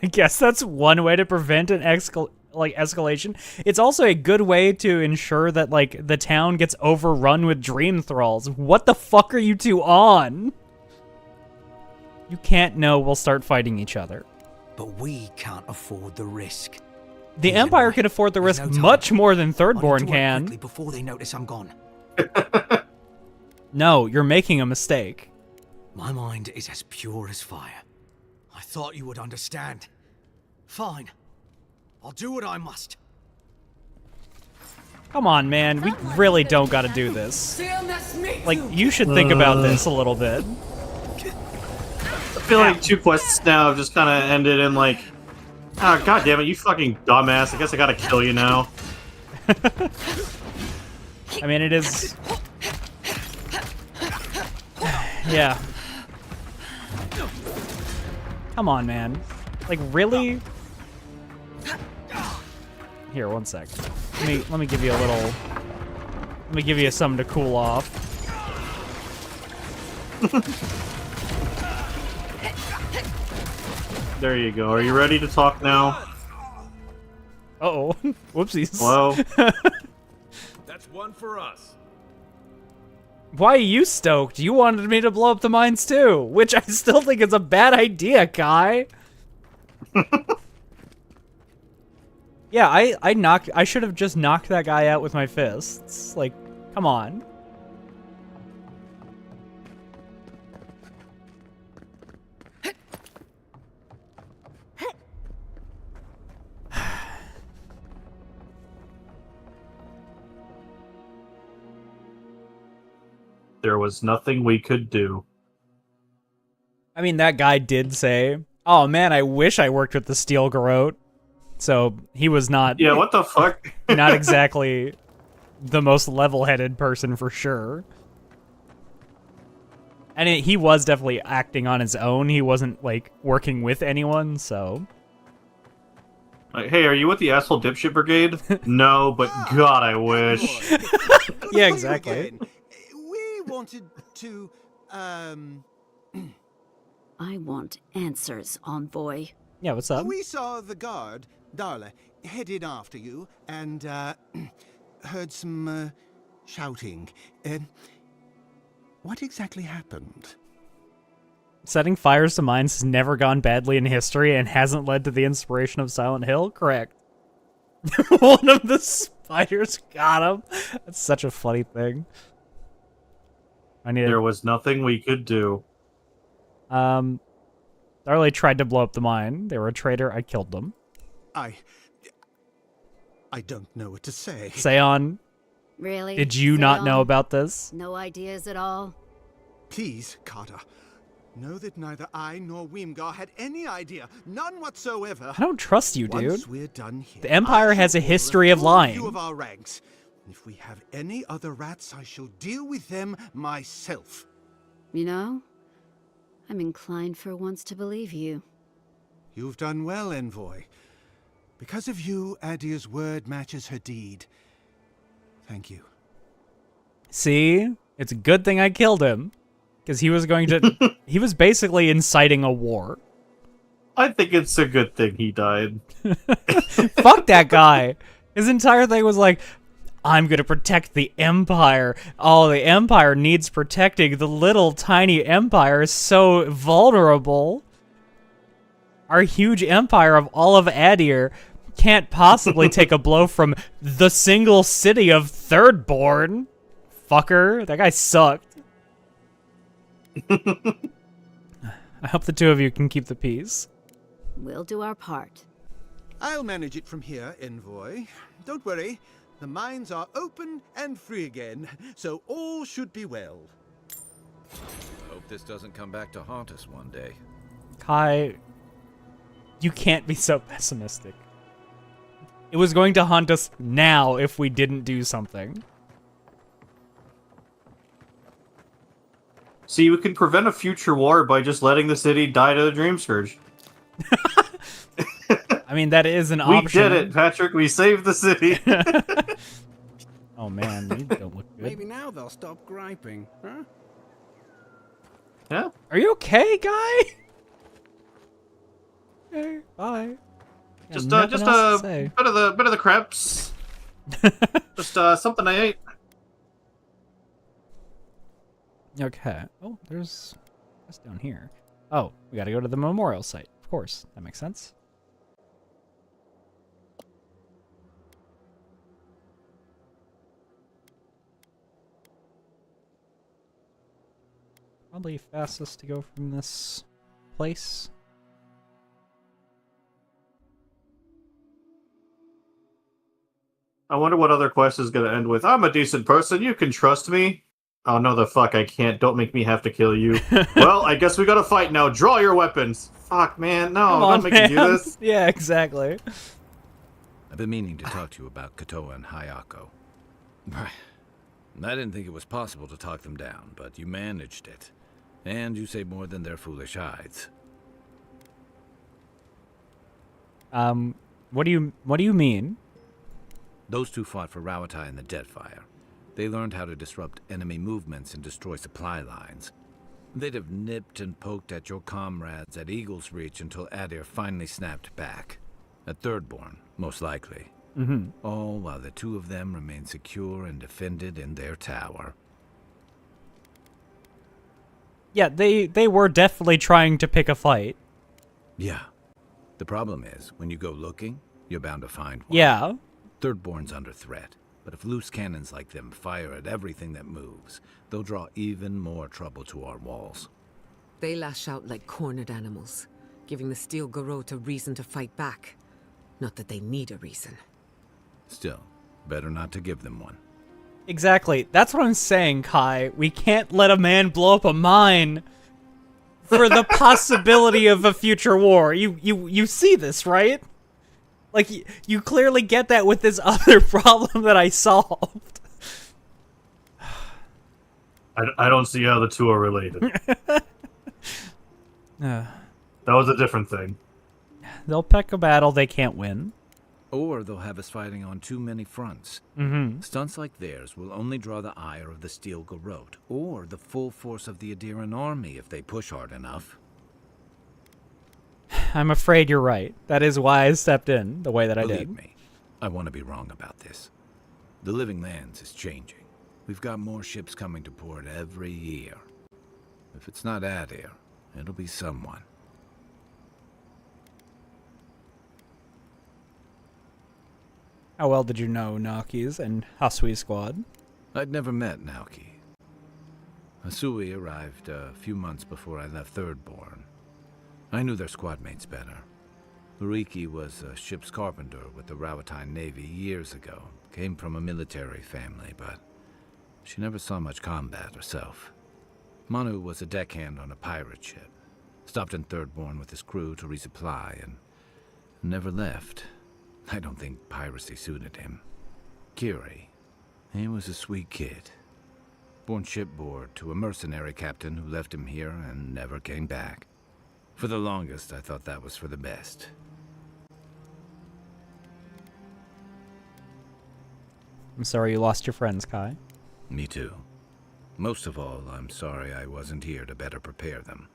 Speaker 1: I guess that's one way to prevent an escalation. It's also a good way to ensure that like the town gets overrun with Dream Thralls. What the fuck are you two on? You can't know we'll start fighting each other.
Speaker 12: But we can't afford the risk.
Speaker 1: The
Speaker 12: Please,
Speaker 1: Empire
Speaker 12: Envoy,
Speaker 1: can afford the
Speaker 12: there's
Speaker 1: risk
Speaker 12: no time.
Speaker 1: much more than
Speaker 12: I need
Speaker 1: Thirdborn
Speaker 12: to work
Speaker 1: can.
Speaker 12: quickly before they notice I'm gone.
Speaker 1: No, you're making a mistake.
Speaker 12: My mind is as pure as fire. I thought you would understand. Fine. I'll do what I must.
Speaker 1: Come on, man. We really don't gotta do this. Like, you should think about this a little bit.
Speaker 3: I feel like 2 quests now have just kind of ended in like, oh, god damn it, you fucking dumbass. I guess I gotta kill you now.
Speaker 1: I mean, it is... Yeah. Come on, man. Like, really? Here, one sec. Let me give you a little... Let me give you something to cool off.
Speaker 3: There you go. Are you ready to talk now?
Speaker 1: Uh-oh. Whoopsies.
Speaker 3: Hello?
Speaker 5: That's one for us.
Speaker 1: Why are you stoked? You wanted me to blow up the mines too, which I still think is a bad idea, Kai. Yeah, I should have just knocked that guy out with my fists. Like, come on.
Speaker 3: There was nothing we could do.
Speaker 1: I mean, that guy did say, "Oh man, I wish I worked with the Steel Garrote." So he was not.
Speaker 3: Yeah, what the fuck?
Speaker 1: Not exactly the most level-headed person for sure. And he was definitely acting on his own. He wasn't like working with anyone. So.
Speaker 3: Like, hey, are you with the asshole dipshit brigade? No, but God, I wish.
Speaker 1: Yeah, exactly.
Speaker 10: We wanted to,
Speaker 11: I want answers, Envoy.
Speaker 1: Yeah, what's up?
Speaker 10: We saw the guard, Darla, headed after you, and, heard some, shouting. What exactly happened?
Speaker 1: Setting fires to mines has never gone badly in history and hasn't led to the inspiration of Silent Hill? Correct. One of the spiders got him. That's such a funny thing.
Speaker 3: There was nothing we could do.
Speaker 1: Darley tried to blow up the mine. They were a traitor. I killed them.
Speaker 10: I don't know what to say.
Speaker 1: Seon,
Speaker 11: Really?
Speaker 1: did you not
Speaker 11: Seon?
Speaker 1: know about this?
Speaker 11: No ideas at all?
Speaker 10: Please, Carter. Know that neither I nor Weemgar had any idea. None whatsoever.
Speaker 1: I don't trust you, dude.
Speaker 10: Once we're done here,
Speaker 1: The Empire
Speaker 10: I
Speaker 1: has a
Speaker 10: shall
Speaker 1: history of
Speaker 10: order a full
Speaker 1: lying.
Speaker 10: review of our ranks. If we have any other rats, I shall deal with them myself.
Speaker 11: You know, I'm inclined for once to believe you.
Speaker 10: You've done well, Envoy. Because of you, Adia's word matches her deed. Thank you.
Speaker 1: See? It's a good thing I killed him. Because he was going to... he was basically inciting a war.
Speaker 3: I think it's a good thing he died.
Speaker 1: Fuck that guy. His entire thing was like, I'm gonna protect the Empire. Oh, the Empire needs protecting. The little tiny Empire is so vulnerable. Our huge Empire of all of Adir can't possibly take a blow from the single city of Thirdborn. Fucker. That guy sucked. I hope the two of you can keep the peace.
Speaker 11: We'll do our part.
Speaker 10: I'll manage it from here, Envoy. Don't worry. The mines are open and free again, so all should be well.
Speaker 5: Hope this doesn't come back to haunt us one day.
Speaker 1: Kai, You can't be so pessimistic. It was going to haunt us now if we didn't do something.
Speaker 3: See, we can prevent a future war by just letting the city die to the Dream Scourge.
Speaker 1: I mean, that is an option.
Speaker 3: We did it, Patrick. We saved the city.
Speaker 1: Oh man, you don't look good.
Speaker 13: Maybe now they'll stop griping, huh?
Speaker 3: Yeah.
Speaker 1: Are you okay, guy? Okay, bye.
Speaker 3: Just
Speaker 1: bit
Speaker 3: of the crepes. Just something I ate.
Speaker 1: Okay. Oh, there's what's down here. Oh, we gotta go to the memorial site. Of course, that makes sense. Probably fastest to go from this place.
Speaker 3: I wonder what other quest is going to end with. I'm a decent person. You can trust me. Oh, no, the fuck, I can't. Don't make me have to kill you. Well, I guess we got to fight now. Draw your weapons. Fuck, man. No, don't make me do this.
Speaker 1: Yeah, exactly.
Speaker 5: I've been meaning to talk to you about Katoa and Hayako. I didn't think it was possible to talk them down, but you managed it. And you say more than their foolish hides.
Speaker 1: What do you mean?
Speaker 5: Those two fought for Rawatai in the Deadfire. They learned how to disrupt enemy movements and destroy supply lines. They'd have nipped and poked at your comrades at Eagle's Reach until Adir finally snapped back. At Thirdborn, most likely.
Speaker 1: Mm-hmm.
Speaker 5: All while the two of them remained secure and defended in their tower.
Speaker 1: Yeah, they were definitely trying to pick a fight.
Speaker 5: Yeah. The problem is, when you go looking, you're bound to find one.
Speaker 1: Yeah.
Speaker 5: Thirdborn's under threat, but if loose cannons like them fire at everything that moves, they'll draw even more trouble to our walls.
Speaker 14: They lash out like cornered animals, giving the Steel Garrote a reason to fight back. Not that they need a reason.
Speaker 5: Still, better not to give them one.
Speaker 1: Exactly. That's what I'm saying, Kai. We can't let a man blow up a mine for the possibility of a future war. You see this, right? Like, you clearly get that with this other problem that I solved.
Speaker 3: I don't see how the two are related. That was a different thing.
Speaker 1: They'll pick a battle they can't win.
Speaker 5: Or they'll have us fighting on too many fronts.
Speaker 1: Mm-hmm.
Speaker 5: Stunts like theirs will only draw the ire of the Steel Garrote, or the full force of the Adiran army if they push hard enough.
Speaker 1: I'm afraid you're right. That is why I stepped in the way that I did.
Speaker 5: Believe me, I want to be wrong about this. The Living Lands is changing. We've got more ships coming to port every year. If it's not Adir, it'll be someone.
Speaker 1: How well did you know Naki's and Hasui's squad?
Speaker 5: I'd never met Naoki. Hasui arrived a few months before I left Thirdborn. I knew their squad mates better. Uriki was a ship's carpenter with the Rawatai Navy years ago. Came from a military family, but she never saw much combat herself. Manu was a deckhand on a pirate ship. Stopped in Thirdborn with his crew to resupply and never left. I don't think piracy suited him. Kiri, he was a sweet kid. Born shipboard to a mercenary captain who left him here and never came back. For the longest, I thought that was for the best.
Speaker 1: I'm sorry you lost your friends, Kai.
Speaker 5: Me too. Most of all, I'm sorry I wasn't here to better prepare them.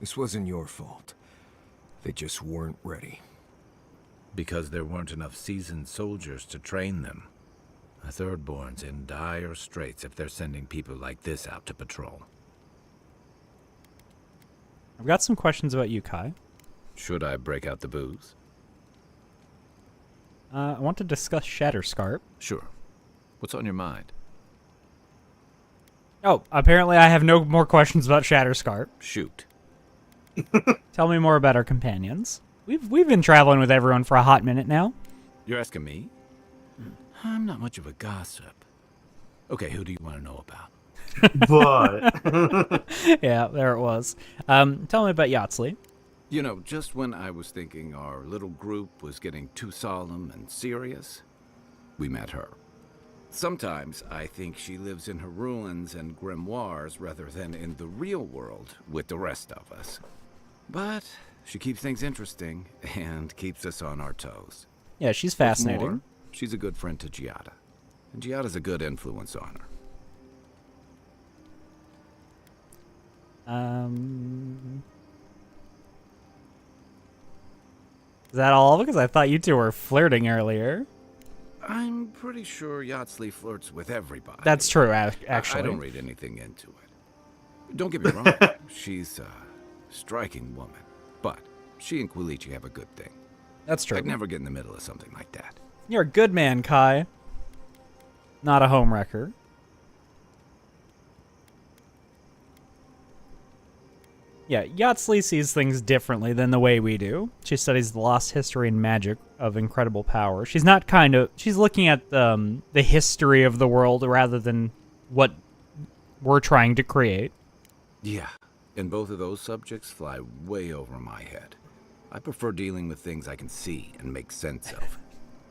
Speaker 15: This wasn't your fault. They just weren't ready.
Speaker 5: Because there weren't enough seasoned soldiers to train them. The Thirdborn's in dire straits if they're sending people like this out to patrol.
Speaker 1: I've got some questions about you, Kai.
Speaker 5: Should I break out the booze?
Speaker 1: I want to discuss Shatterscarp.
Speaker 5: Sure. What's on your mind?
Speaker 1: Oh, apparently I have no more questions about Shatterscarp.
Speaker 5: Shoot.
Speaker 1: Tell me more about our companions. We've been traveling with everyone for a hot minute now.
Speaker 5: You're asking me? I'm not much of a gossip. Okay, who do you want to know about?
Speaker 3: But
Speaker 1: yeah, there it was. Tell me about Yatsley.
Speaker 5: You know, just when I was thinking our little group was getting too solemn and serious, we met her. Sometimes I think she lives in her ruins and grimoires rather than in the real world with the rest of us. But she keeps things interesting and keeps us on our toes.
Speaker 1: Yeah, she's
Speaker 5: What's
Speaker 1: fascinating.
Speaker 5: more, she's a good friend to Giada. And Giada's a good influence on her.
Speaker 1: Is that all? Because I thought you two were flirting earlier.
Speaker 5: I'm pretty sure Yatsley flirts with everybody.
Speaker 1: That's true, actually.
Speaker 5: I don't read anything into it. Don't get me wrong, she's a striking woman, but she and Quilici have a good thing.
Speaker 1: That's true.
Speaker 5: I'd never get in the middle of something like that.
Speaker 1: You're a good man, Kai. Not a homewrecker. Yeah, Yatsley sees things differently than the way we do. She studies the lost history and magic of incredible power. She's not she's looking at the history of the world rather than what we're trying to create.
Speaker 5: Yeah, and both of those subjects fly way over my head. I prefer dealing with things I can see and make sense of.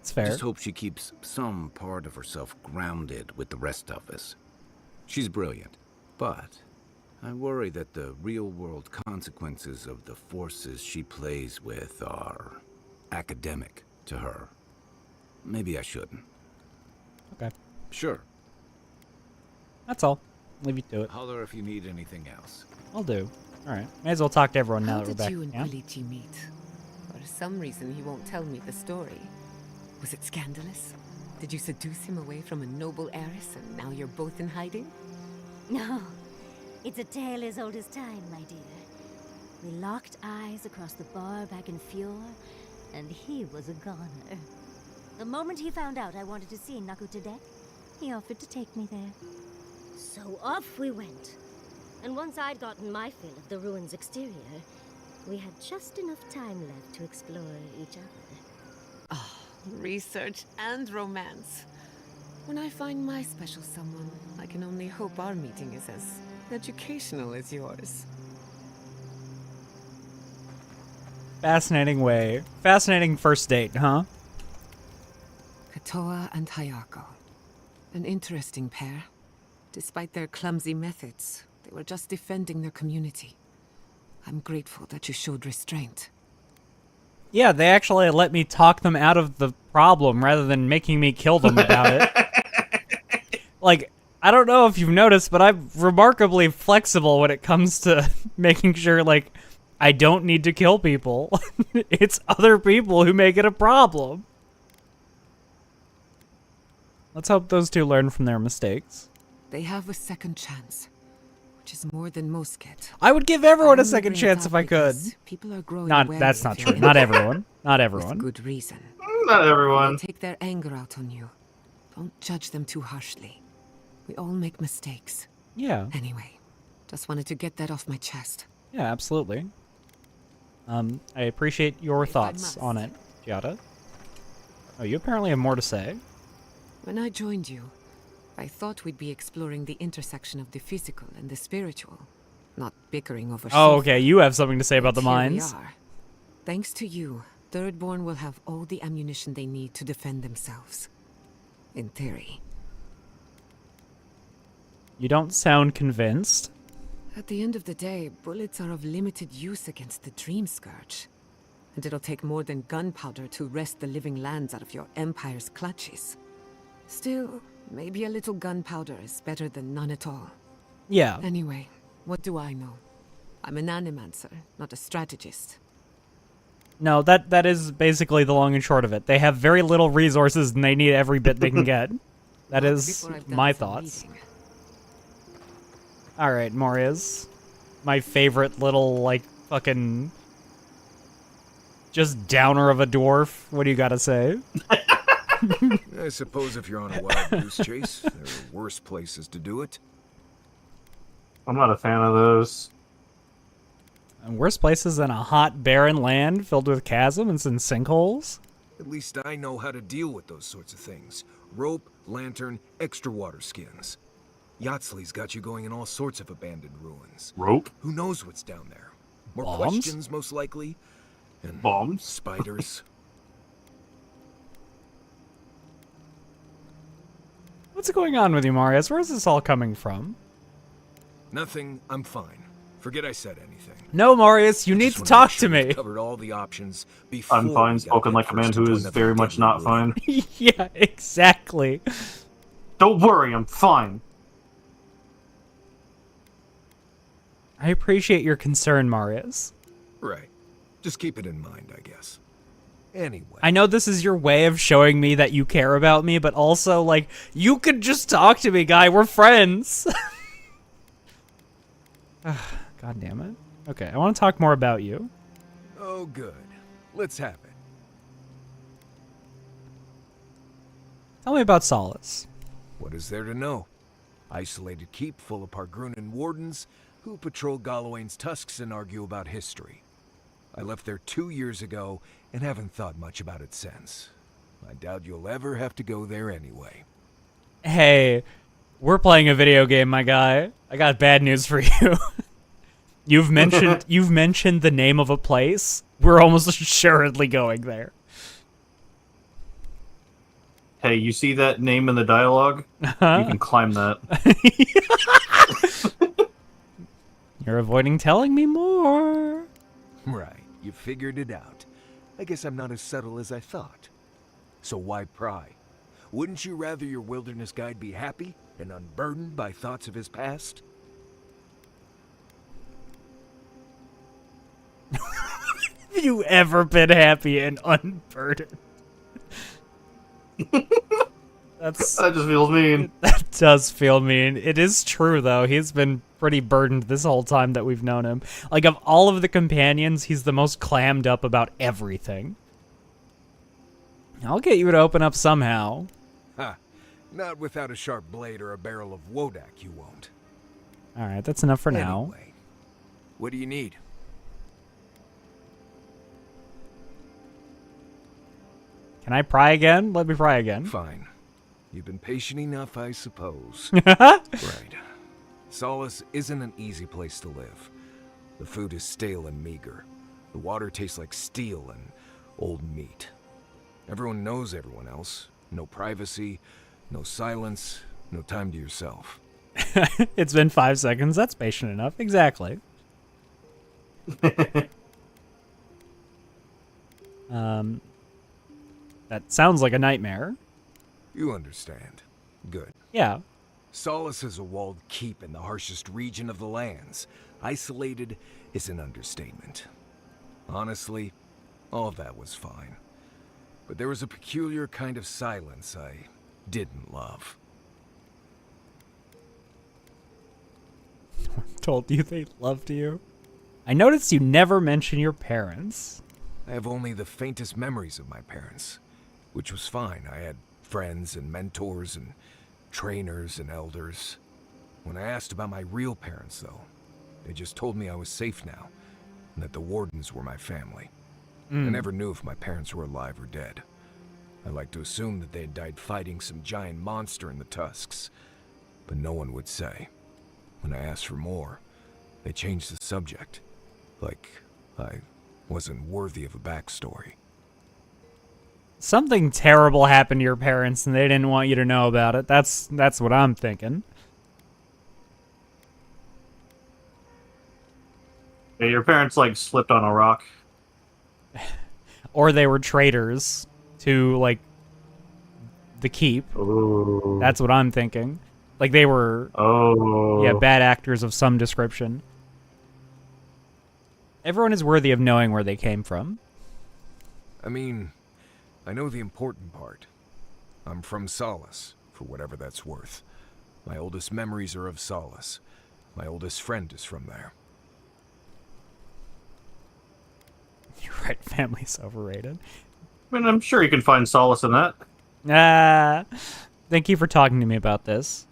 Speaker 1: It's fair.
Speaker 5: Just hope she keeps some part of herself grounded with the rest of us. She's brilliant, but I worry that the real-world consequences of the forces she plays with are academic to her. Maybe I shouldn't.
Speaker 1: Okay.
Speaker 5: Sure.
Speaker 1: That's all. Leave you to it.
Speaker 5: Holler if you need anything else.
Speaker 1: I'll do. All right. May as well talk to everyone now
Speaker 14: How
Speaker 1: that we're
Speaker 14: did
Speaker 1: back.
Speaker 14: you and
Speaker 1: Yeah?
Speaker 14: Quilici meet? For some reason, he won't tell me the story. Was it scandalous? Did you seduce him away from a noble heiress, and now you're both in hiding?
Speaker 4: No, it's a tale as old as time, my dear. We locked eyes across the bar back in Fjord, and he was a goner. The moment he found out I wanted to see Naku to death, he offered to take me there. So off we went. And once I'd gotten my fill of the ruins' exterior, we had just enough time left to explore each other.
Speaker 14: Oh, research and romance. When I find my special someone, I can only hope our meeting is as educational as yours.
Speaker 1: Fascinating first date, huh?
Speaker 14: Katoa and Hayako. An interesting pair. Despite their clumsy methods, they were just defending their community. I'm grateful that you showed restraint.
Speaker 1: Yeah, they actually let me talk them out of the problem rather than making me kill them about it. Like, I don't know if you've noticed, but I'm remarkably flexible when it comes to making sure, like, I don't need to kill people. It's other people who make it a problem. Let's hope those two learn from their mistakes.
Speaker 14: They have a second chance, which is more than most get.
Speaker 1: I would give everyone a second chance if I could.
Speaker 14: People are growing
Speaker 1: That's not true. Not everyone. Not everyone.
Speaker 14: With good reason.
Speaker 3: Not everyone.
Speaker 14: They take their anger out on you. Don't judge them too harshly. We all make mistakes.
Speaker 1: Yeah.
Speaker 14: Anyway, just wanted to get that off my chest.
Speaker 1: Yeah, absolutely. I appreciate your thoughts on it, Giada. Oh, you apparently have more to say.
Speaker 14: When I joined you, I thought we'd be exploring the intersection of the physical and the spiritual, not bickering over
Speaker 1: Oh,
Speaker 14: something.
Speaker 1: okay, you have something to say about the
Speaker 14: Here we
Speaker 1: mines.
Speaker 14: are. Thanks to you, Thirdborn will have all the ammunition they need to defend themselves. In theory.
Speaker 1: You don't sound convinced.
Speaker 14: At the end of the day, bullets are of limited use against the Dream Scourge. And it'll take more than gunpowder to wrest the living lands out of your Empire's clutches. Still, maybe a little gunpowder is better than none at all.
Speaker 1: Yeah.
Speaker 14: Anyway, what do I know? I'm an animancer, not a strategist.
Speaker 1: No, that is basically the long and short of it. They have very little resources and they need every bit they can get. That is
Speaker 14: Before I've done
Speaker 1: my
Speaker 14: some
Speaker 1: thoughts.
Speaker 14: reading.
Speaker 1: Alright, Morias. My favorite little, like, fucking... just downer of a dwarf. What do you gotta say?
Speaker 15: I suppose if you're on a wild goose chase, there are worse places to do it.
Speaker 3: I'm not a fan of those.
Speaker 1: And worse places than a hot, barren land filled with chasms and sinkholes?
Speaker 15: At least I know how to deal with those sorts of things. Rope, lantern, extra water skins. Yatsley's got you going in all sorts of abandoned ruins.
Speaker 3: Rope?
Speaker 15: Who knows what's down there? More
Speaker 1: Bombs?
Speaker 15: questions, most likely. And
Speaker 3: bombs?
Speaker 15: Spiders.
Speaker 1: What's going on with you, Marius? Where's this all coming from?
Speaker 15: Nothing. I'm fine. Forget I said anything.
Speaker 1: No, Marius, you need to talk to me.
Speaker 15: Covered all the options before
Speaker 3: I'm fine, spoken like a man who is very much not fine.
Speaker 1: Yeah, exactly.
Speaker 3: Don't worry, I'm fine.
Speaker 1: I appreciate your concern, Marius.
Speaker 15: Right. Just keep it in mind, I guess. Anyway.
Speaker 1: I know this is your way of showing me that you care about me, but also, like, you could just talk to me, guy. We're friends. God damn it. Okay, I want to talk more about you.
Speaker 15: Oh, good. Let's have it.
Speaker 1: Tell me about Solace.
Speaker 15: What is there to know? Isolated keep full of Pargrunan wardens who patrol Gallowayne's tusks and argue about history. I left there 2 years ago and haven't thought much about it since. I doubt you'll ever have to go there anyway.
Speaker 1: Hey, we're playing a video game, my guy. I got bad news for you. You've mentioned the name of a place. We're almost assuredly going there.
Speaker 3: Hey, you see that name in the dialogue?
Speaker 1: Uh-huh.
Speaker 3: You can climb that.
Speaker 1: You're avoiding telling me more.
Speaker 15: Right, you figured it out. I guess I'm not as subtle as I thought. So why pry? Wouldn't you rather your wilderness guide be happy and unburdened by thoughts of his past?
Speaker 1: Have you ever been happy and unburdened? That just
Speaker 3: feels mean.
Speaker 1: That does feel mean. It is true, though. He's been pretty burdened this whole time that we've known him. Like, of all of the companions, he's the most clammed up about everything. I'll get you to open up somehow.
Speaker 15: Ha! Not without a sharp blade or a barrel of Wodak, you won't.
Speaker 1: Alright, that's enough for now.
Speaker 15: Anyway, what do you need?
Speaker 1: Can I pry again? Let me pry again.
Speaker 15: Fine. You've been patient enough, I suppose. Right. Solace isn't an easy place to live. The food is stale and meager. The water tastes like steel and old meat. Everyone knows everyone else. No privacy, no silence, no time to yourself.
Speaker 1: It's been 5 seconds. That's patient enough. Exactly. That sounds like a nightmare.
Speaker 15: You understand. Good.
Speaker 1: Yeah.
Speaker 15: Solace is a walled keep in the harshest region of the lands. Isolated is an understatement. Honestly, all of that was fine. But there was a peculiar kind of silence I didn't love.
Speaker 1: Told you they loved you. I noticed you never mention your parents.
Speaker 15: I have only the faintest memories of my parents, which was fine. I had friends and mentors and trainers and elders. When I asked about my real parents, though, they just told me I was safe now, and that the wardens were my family. I never knew if my parents were alive or dead. I like to assume that they had died fighting some giant monster in the tusks, but no one would say. When I asked for more, they changed the subject, like I wasn't worthy of a backstory.
Speaker 1: Something terrible happened to your parents and they didn't want you to know about it. That's what I'm thinking.
Speaker 3: Yeah, your parents, like, slipped on a rock.
Speaker 1: Or they were traitors to, like, the keep.
Speaker 3: Ooh.
Speaker 1: That's what I'm thinking. Like, they were, yeah, bad actors of some description. Everyone is worthy of knowing where they came from.
Speaker 15: I mean, I know the important part. I'm from Solace, for whatever that's worth. My oldest memories are of Solace. My oldest friend is from there.
Speaker 1: You're right, family's overrated.
Speaker 3: I mean, I'm sure you can find solace in that.
Speaker 1: Thank you for talking to me about this.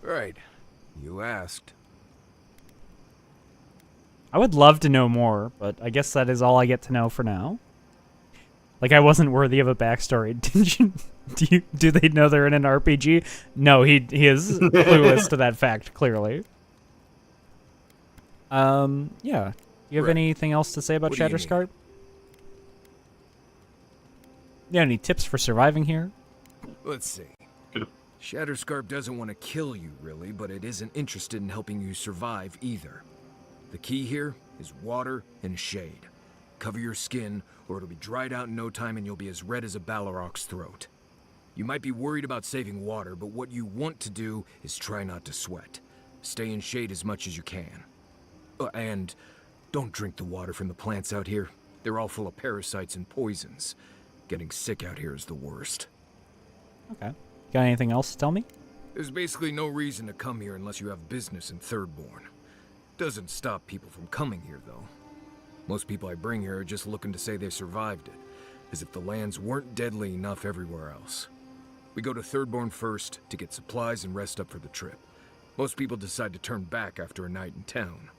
Speaker 15: Right. You asked.
Speaker 1: I would love to know more, but I guess that is all I get to know for now. Like, I wasn't worthy of a backstory. Do they know they're in an RPG? No, he is clueless to that fact, clearly. Yeah. you have anything else to say about
Speaker 15: What do you need?
Speaker 1: Shatterscarp? You got any tips for surviving here?
Speaker 15: Let's see. Shatterscarp doesn't want to kill you, really, but it isn't interested in helping you survive either. The key here is water and shade. Cover your skin, or it'll be dried out in no time and you'll be as red as a Balrog's throat. You might be worried about saving water, but what you want to do is try not to sweat. Stay in shade as much as you can. And don't drink the water from the plants out here. They're all full of parasites and poisons. Getting sick out here is the worst.
Speaker 1: Okay. Got anything else to tell me?
Speaker 15: There's basically no reason to come here unless you have business in Thirdborn. Doesn't stop people from coming here, though. Most people I bring here are just looking to say they survived it, as if the lands weren't deadly enough everywhere else. We go to Thirdborn first to get supplies and rest up for the trip. Most people decide to turn back after a night in town.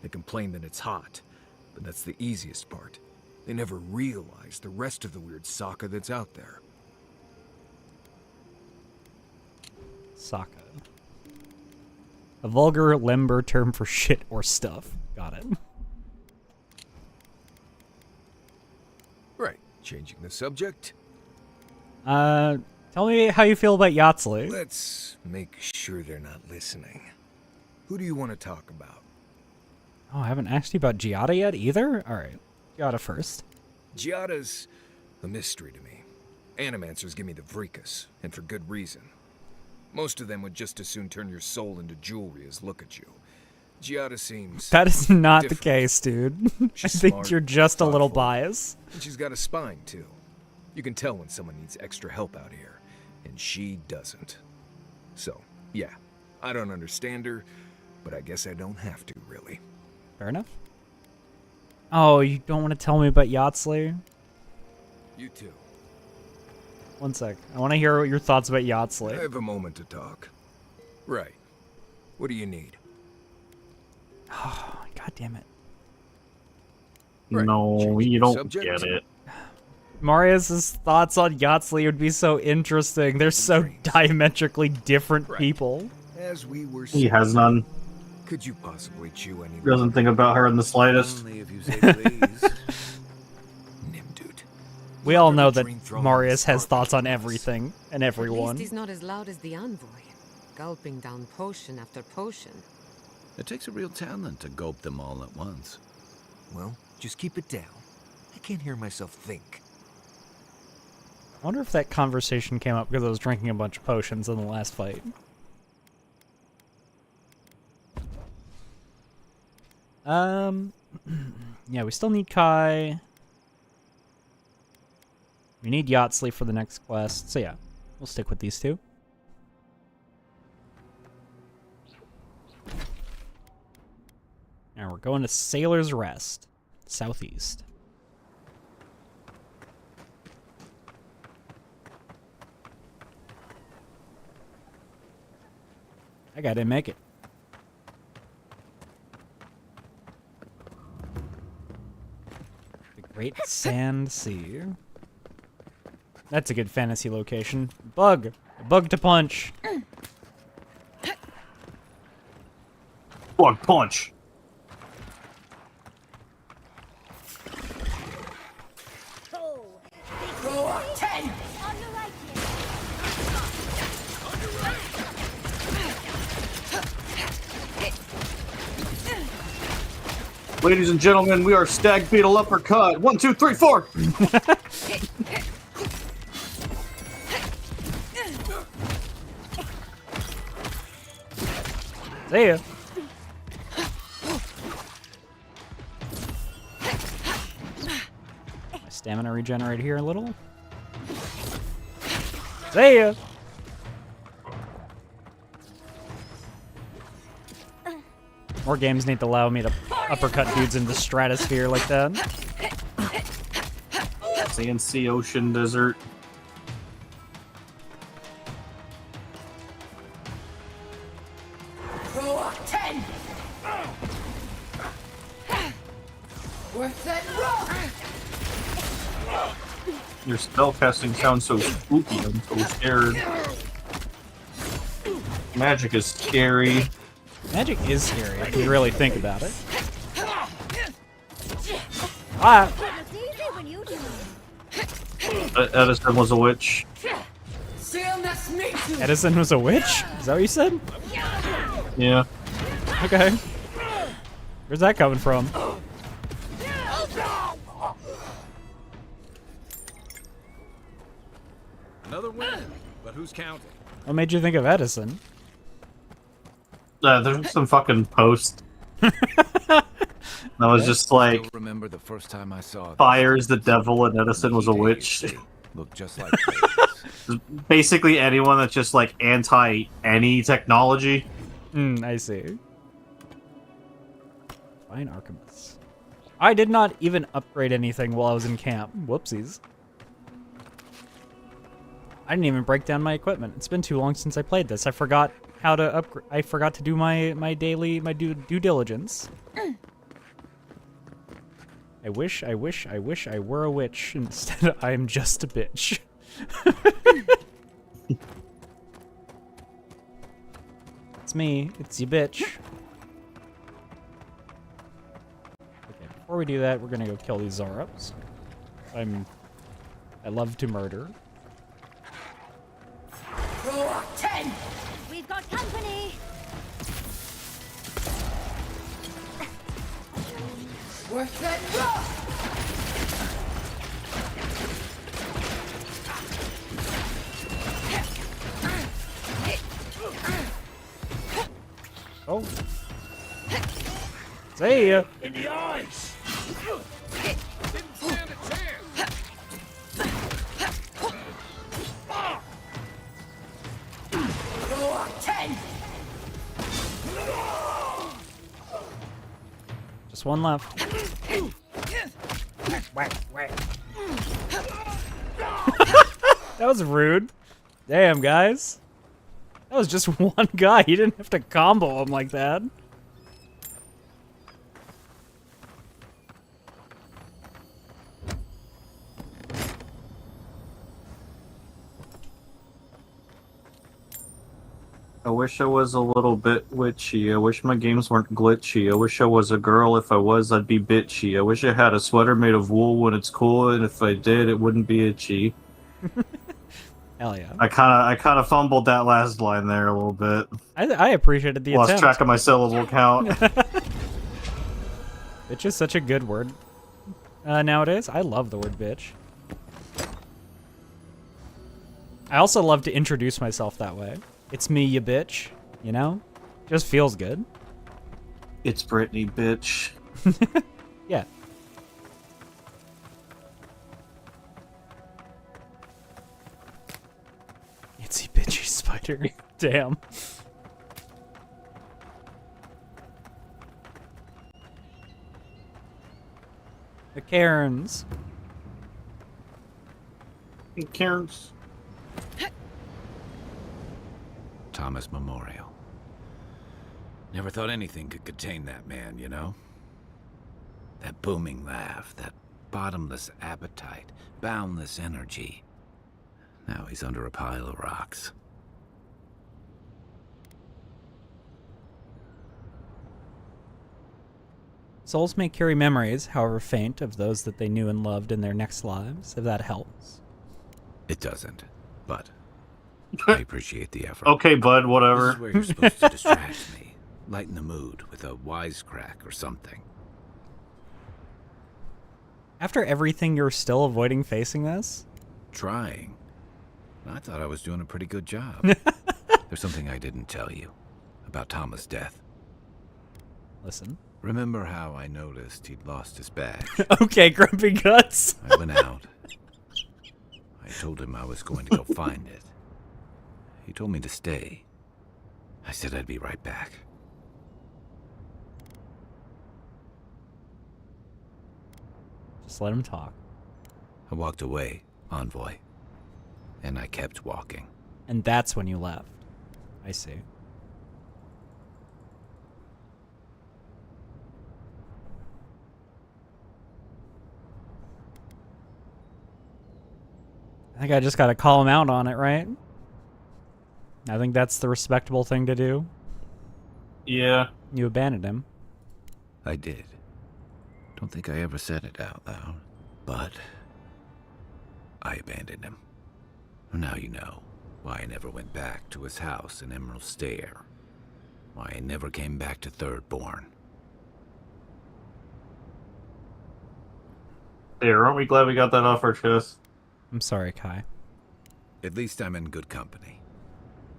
Speaker 15: They complain that it's hot, but that's the easiest part. They never realize the rest of the weird Sokka that's out there.
Speaker 1: Sokka. A vulgar, limber term for shit or stuff. Got it.
Speaker 15: Right. Changing the subject.
Speaker 1: Tell me how you feel about Yatsley.
Speaker 15: Let's make sure they're not listening. Who do you want to talk about?
Speaker 1: Oh, I haven't asked you about Giada yet either? Alright. Giada first.
Speaker 15: Giada's a mystery to me. Animancers give me the Vrikas, and for good reason. Most of them would just as soon turn your soul into jewelry as look at you. Giada seems...
Speaker 1: That is not
Speaker 15: different.
Speaker 1: the case, dude. I
Speaker 15: She's
Speaker 1: think
Speaker 15: smart,
Speaker 1: you're just a little
Speaker 15: thoughtful,
Speaker 1: biased.
Speaker 15: And she's got a spine, too. You can tell when someone needs extra help out here, and she doesn't. So, yeah, I don't understand her, but I guess I don't have to, really.
Speaker 1: Fair enough. Oh, you don't want to tell me about Yatsley?
Speaker 15: You too.
Speaker 1: One sec. I want to hear your thoughts about
Speaker 15: I
Speaker 1: Yatsley.
Speaker 15: have a moment to talk. Right. What do you need?
Speaker 1: Oh, God damn it.
Speaker 15: Right.
Speaker 3: No,
Speaker 15: Changing
Speaker 3: you
Speaker 15: the
Speaker 3: don't
Speaker 15: subject?
Speaker 3: get it.
Speaker 1: Marius's thoughts on Yatsley would be so interesting. They're so diametrically different people.
Speaker 15: As we were
Speaker 3: He has none.
Speaker 15: Could you possibly chew any?
Speaker 3: He doesn't think about her in the slightest.
Speaker 5: Only if you say please.
Speaker 1: We all know that Marius has thoughts on everything and
Speaker 14: At
Speaker 1: everyone.
Speaker 14: least he's not as loud as the envoy, gulping down potion after potion.
Speaker 5: It takes a real talent to gulp them all at once.
Speaker 12: Well, just keep it down. I can't hear myself think.
Speaker 1: I wonder if that conversation came up because I was drinking a bunch of potions in the last fight. Yeah, we still need Kai. We need Yatsley for the next quest. So yeah, we'll stick with these two. And we're going to Sailor's Rest, southeast. I didn't make it. The Great Sand Sea. That's a good fantasy location. Bug! A bug to punch!
Speaker 3: Bug punch!
Speaker 7: Go on, 10!
Speaker 3: Ladies and gentlemen, we are Stag Beetle Uppercut. 1, 2, 3, 4!
Speaker 1: See ya. My stamina regenerate here a little. See ya. More games need to allow me to uppercut dudes into stratosphere like that.
Speaker 3: Sand Sea, Ocean, Desert.
Speaker 7: Go on, 10! Worth that rock!
Speaker 3: Your spellcasting sounds so spooky. I'm so scared. Magic is scary.
Speaker 1: Magic is scary if you really think about it. Ah!
Speaker 4: It's easy when you do.
Speaker 3: Edison was a witch.
Speaker 1: Edison was a witch? Is that what you said?
Speaker 3: Yeah.
Speaker 1: Okay. Where's that coming from?
Speaker 5: Another win, but who's counting?
Speaker 1: What made you think of Edison?
Speaker 3: There's some fucking post. That was just like,
Speaker 5: Still remember the first time I saw
Speaker 3: Fire's the devil and Edison was a witch.
Speaker 5: Look just like
Speaker 3: Basically anyone that's just like anti any technology.
Speaker 1: I see. Fine Archimus. I did not even upgrade anything while I was in camp. Whoopsies. I didn't even break down my equipment. It's been too long since I played this. I forgot how to upgrade. I forgot to do my daily due diligence. I wish I were a witch. Instead, I am just a bitch. It's me. It's you, bitch. Okay, before we do that, we're gonna go kill these Zoros. I love to murder.
Speaker 7: Roar 10!
Speaker 4: We've got company.
Speaker 7: Worth it, roar!
Speaker 1: Oh. See ya.
Speaker 6: In the eyes!
Speaker 5: Didn't stand a chance.
Speaker 7: Roar 10!
Speaker 1: Just one left. That was rude. Damn, guys. That was just one guy. You didn't have to combo him like that.
Speaker 3: I wish I was a little bit witchy. I wish my games weren't glitchy. I wish I was a girl. If I was, I'd be bitchy. I wish I had a sweater made of wool when it's cool, and if I did, it wouldn't be itchy.
Speaker 1: Hell yeah.
Speaker 3: I kind of fumbled that last line there a little bit.
Speaker 1: I appreciated the
Speaker 3: Lost
Speaker 1: attempt.
Speaker 3: track of my syllable count.
Speaker 1: Bitch is such a good word nowadays. I love the word bitch. I also love to introduce myself that way. It's me, you bitch. You know? Just feels good.
Speaker 3: It's Brittany, bitch.
Speaker 1: Yeah. Itsy bitchy spider. Damn. The Karens.
Speaker 3: Karens.
Speaker 5: Thomas Memorial. Never thought anything could contain that man, you know? That booming laugh, that bottomless appetite, boundless energy. Now he's under a pile of rocks.
Speaker 1: Souls may carry memories, however faint, of those that they knew and loved in their next lives, if that helps.
Speaker 5: It doesn't, but I appreciate the effort.
Speaker 3: Okay, bud, whatever.
Speaker 5: This is where you're supposed to distract me. Lighten the mood with a wisecrack or something.
Speaker 1: After everything, you're still avoiding facing this?
Speaker 5: Trying. I thought I was doing a pretty good job. There's something I didn't tell you about Thomas' death.
Speaker 1: Listen.
Speaker 5: Remember how I noticed he'd lost his badge?
Speaker 1: Okay, Grumpy Guts.
Speaker 5: I went out. I told him I was going to go find it. He told me to stay. I said I'd be right back.
Speaker 1: Just let him talk.
Speaker 5: I walked away, Envoy. And I kept walking.
Speaker 1: And that's when you left. I see. I think I just gotta call him out on it, right? I think that's the respectable thing to do.
Speaker 3: Yeah.
Speaker 1: You abandoned him.
Speaker 5: I did. Don't think I ever said it out loud, but I abandoned him. Now you know why I never went back to his house in Emerald Stair. Why I never came back to Thirdborn.
Speaker 3: There, aren't we glad we got that off our chest?
Speaker 1: I'm sorry, Kai.
Speaker 5: At least I'm in good company.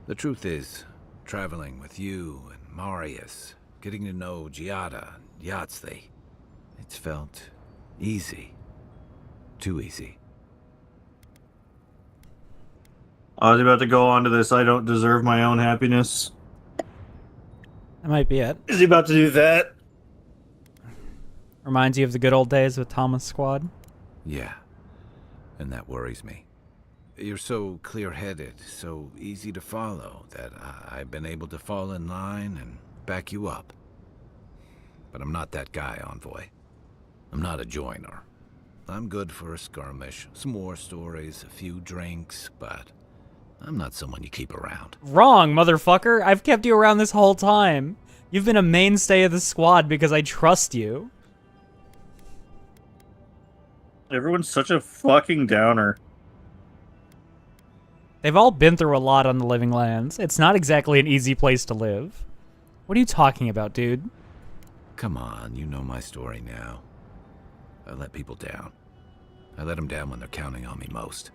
Speaker 5: The truth is, traveling with you and Marius, getting to know Giada and Yatsli, it's felt easy. Too easy.
Speaker 3: I was about to go on to this. I don't deserve my own happiness.
Speaker 1: That might be it.
Speaker 3: Is he about to do that?
Speaker 1: Reminds you of the good old days with Thomas Squad?
Speaker 5: Yeah, and that worries me. You're so clear-headed, so easy to follow, that I've been able to fall in line and back you up. But I'm not that guy, Envoy. I'm not a joiner. I'm good for a skirmish, some war stories, a few drinks, but I'm not someone you keep around.
Speaker 1: Wrong, motherfucker. I've kept you around this whole time. You've been a mainstay of the squad because I trust you.
Speaker 3: Everyone's such a fucking downer.
Speaker 1: They've all been through a lot on the Living Lands. It's not exactly an easy place to live. What are you talking about, dude?
Speaker 5: Come on, you know my story now. I let people down. I let them down when they're counting on me most.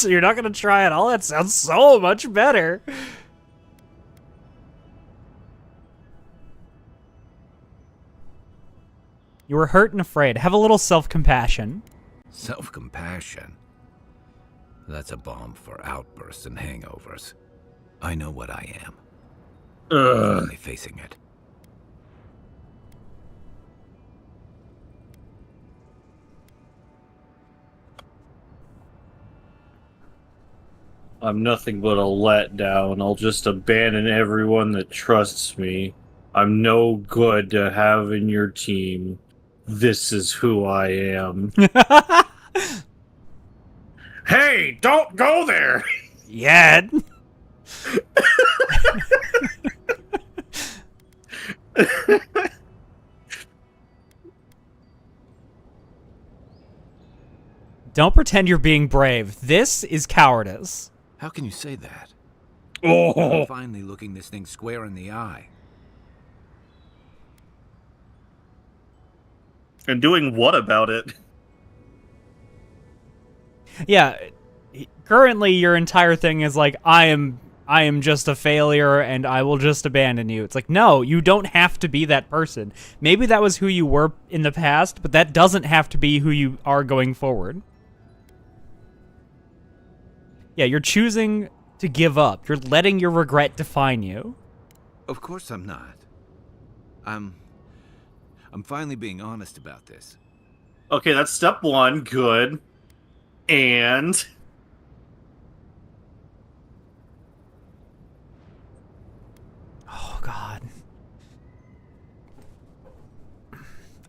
Speaker 1: You're not gonna try at all? That sounds so much better. You were hurt and afraid. Have a little self-compassion.
Speaker 5: Self-compassion? That's a balm for outbursts and hangovers. I know what I am. I'm finally facing it.
Speaker 3: I'm nothing but a letdown. I'll just abandon everyone that trusts me. I'm no good to have in your team. This is who I am. Hey, don't go there!
Speaker 1: Yet. Don't pretend you're being brave. This is cowardice.
Speaker 5: How can you say that?
Speaker 3: Oh.
Speaker 5: I'm finally looking this thing square in the eye.
Speaker 3: And doing what about it?
Speaker 1: Yeah, currently your entire thing is like, I am just a failure and I will just abandon you. It's like, no, you don't have to be that person. Maybe that was who you were in the past, but that doesn't have to be who you are going forward. Yeah, you're choosing to give up. You're letting your regret define you.
Speaker 5: Of course I'm not. I'm finally being honest about this.
Speaker 3: Okay, that's step one. Good. And...
Speaker 1: Oh, God.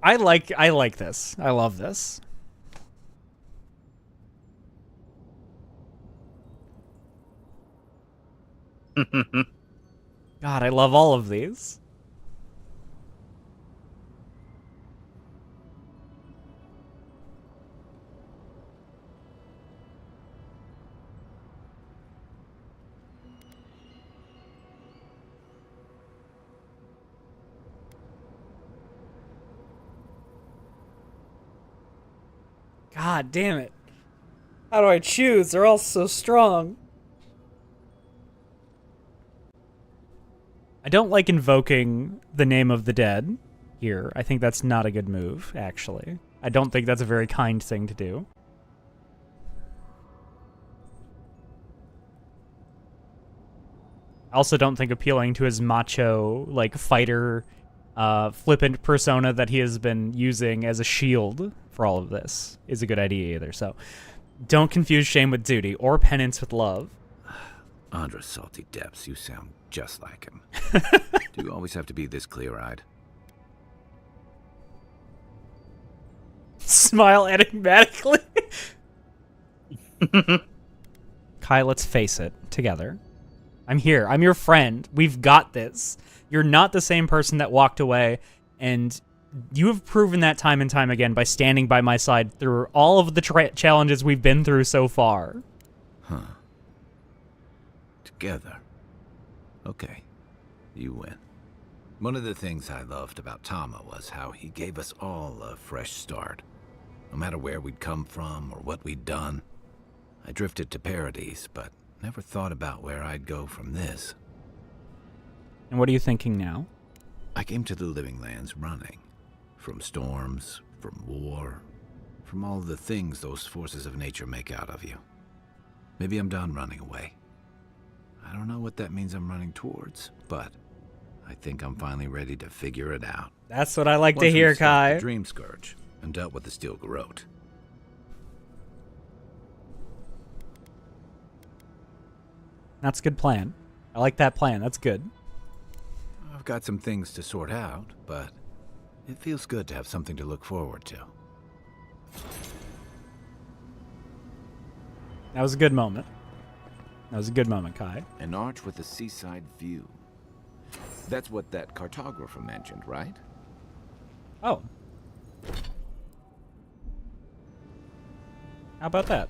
Speaker 1: I like this. I love this. God, I love all of these. God damn it. How do I choose? They're all so strong. I don't like invoking the name of the dead here. I think that's not a good move, actually. I don't think that's a very kind thing to do. I also don't think appealing to his macho, like, fighter, flippant persona that he has been using as a shield for all of this is a good idea either. So don't confuse shame with duty or penance with love.
Speaker 5: Andra's salty depths, you sound just like him. Do you always have to be this clear-eyed?
Speaker 1: Smile enigmatically. Kai, let's face it, together. I'm here. I'm your friend. We've got this. You're not the same person that walked away, and you have proven that time and time again by standing by my side through all of the challenges we've been through so far.
Speaker 5: Huh. Together. Okay. You win. One of the things I loved about Tama was how he gave us all a fresh start. No matter where we'd come from or what we'd done. I drifted to Paradise, but never thought about where I'd go from this.
Speaker 1: And what are you thinking now?
Speaker 5: I came to the Living Lands running. From storms, from war, from all the things those forces of nature make out of you. Maybe I'm done running away. I don't know what that means I'm running towards, but I think I'm finally ready to figure it out.
Speaker 1: That's what I like
Speaker 5: Once
Speaker 1: to hear,
Speaker 5: we stopped
Speaker 1: Kai.
Speaker 5: the Dream Scourge and dealt with the Steel Garrote.
Speaker 1: That's a good plan. I like that plan. That's good.
Speaker 5: I've got some things to sort out, but it feels good to have something to look forward to.
Speaker 1: That was a good moment. That was a good moment, Kai.
Speaker 5: An arch with a seaside view. That's what that cartographer mentioned, right?
Speaker 1: Oh. How about that?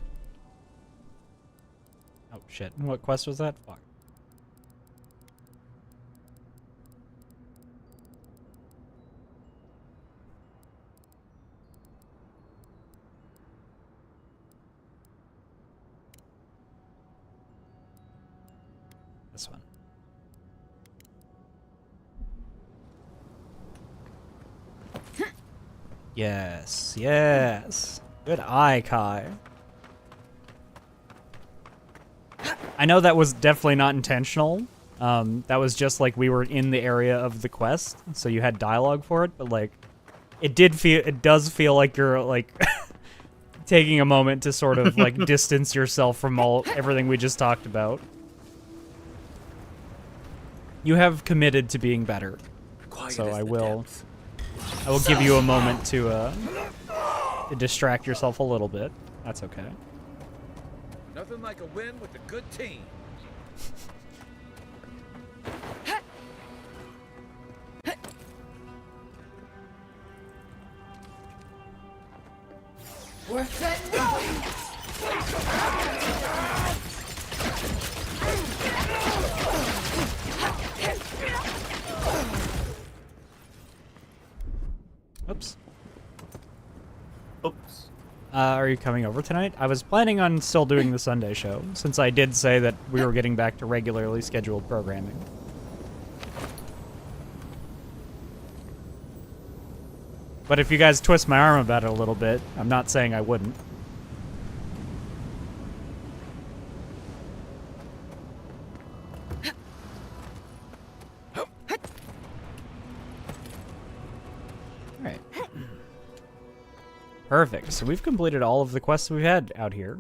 Speaker 1: Oh, shit. What quest was that? Fuck. This one. Yes, yes. Good eye, Kai. I know that was definitely not intentional. That was just like we were in the area of the quest, so you had dialogue for it, but like it does feel like you're like taking a moment to sort of like distance yourself from everything we just talked about. You have committed to being better. So I will give you a moment to distract yourself a little bit. That's okay.
Speaker 5: Nothing like a win with a good team.
Speaker 7: We're setting up!
Speaker 1: Oops.
Speaker 3: Oops.
Speaker 1: Are you coming over tonight? I was planning on still doing the Sunday show, since I did say that we were getting back to regularly scheduled programming. But if you guys twist my arm about it a little bit, I'm not saying I wouldn't. Alright. Perfect. So we've completed all of the quests we've had out here.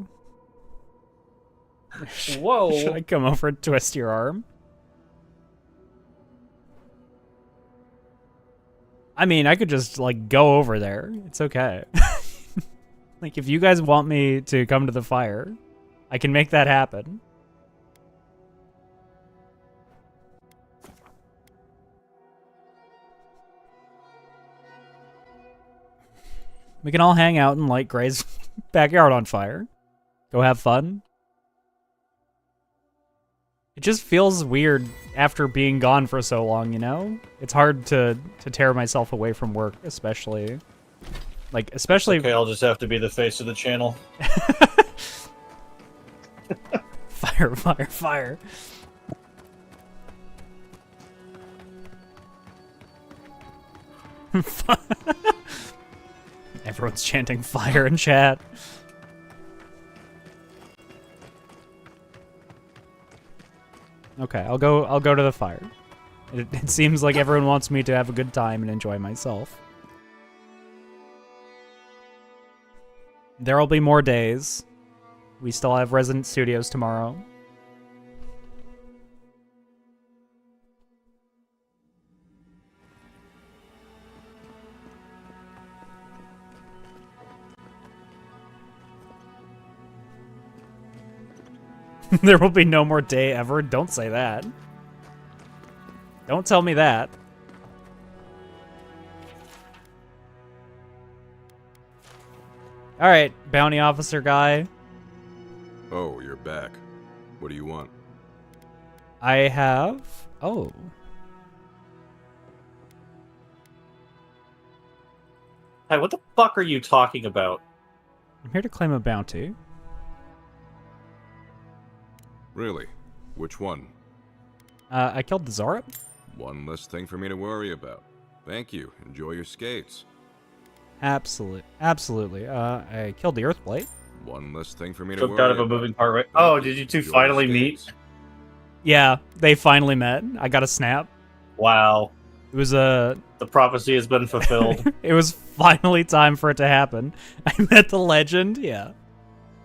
Speaker 2: Whoa.
Speaker 1: Should I come over and twist your arm? I mean, I could just, like, go over there. It's okay. Like, if you guys want me to come to the fire, I can make that happen. We can all hang out and light Gray's backyard on fire. Go have fun. It just feels weird after being gone for so long, you know? It's hard to tear myself away from work, especially. Like, especially...
Speaker 3: Okay, I'll just have to be the face of the channel.
Speaker 1: Fire, fire, fire. Everyone's chanting fire in chat. Okay, I'll go to the fire. It seems like everyone wants me to have a good time and enjoy myself. There'll be more days. We still have Resident Studios tomorrow. There will be no more day ever. Don't say that. Don't tell me that. Alright, bounty officer guy.
Speaker 16: Oh, you're back. What do you want?
Speaker 1: I have... Oh.
Speaker 17: Hey, what the fuck are you talking about?
Speaker 1: I'm here to claim a bounty.
Speaker 16: Really? Which one?
Speaker 1: I killed the Zora.
Speaker 16: One less thing for me to worry about. Thank you. Enjoy your skates.
Speaker 1: Absolutely. I killed the Earthblade.
Speaker 16: One less thing for me to
Speaker 17: Took
Speaker 16: worry
Speaker 17: out of a
Speaker 16: about.
Speaker 17: moving part, right? Oh, did you two
Speaker 16: Enjoy
Speaker 17: finally
Speaker 16: your
Speaker 17: meet?
Speaker 16: skates.
Speaker 1: Yeah, they finally met. I got a snap.
Speaker 17: Wow.
Speaker 1: It was a...
Speaker 17: The prophecy has been fulfilled.
Speaker 1: It was finally time for it to happen. I met the legend, yeah.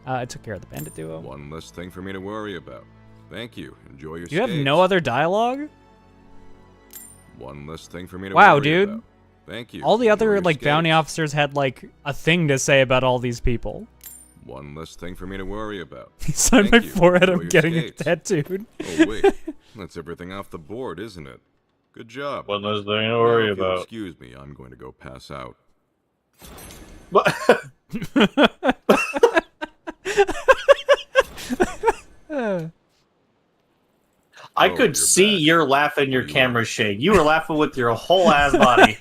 Speaker 1: I took care of the bandit duo.
Speaker 16: One less thing for me to worry about. Thank you. Enjoy your
Speaker 1: Do you
Speaker 16: skates.
Speaker 1: have no other dialogue?
Speaker 16: One less thing for me to
Speaker 1: Wow,
Speaker 16: worry
Speaker 1: dude.
Speaker 16: about. Thank you.
Speaker 1: All the
Speaker 16: Enjoy
Speaker 1: other,
Speaker 16: your
Speaker 1: like, bounty
Speaker 16: skates.
Speaker 1: officers had, like, a thing to say about all these people.
Speaker 16: One less thing for me to worry about.
Speaker 1: He signed
Speaker 16: Thank
Speaker 1: my
Speaker 16: you.
Speaker 1: forehead,
Speaker 16: Enjoy
Speaker 1: I'm
Speaker 16: your
Speaker 1: getting
Speaker 16: skates.
Speaker 1: it tattooed.
Speaker 16: Oh, wait. That's everything off the board, isn't it? Good job.
Speaker 17: One less thing to
Speaker 16: Now,
Speaker 17: worry
Speaker 16: if you'll
Speaker 17: about.
Speaker 16: excuse me, I'm going to go pass out.
Speaker 17: I could see your laugh in your camera shade. You were laughing with your whole ass body.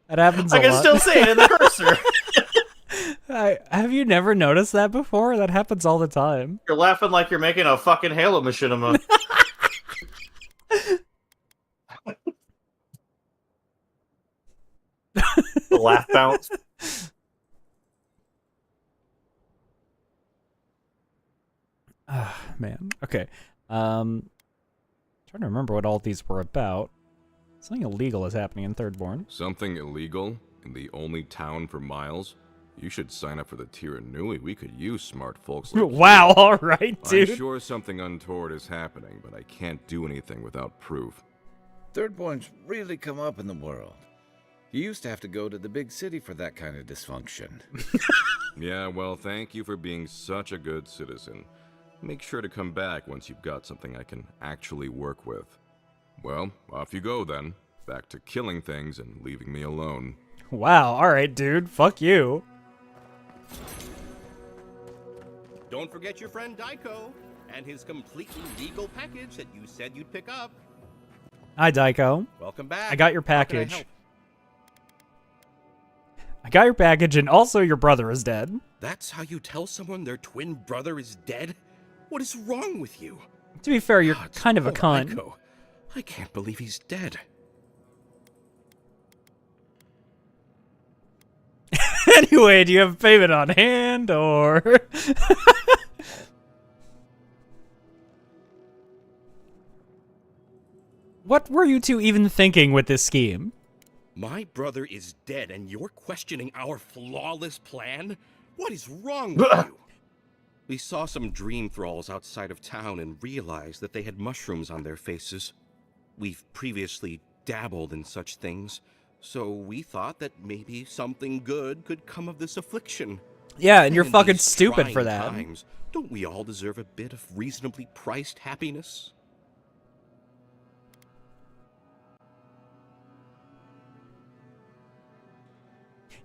Speaker 1: That happens a
Speaker 17: I can
Speaker 1: lot.
Speaker 17: still see it in the cursor.
Speaker 1: Have you never noticed that before? That happens all the time.
Speaker 17: You're laughing like you're making a fucking Halo machinima. The laugh bounce.
Speaker 1: Ah, man. Okay. Trying to remember what all these were about. Something illegal is happening in Thirdborn.
Speaker 16: Something illegal in the only town for miles? You should sign up for the Tiranui. We could use smart folks like
Speaker 1: Wow,
Speaker 16: you.
Speaker 1: alright, dude.
Speaker 16: I'm sure something untoward is happening, but I can't do anything without proof.
Speaker 5: Thirdborn's really come up in the world. You used to have to go to the big city for that kind of dysfunction.
Speaker 16: Yeah, well, thank you for being such a good citizen. Make sure to come back once you've got something I can actually work with. Well, off you go then. Back to killing things and leaving me alone.
Speaker 1: Wow, alright, dude. Fuck you.
Speaker 18: Don't forget your friend Daiko and his completely legal package that you said you'd pick up.
Speaker 1: Hi, Daiko.
Speaker 18: Welcome back.
Speaker 1: I got your
Speaker 18: How can I
Speaker 1: package.
Speaker 18: help?
Speaker 1: I got your package, and also your brother is dead.
Speaker 18: That's how you tell someone their twin brother is dead? What is wrong with you?
Speaker 1: To be fair, you're
Speaker 18: God,
Speaker 1: kind of a
Speaker 18: oh,
Speaker 1: cunt.
Speaker 18: Daiko. I can't believe he's dead.
Speaker 1: Anyway, do you have payment on hand, or... What were you two even thinking with this scheme?
Speaker 18: My brother is dead and you're questioning our flawless plan? What is wrong with you? We saw some dream thralls outside of town and realized that they had mushrooms on their faces. We've previously dabbled in such things, so we thought that maybe something good could come of this affliction.
Speaker 1: Yeah, and you're
Speaker 18: in
Speaker 1: fucking
Speaker 18: these
Speaker 1: stupid for
Speaker 18: trying
Speaker 1: that.
Speaker 18: Times, don't we all deserve a bit of reasonably priced happiness?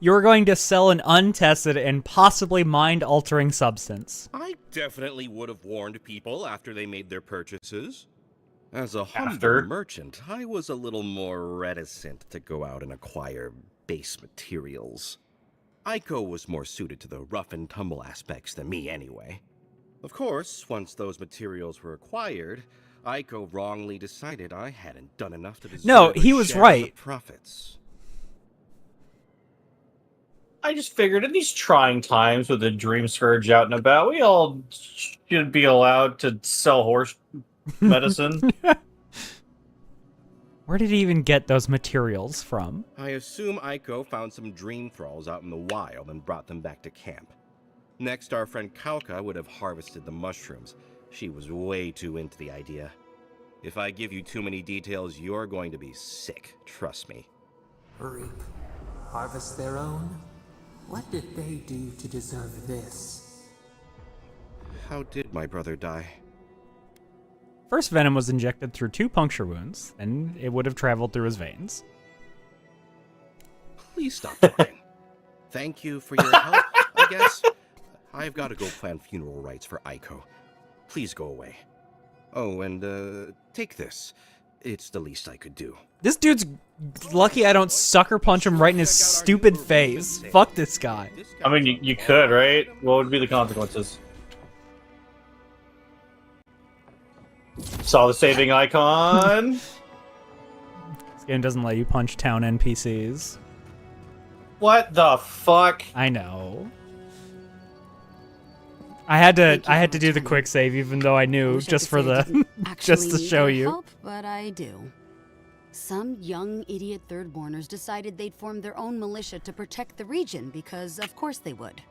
Speaker 1: You were going to sell an untested and possibly mind-altering substance.
Speaker 18: I definitely would have warned people after they made their purchases. As a
Speaker 17: After?
Speaker 18: humble merchant, I was a little more reticent to go out and acquire base materials. Aiko was more suited to the rough and tumble aspects than me anyway. Of course, once those materials were acquired, Aiko wrongly decided I hadn't done enough to deserve
Speaker 1: No,
Speaker 18: a
Speaker 1: he was
Speaker 18: share of
Speaker 1: right.
Speaker 18: the profits.
Speaker 17: I just figured in these trying times with the Dream Scourge out and about, we all should be allowed to sell horse medicine.
Speaker 1: Where did he even get those materials from?
Speaker 18: I assume Aiko found some dream thralls out in the wild and brought them back to camp. Next, our friend Kauka would have harvested the mushrooms. She was way too into the idea. If I give you too many details, you're going to be sick, trust me.
Speaker 8: Reap. Harvest their own? What did they do to deserve this?
Speaker 18: how did my brother die?
Speaker 1: First venom was injected through 2 puncture wounds, and it would have traveled through his veins.
Speaker 18: Please stop talking. Thank you for your help, I guess. I've got to go plan funeral rites for Aiko. Please go away. Oh, and take this. It's the least I could do.
Speaker 1: This dude's lucky I don't sucker punch him right in his stupid face. Fuck this guy.
Speaker 17: I mean, you could, right? What would be the consequences? Saw the saving icon.
Speaker 1: This game doesn't let you punch town NPCs.
Speaker 17: What the fuck?
Speaker 1: I know. I had to do the quick save, even though I knew, just for the, just to show you.
Speaker 11: Help, but I do. Some young idiot thirdborners decided they'd form their own militia to protect the region because, of course, they would.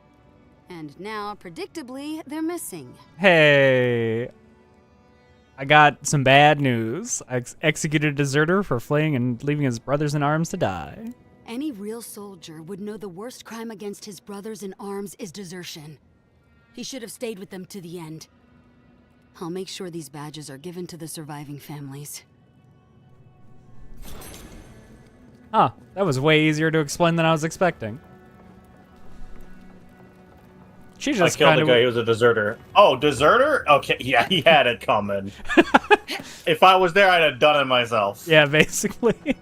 Speaker 11: And now, predictably, they're missing.
Speaker 1: Hey, I got some bad news. I executed a deserter for fleeing and leaving his brothers in arms to die.
Speaker 11: Any real soldier would know the worst crime against his brothers in arms is desertion. He should have stayed with them to the end. I'll make sure these badges are given to the surviving families.
Speaker 1: Huh, that was way easier to explain than I was expecting. She just
Speaker 17: I killed
Speaker 1: kind
Speaker 17: the guy who was a deserter. Oh, deserter? Okay, yeah, he had it coming. If I was there, I'd have done it myself.
Speaker 1: Yeah, basically.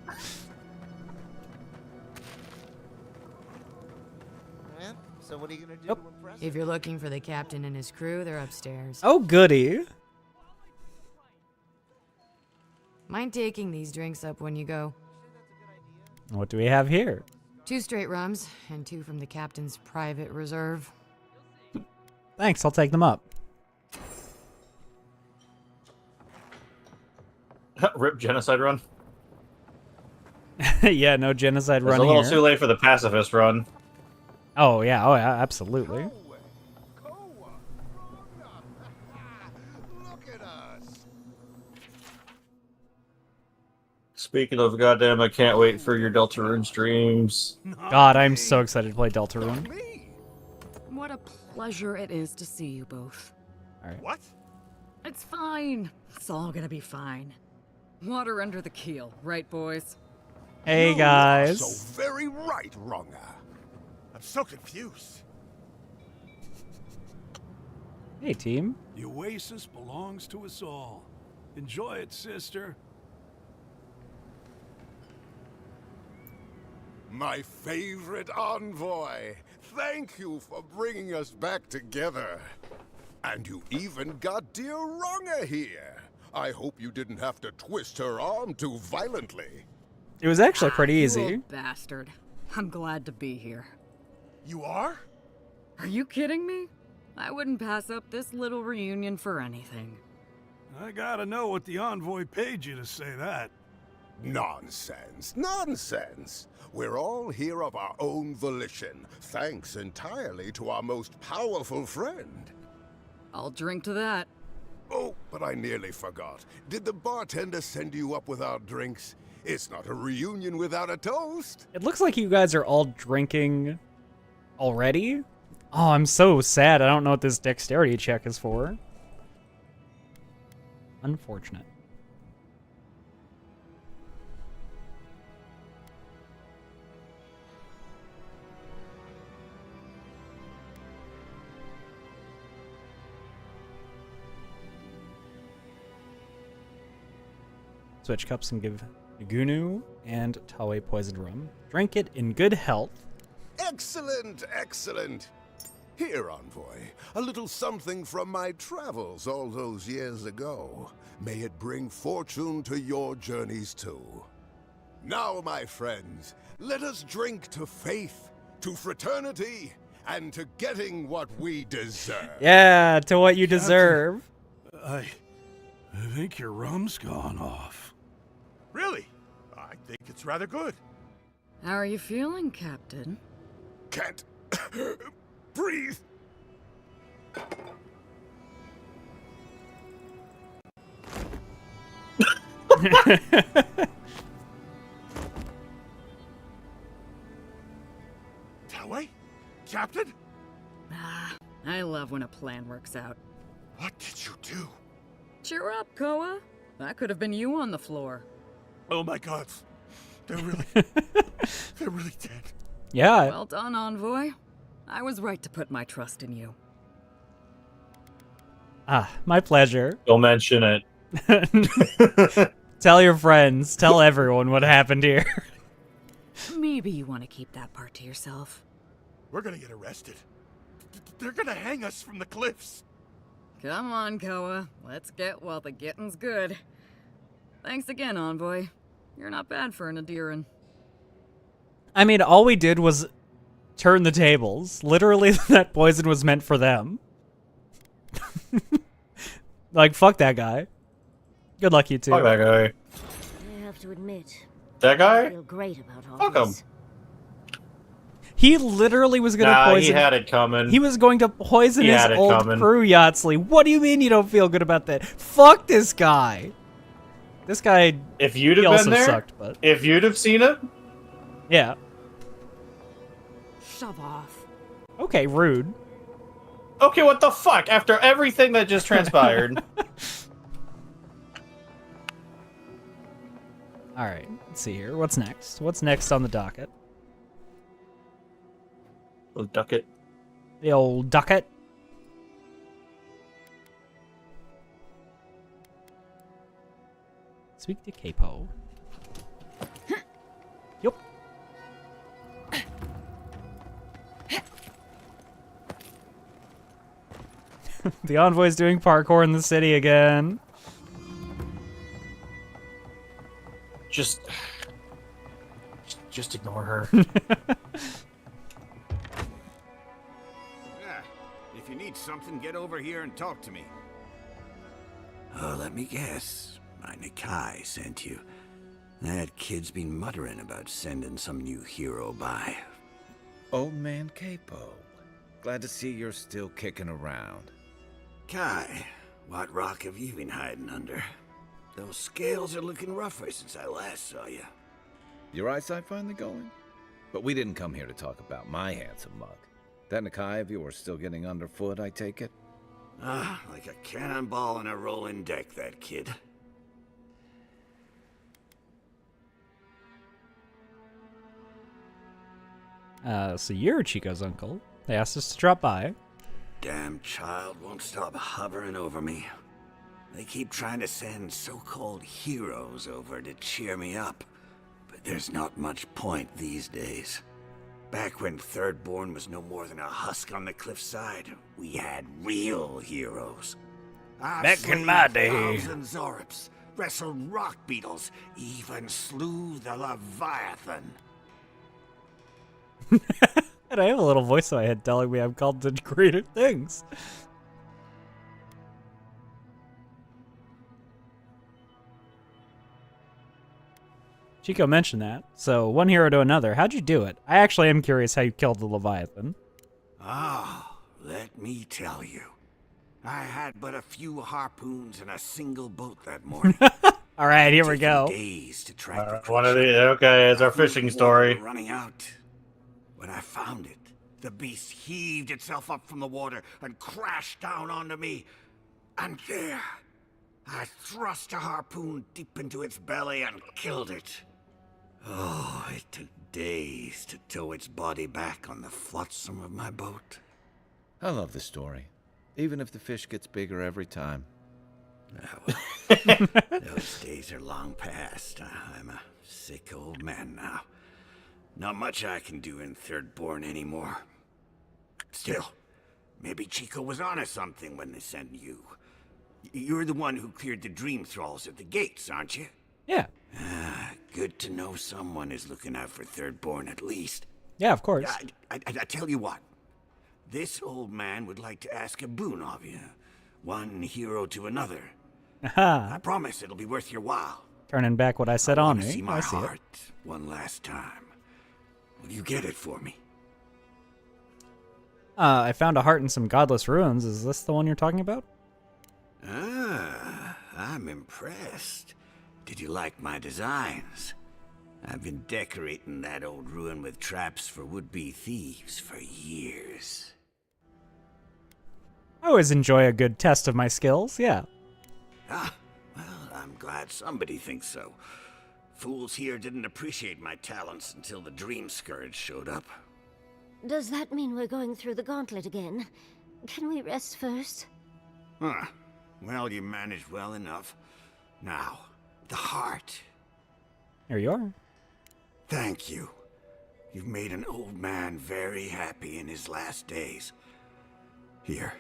Speaker 19: So what are you gonna do to impress?
Speaker 20: If you're looking for the captain and his crew, they're upstairs.
Speaker 1: Oh, goody.
Speaker 20: Mind taking these drinks up when you go?
Speaker 1: What do we have here?
Speaker 20: 2 straight rums, and 2 from the captain's private reserve.
Speaker 1: Thanks, I'll take them up.
Speaker 17: Rip genocide run.
Speaker 1: Yeah, no genocide run
Speaker 17: It's a little
Speaker 1: here.
Speaker 17: too late for the pacifist run.
Speaker 1: Oh yeah, absolutely.
Speaker 17: Speaking of goddamn, I can't wait for your Deltarune streams.
Speaker 1: God, I'm so excited to play Deltarune.
Speaker 20: What a pleasure it is to see you both.
Speaker 1: All right.
Speaker 6: What?
Speaker 20: It's fine. It's all gonna be fine. Water under the keel, right, boys?
Speaker 1: Hey guys.
Speaker 6: So very right, Ronga. I'm so confused.
Speaker 1: Hey team.
Speaker 21: The oasis belongs to us all. Enjoy it, sister.
Speaker 6: My favorite envoy. Thank you for bringing us back together. And you even got dear Ronga here. I hope you didn't have to twist her arm too violently.
Speaker 1: It was actually pretty
Speaker 20: You
Speaker 1: easy.
Speaker 20: old bastard. I'm glad to be here.
Speaker 6: You are?
Speaker 20: Are you kidding me? I wouldn't pass up this little reunion for anything.
Speaker 21: I gotta know what the envoy paid you to say that.
Speaker 6: Nonsense. Nonsense. We're all here of our own volition, thanks entirely to our most powerful friend.
Speaker 20: I'll drink to that.
Speaker 6: Oh, but I nearly forgot. Did the bartender send you up without drinks? It's not a reunion without a toast.
Speaker 1: It looks like you guys are all drinking already. Oh, I'm so sad. I don't know what this dexterity check is for. Unfortunate. Switch cups and give Gunu and Tawe poisoned rum. Drink it in good health.
Speaker 6: Excellent, excellent. Here, envoy, a little something from my travels all those years ago. May it bring fortune to your journeys too. Now, my friends, let us drink to faith, to fraternity, and to getting what we deserve.
Speaker 1: Yeah, to what you deserve.
Speaker 21: I think your rum's gone off.
Speaker 6: Really? I think it's rather good.
Speaker 20: How are you feeling, Captain?
Speaker 6: Can't breathe. Tawe? Captain?
Speaker 20: Ah, I love when a plan works out.
Speaker 6: What did you do?
Speaker 20: Cheer up, Koa. That could have been you on the floor.
Speaker 6: Oh my god. They're really... they're really dead.
Speaker 1: Yeah.
Speaker 20: Well done, Envoy. I was right to put my trust in you.
Speaker 1: Ah, my pleasure.
Speaker 17: Don't mention it.
Speaker 1: Tell your friends. Tell everyone what happened here.
Speaker 20: Maybe you want to keep that part to yourself.
Speaker 6: We're gonna get arrested. They're gonna hang us from the cliffs.
Speaker 20: Come on, Koa. Let's get while the getting's good. Thanks again, Envoy. You're not bad for an Adiran.
Speaker 1: I mean, all we did was turn the tables. Literally, that poison was meant for them. Like, fuck that guy. Good luck, you two.
Speaker 17: Fuck that guy.
Speaker 4: I have to admit,
Speaker 17: That guy?
Speaker 4: I feel great about all
Speaker 17: Fuck
Speaker 4: this.
Speaker 17: him.
Speaker 1: He literally was going to poison...
Speaker 17: he had it coming.
Speaker 1: He was going to poison
Speaker 17: He
Speaker 1: his
Speaker 17: had it
Speaker 1: old
Speaker 17: coming.
Speaker 1: crew, Yahtzee. What do you mean you don't feel good about that? Fuck this guy. This guy...
Speaker 17: If you'd
Speaker 1: he
Speaker 17: have
Speaker 1: also
Speaker 17: been there,
Speaker 1: sucked, but...
Speaker 17: if you'd have seen it,
Speaker 1: Yeah.
Speaker 20: Shove off.
Speaker 1: Okay, rude.
Speaker 17: okay, what the fuck? After everything that just transpired.
Speaker 1: Alright, let's see here. What's next? What's next on the docket?
Speaker 17: Oh, duck it.
Speaker 1: The old docket. Speak to Capo. Yup. The envoy's doing parkour in the city again.
Speaker 17: Just ignore her.
Speaker 5: If you need something, get over here and talk to me. Oh, let me guess. My Nikai sent you. That kid's been muttering about sending some new hero by. Old man Capo. Glad to see you're still kicking around. Kai, what rock have you been hiding under? Those scales are looking rougher since I last saw you. Your eyesight finally going? But we didn't come here to talk about my handsome mug. That Nikai of yours still getting underfoot, I take it? Ah, like a cannonball on a rolling deck, that kid.
Speaker 1: So you're Chico's uncle. They asked us to drop by.
Speaker 5: Damn child won't stop hovering over me. They keep trying to send so-called heroes over to cheer me up, but there's not much point these days. Back when Thirdborn was no more than a husk on the cliffside, we had real heroes.
Speaker 1: Back in my day.
Speaker 5: Thousand Zorops, wrestled rock beetles, even slew the Leviathan.
Speaker 1: And I have a little voice in my head telling me I'm called to greater things. Chico mentioned that. So, one hero to another. How'd you do it? I actually am curious how you killed the Leviathan.
Speaker 5: Ah, let me tell you. I had but a few harpoons and a single boat that morning.
Speaker 1: All right, here we go.
Speaker 5: Days to track the
Speaker 17: One of the okay, it's our fishing story.
Speaker 5: running out. When I found it, the beast heaved itself up from the water and crashed down onto me. And there, I thrust a harpoon deep into its belly and killed it. Oh, it took days to tow its body back on the flotsam of my boat. I love the story, even if the fish gets bigger every time. Those days are long past. I'm a sick old man now. Not much I can do in Thirdborn anymore. Still, maybe Chico was onto something when they sent you. You're the one who cleared the dream thralls at the gates, aren't you?
Speaker 1: Yeah.
Speaker 5: Good to know someone is looking out for Thirdborn at least.
Speaker 1: Yeah, of course.
Speaker 5: I tell you what. This old man would like to ask a boon of you. One hero to another.
Speaker 1: Aha.
Speaker 5: I promise it'll be worth your while.
Speaker 1: Turning back what I said
Speaker 5: I
Speaker 1: on
Speaker 5: wanna
Speaker 1: me.
Speaker 5: see my
Speaker 1: I see it.
Speaker 5: heart one last time. Will you get it for me?
Speaker 1: I found a heart in some godless ruins. Is this the one you're talking about?
Speaker 5: Ah, I'm impressed. Did you like my designs? I've been decorating that old ruin with traps for would-be thieves for years.
Speaker 1: always enjoy a good test of my skills, yeah.
Speaker 9: Ah, well, I'm glad somebody thinks so. Fools here didn't appreciate my talents until the Dream Scourge showed up.
Speaker 4: Does that mean we're going through the gauntlet again? Can we rest first?
Speaker 9: Huh. Well, you managed well enough. Now, the heart.
Speaker 1: Here you are.
Speaker 9: Thank you. You've made an old man very happy in his last days. Here,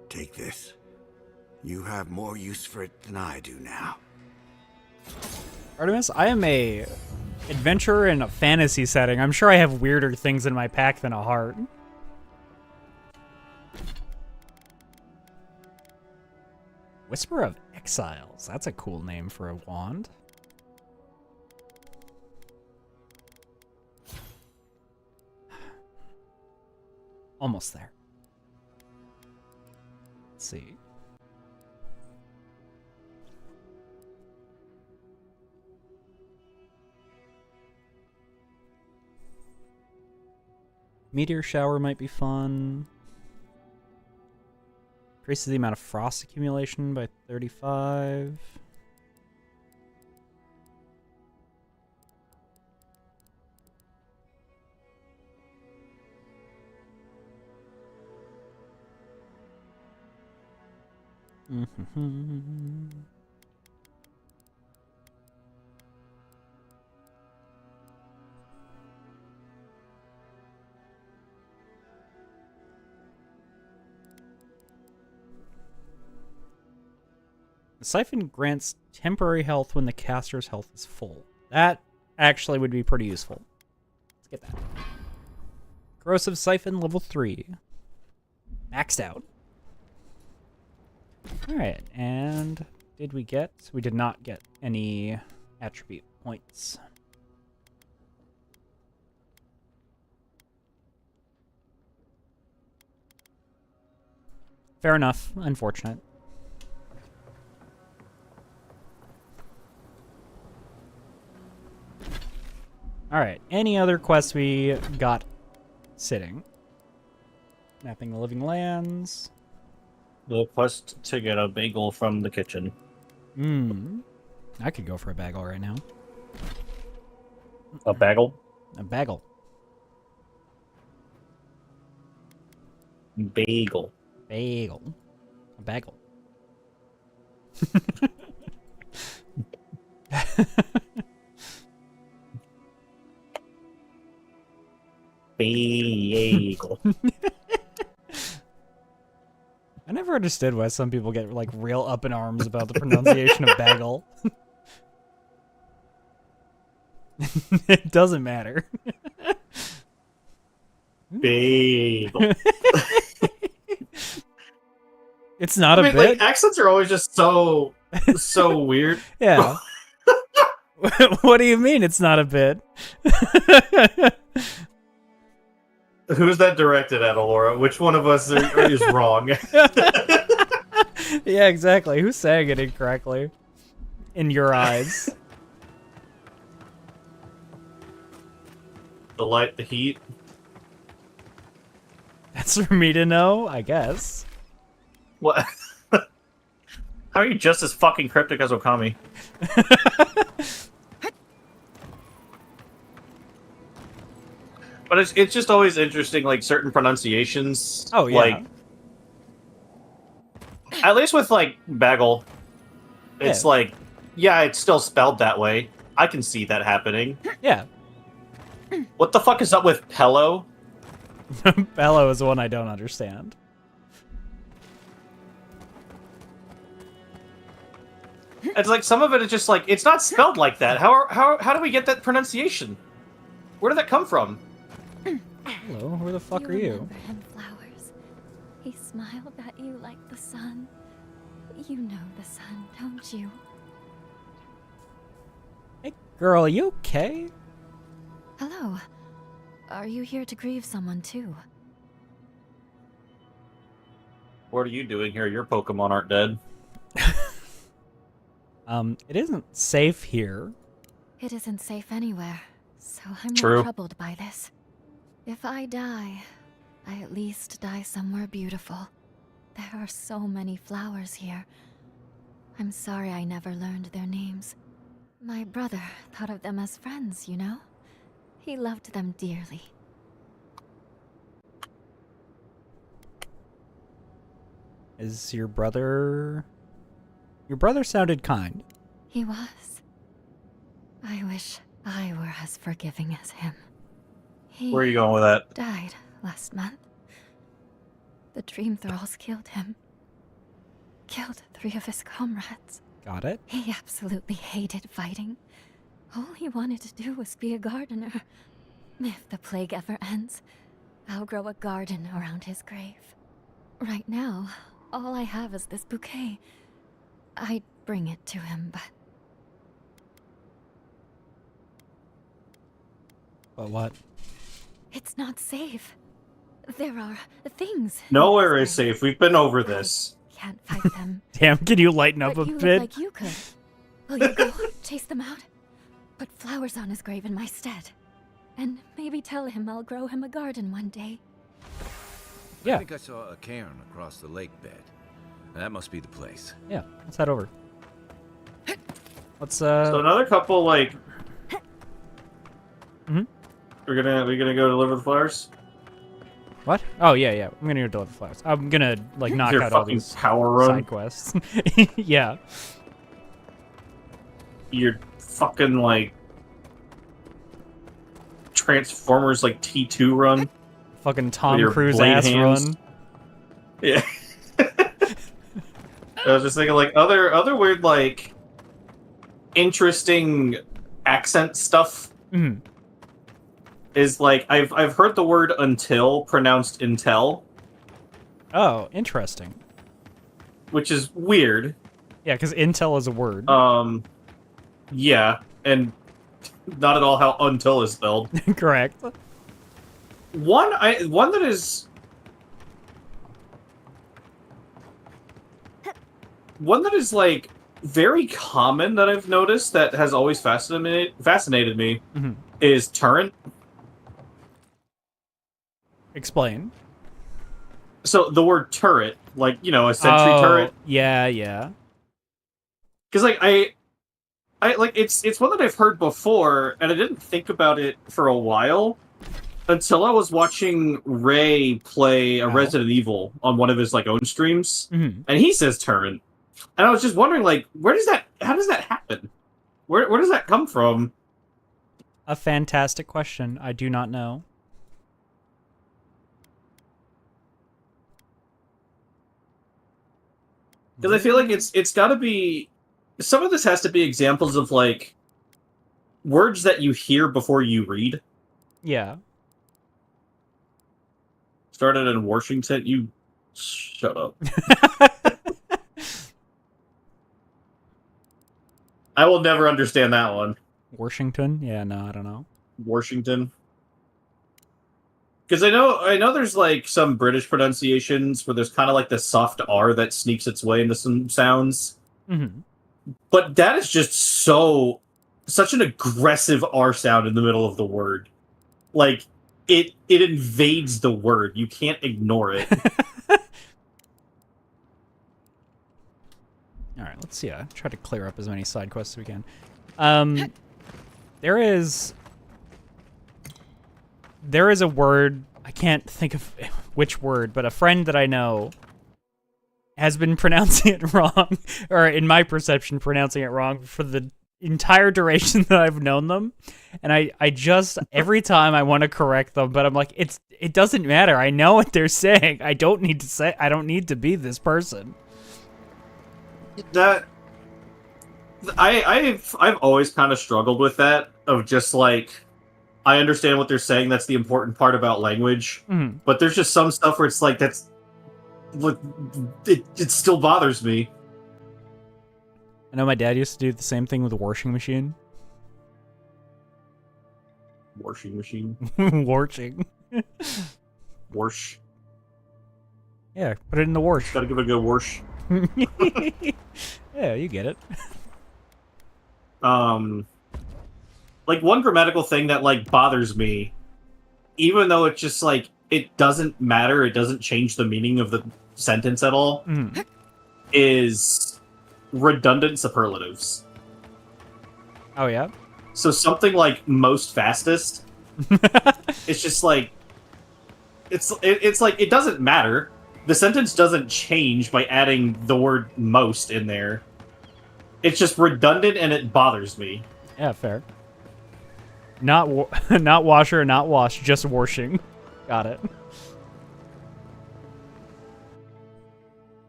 Speaker 9: take this. You have more use for it than I do now.
Speaker 1: Artemis, I am a adventurer in a fantasy setting. I'm sure I have weirder things in my pack than a heart. Whisper of Exiles. That's a cool name for a wand. Almost there. Let's see. Meteor shower might be fun. Increases the amount of frost accumulation by 35. The siphon grants temporary health when the caster's health is full. That actually would be pretty useful. Let's get that. Corrosive siphon level 3. Maxed out. Alright, and did we get? We did not get any attribute points. Fair enough. Unfortunate. Alright, any other quests we got sitting? Mapping the living lands.
Speaker 17: The quest to get a bagel from the kitchen.
Speaker 1: I could go for a bagel right now.
Speaker 17: A bagel?
Speaker 1: A bagel.
Speaker 17: Bagel.
Speaker 1: Bagel. A bagel.
Speaker 17: Bagel.
Speaker 1: I never understood why some people get like real up in arms about the pronunciation of bagel. It doesn't matter.
Speaker 17: Bagel.
Speaker 1: It's not a bit.
Speaker 17: Like, accents are always just so weird.
Speaker 1: Yeah. What do you mean it's not a bit?
Speaker 17: Who's that directed at, Alora? Which one of us is wrong?
Speaker 1: Yeah, exactly. Who's saying it incorrectly? In your eyes.
Speaker 17: The light, the heat.
Speaker 1: That's for me to know, I guess.
Speaker 17: What? How are you just as fucking cryptic as Okami? But it's just always interesting, like, certain pronunciations.
Speaker 1: Oh, yeah.
Speaker 17: Like, at least with, like, bagel, it's like, yeah, it's still spelled that way. I can see that happening.
Speaker 1: Yeah.
Speaker 17: What the fuck is up with Pello?
Speaker 1: Pello is the one I don't understand.
Speaker 17: It's like, some of it is just like, it's not spelled like that. How do we get that pronunciation? Where did that come from?
Speaker 1: Hello, who the fuck are you?
Speaker 22: Remember him, Flowers. He smiled at you like the sun. You know the sun, don't you?
Speaker 1: Hey, girl, are you okay?
Speaker 22: Hello. Are you here to grieve someone too?
Speaker 17: What are you doing here? Your Pokemon aren't dead.
Speaker 1: It isn't safe here.
Speaker 22: It isn't safe anywhere, so I'm
Speaker 17: True.
Speaker 22: not troubled by this. If I die, I at least die somewhere beautiful. There are so many flowers here. I'm sorry I never learned their names. My brother thought of them as friends, you know? He loved them dearly.
Speaker 1: Is your brother... Your brother sounded kind.
Speaker 22: He was. I wish I were as forgiving as him. He
Speaker 17: Where are you going with that?
Speaker 22: died last month. The Dream Thralls killed him. Killed 3 of his comrades.
Speaker 1: Got it.
Speaker 22: He absolutely hated fighting. All he wanted to do was be a gardener. If the plague ever ends, I'll grow a garden around his grave. Right now, all I have is this bouquet. I'd bring it to him, but...
Speaker 1: But what?
Speaker 22: It's not safe. There are things...
Speaker 17: Nowhere is safe. We've been over this.
Speaker 22: Can't fight them.
Speaker 1: Damn, can you lighten up
Speaker 22: But
Speaker 1: a
Speaker 22: you
Speaker 1: bit?
Speaker 22: look like you could. Will you go chase them out? Put flowers on his grave in my stead. And maybe tell him I'll grow him a garden one day.
Speaker 5: I think I saw a cairn across the lake bed. That must be the place.
Speaker 1: Yeah, let's head over. Let's
Speaker 17: So another couple like.
Speaker 1: Mhm.
Speaker 17: We're gonna go deliver the flowers.
Speaker 1: What? Oh yeah. I'm gonna go deliver flowers. I'm gonna like knock
Speaker 17: Your
Speaker 1: out all
Speaker 17: fucking
Speaker 1: these
Speaker 17: power run?
Speaker 1: side quests. Yeah.
Speaker 17: Your fucking like Transformers like T2 run.
Speaker 1: Fucking Tom
Speaker 17: With your
Speaker 1: Cruise
Speaker 17: blade
Speaker 1: ass
Speaker 17: hands.
Speaker 1: run.
Speaker 17: Yeah. I was just thinking like other weird like interesting accent stuff.
Speaker 1: Mhm.
Speaker 17: Is like I've heard the word until pronounced intel,
Speaker 1: Oh, interesting.
Speaker 17: which is weird.
Speaker 1: Yeah, because intel is a word.
Speaker 17: Yeah, and not at all how until is spelled.
Speaker 1: Correct.
Speaker 17: One that is like very common that I've noticed that has always fascinated me
Speaker 1: Mhm.
Speaker 17: is turret.
Speaker 1: Explain.
Speaker 17: So the word turret, like, you know, a sentry turret.
Speaker 1: Yeah.
Speaker 17: Because like I like it's one that I've heard before, and I didn't think about it for a while until I was watching Ray play a Resident Evil on one of his like own streams,
Speaker 1: Mhm.
Speaker 17: and he says turret, and I was just wondering like, how does that happen? Where does that come from?
Speaker 1: A fantastic question. I do not know.
Speaker 17: Because I feel like it's got to be some of this has to be examples of like words that you hear before you read.
Speaker 1: Yeah.
Speaker 17: Started in Washington. You shut up. I will never understand that one.
Speaker 1: Washington? Yeah, no, I don't know.
Speaker 17: Washington. Because I know there's like some British pronunciations where there's kind of like the soft R that sneaks its way into some sounds.
Speaker 1: Mm-hmm.
Speaker 17: But that is just such an aggressive R sound in the middle of the word. Like it invades the word. You can't ignore it.
Speaker 1: All right, let's see. Try to clear up as many side quests as we can. There is a word, I can't think of which word, but a friend that I know has been pronouncing it wrong, or in my perception, pronouncing it wrong for the entire duration that I've known them. And I just, every time I want to correct them, but I'm like, it doesn't matter. I know what they're saying. I don't need to be this person.
Speaker 17: That I've always kind of struggled with that, of just like, I understand what they're saying. That's the important part about language.
Speaker 1: Mhm.
Speaker 17: But there's just some stuff where it's like it still bothers me.
Speaker 1: I know my dad used to do the same thing with a washing machine.
Speaker 17: Washing machine.
Speaker 1: Warching.
Speaker 17: Wash.
Speaker 1: Yeah, put it in the wash.
Speaker 17: Gotta give it a good wash.
Speaker 1: Yeah, you get it.
Speaker 17: Like one grammatical thing that like bothers me, even though it's just like it doesn't matter, it doesn't change the meaning of the sentence at all, is redundant superlatives.
Speaker 1: Oh, yeah?
Speaker 17: So something like most fastest, it's just like, it's like, it doesn't matter. The sentence doesn't change by adding the word most in there. It's just redundant and it bothers me.
Speaker 1: Yeah, fair. Not not washer, not wash, just washing. Got it.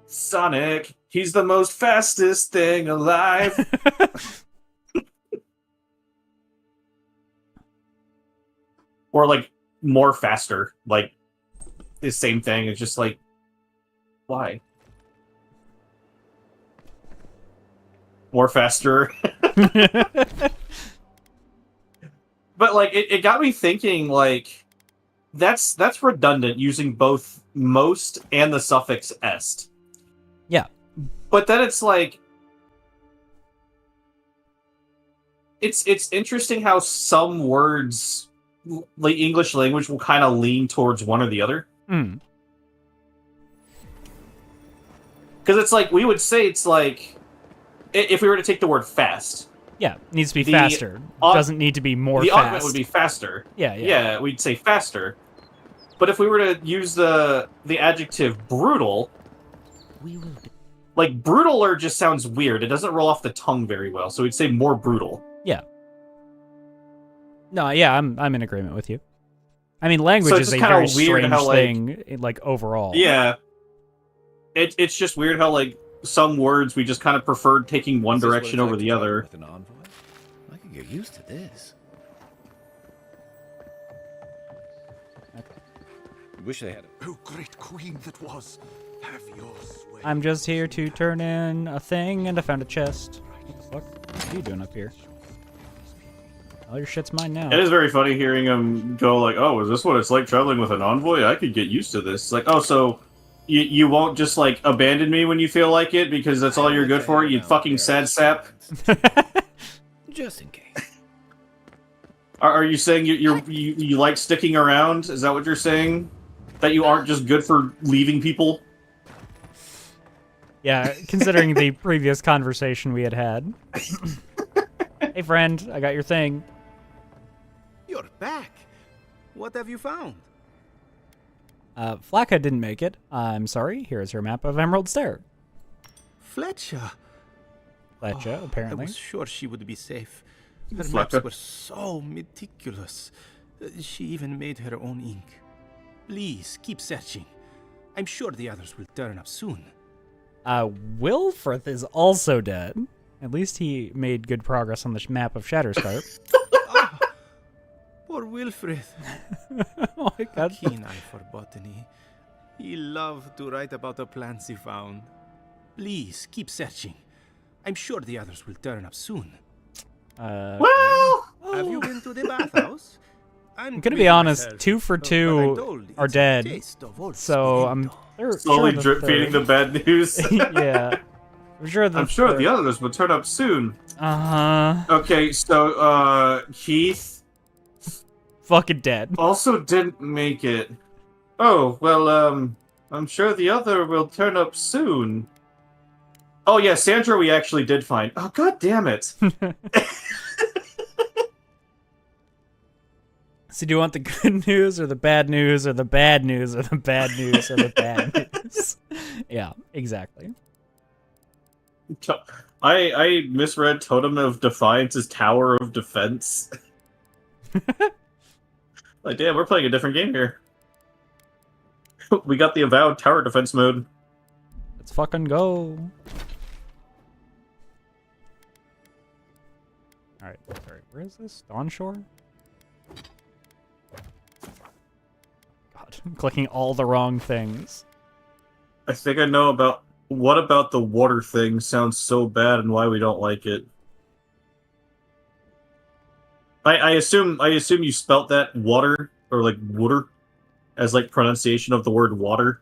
Speaker 17: Sonic, he's the most fastest thing alive. Or like more faster, like the same thing. It's just like, why? More faster. But like it got me thinking, like that's redundant using both most and the suffix est.
Speaker 1: Yeah.
Speaker 17: But then it's like it's interesting how some words, the English language, will kind of lean towards one or the other.
Speaker 1: Mm.
Speaker 17: Because it's like, we would say it's like, if we were to take the word fast.
Speaker 1: Yeah, it needs to be faster. Doesn't need to be more
Speaker 17: the
Speaker 1: fast.
Speaker 17: The augment would be faster.
Speaker 1: Yeah.
Speaker 17: Yeah, we'd say faster. But if we were to use the adjective brutal, like brutaler just sounds weird. It doesn't roll off the tongue very well, so we'd say more brutal.
Speaker 1: Yeah. No, yeah, I'm in agreement with you. I mean, language is a very strange thing, like overall.
Speaker 17: Yeah. It's just weird how, like, some words we just kind of preferred taking one direction over the other.
Speaker 5: With an envoy? I can get used to this. Wish they had it.
Speaker 6: Oh, great queen that was, have your sway.
Speaker 1: I'm just here to turn in a thing, and I found a chest. What the fuck? What are you doing up here? All your shit's mine now.
Speaker 17: It is very funny hearing him go like, oh, is this what it's like traveling with an envoy? I could get used to this. It's like, oh, so you won't just, like, abandon me when you feel like it because that's all you're good for, you fucking sad sap?
Speaker 5: Just in case.
Speaker 17: Are you saying you like sticking around? Is that what you're saying? That you aren't just good for leaving people?
Speaker 1: Yeah, considering the previous conversation we had. Hey, friend, I got your thing.
Speaker 12: You're back. What have you found?
Speaker 1: Flacca didn't make it. I'm sorry. Here is her map of Emerald Stair.
Speaker 12: Fletcher.
Speaker 1: Fletcher, apparently.
Speaker 12: I was sure she would be safe. Her
Speaker 17: Fletcher.
Speaker 12: maps were so meticulous. She even made her own ink. Please, keep searching. I'm sure the others will turn up soon.
Speaker 1: Wilfrith is also dead. At least he made good progress on the map of Shatterscarp.
Speaker 12: Poor Wilfred.
Speaker 1: Oh my god.
Speaker 12: A keen eye for botany. He loved to write about the plants he found. Please, keep searching. I'm sure the others will turn up soon.
Speaker 17: Well...
Speaker 12: Have you been to the bathhouse?
Speaker 1: I'm gonna be honest, 2 for 2 are dead. So I'm
Speaker 17: slowly
Speaker 1: sure
Speaker 17: drip feeding the bad news.
Speaker 1: Yeah. I'm sure
Speaker 17: the others will turn up soon.
Speaker 1: Uh-huh.
Speaker 17: Okay, so Keith
Speaker 1: fucking dead.
Speaker 17: Also didn't make it. Oh, well, I'm sure the other will turn up soon. Oh yeah, Sandra we actually did find. Oh, god damn it.
Speaker 1: So do you want the good news or the bad news or the bad news or the bad news or the bad news? Yeah, exactly.
Speaker 17: I misread Totem of Defiance as Tower of Defense. Like, damn, we're playing a different game here. We got the Avowed Tower Defense mode.
Speaker 1: Let's fucking go. Alright, sorry, where is this? Dawnshore? God, I'm clicking all the wrong things.
Speaker 17: I think I know about... What about the water thing sounds so bad and why we don't like it? I assume you spelt that water, or like water, as like pronunciation of the word water.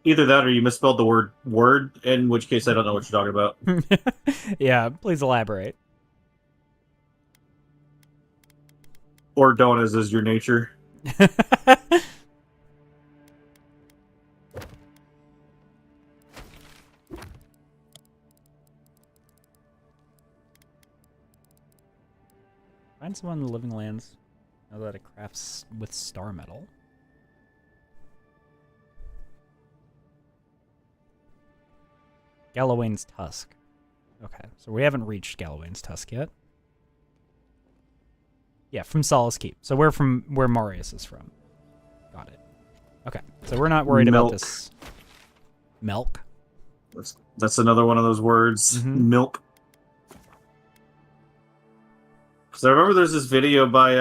Speaker 17: Either that or you misspelled the word, in which case I don't know what you're talking about.
Speaker 1: Yeah, please elaborate.
Speaker 17: Or don't, as is your nature.
Speaker 1: Find someone in the living lands. Know that it crafts with star metal. Gallowayne's Tusk. Okay, so we haven't reached Gallowayne's Tusk yet. Yeah, from Solace Keep. So we're from where Marius is from. Got it. Okay, so we're not worried about this. Milk.
Speaker 17: That's another one of those words. Milk. Because I remember there's this video by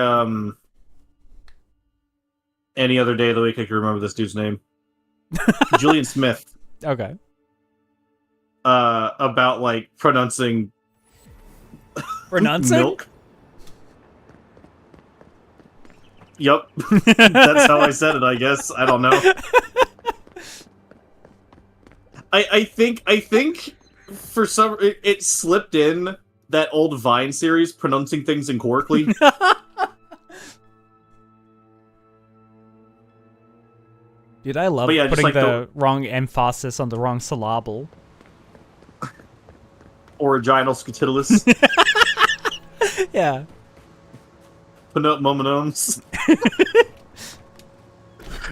Speaker 17: any other day of the week I can remember this dude's name. Julian Smith.
Speaker 1: Okay.
Speaker 17: About like pronouncing milk. Yep. That's how I said it, I guess. I don't know. I think for some it slipped in that old Vine series, pronouncing things incorrectly.
Speaker 1: Dude, I love
Speaker 17: yeah,
Speaker 1: putting
Speaker 17: like
Speaker 1: the wrong emphasis on the wrong syllable.
Speaker 17: Original scutitulus.
Speaker 1: Yeah.
Speaker 17: Put up mominomes.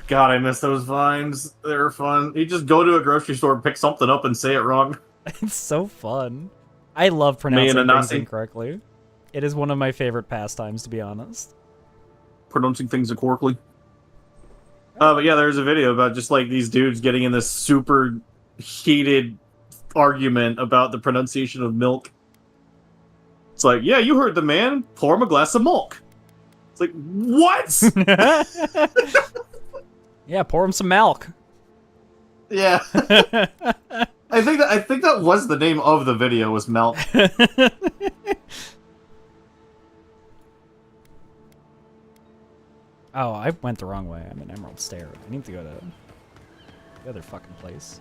Speaker 17: God, I miss those vines. They were fun. You just go to a grocery store and pick something up and say it wrong.
Speaker 1: It's so fun. I love pronouncing things incorrectly. It is one of my favorite pastimes, to be honest.
Speaker 17: Pronouncing things incorrectly. But yeah, there's a video about just like these dudes getting in this super heated argument about the pronunciation of milk. It's like, yeah, you heard the man. Pour him a glass of milk. It's like, what?
Speaker 1: Yeah, pour him some milk.
Speaker 17: Yeah. I think that was the name of the video, was milk.
Speaker 1: Oh, I went the wrong way. I'm in Emerald Stair. I need to go to the other fucking place.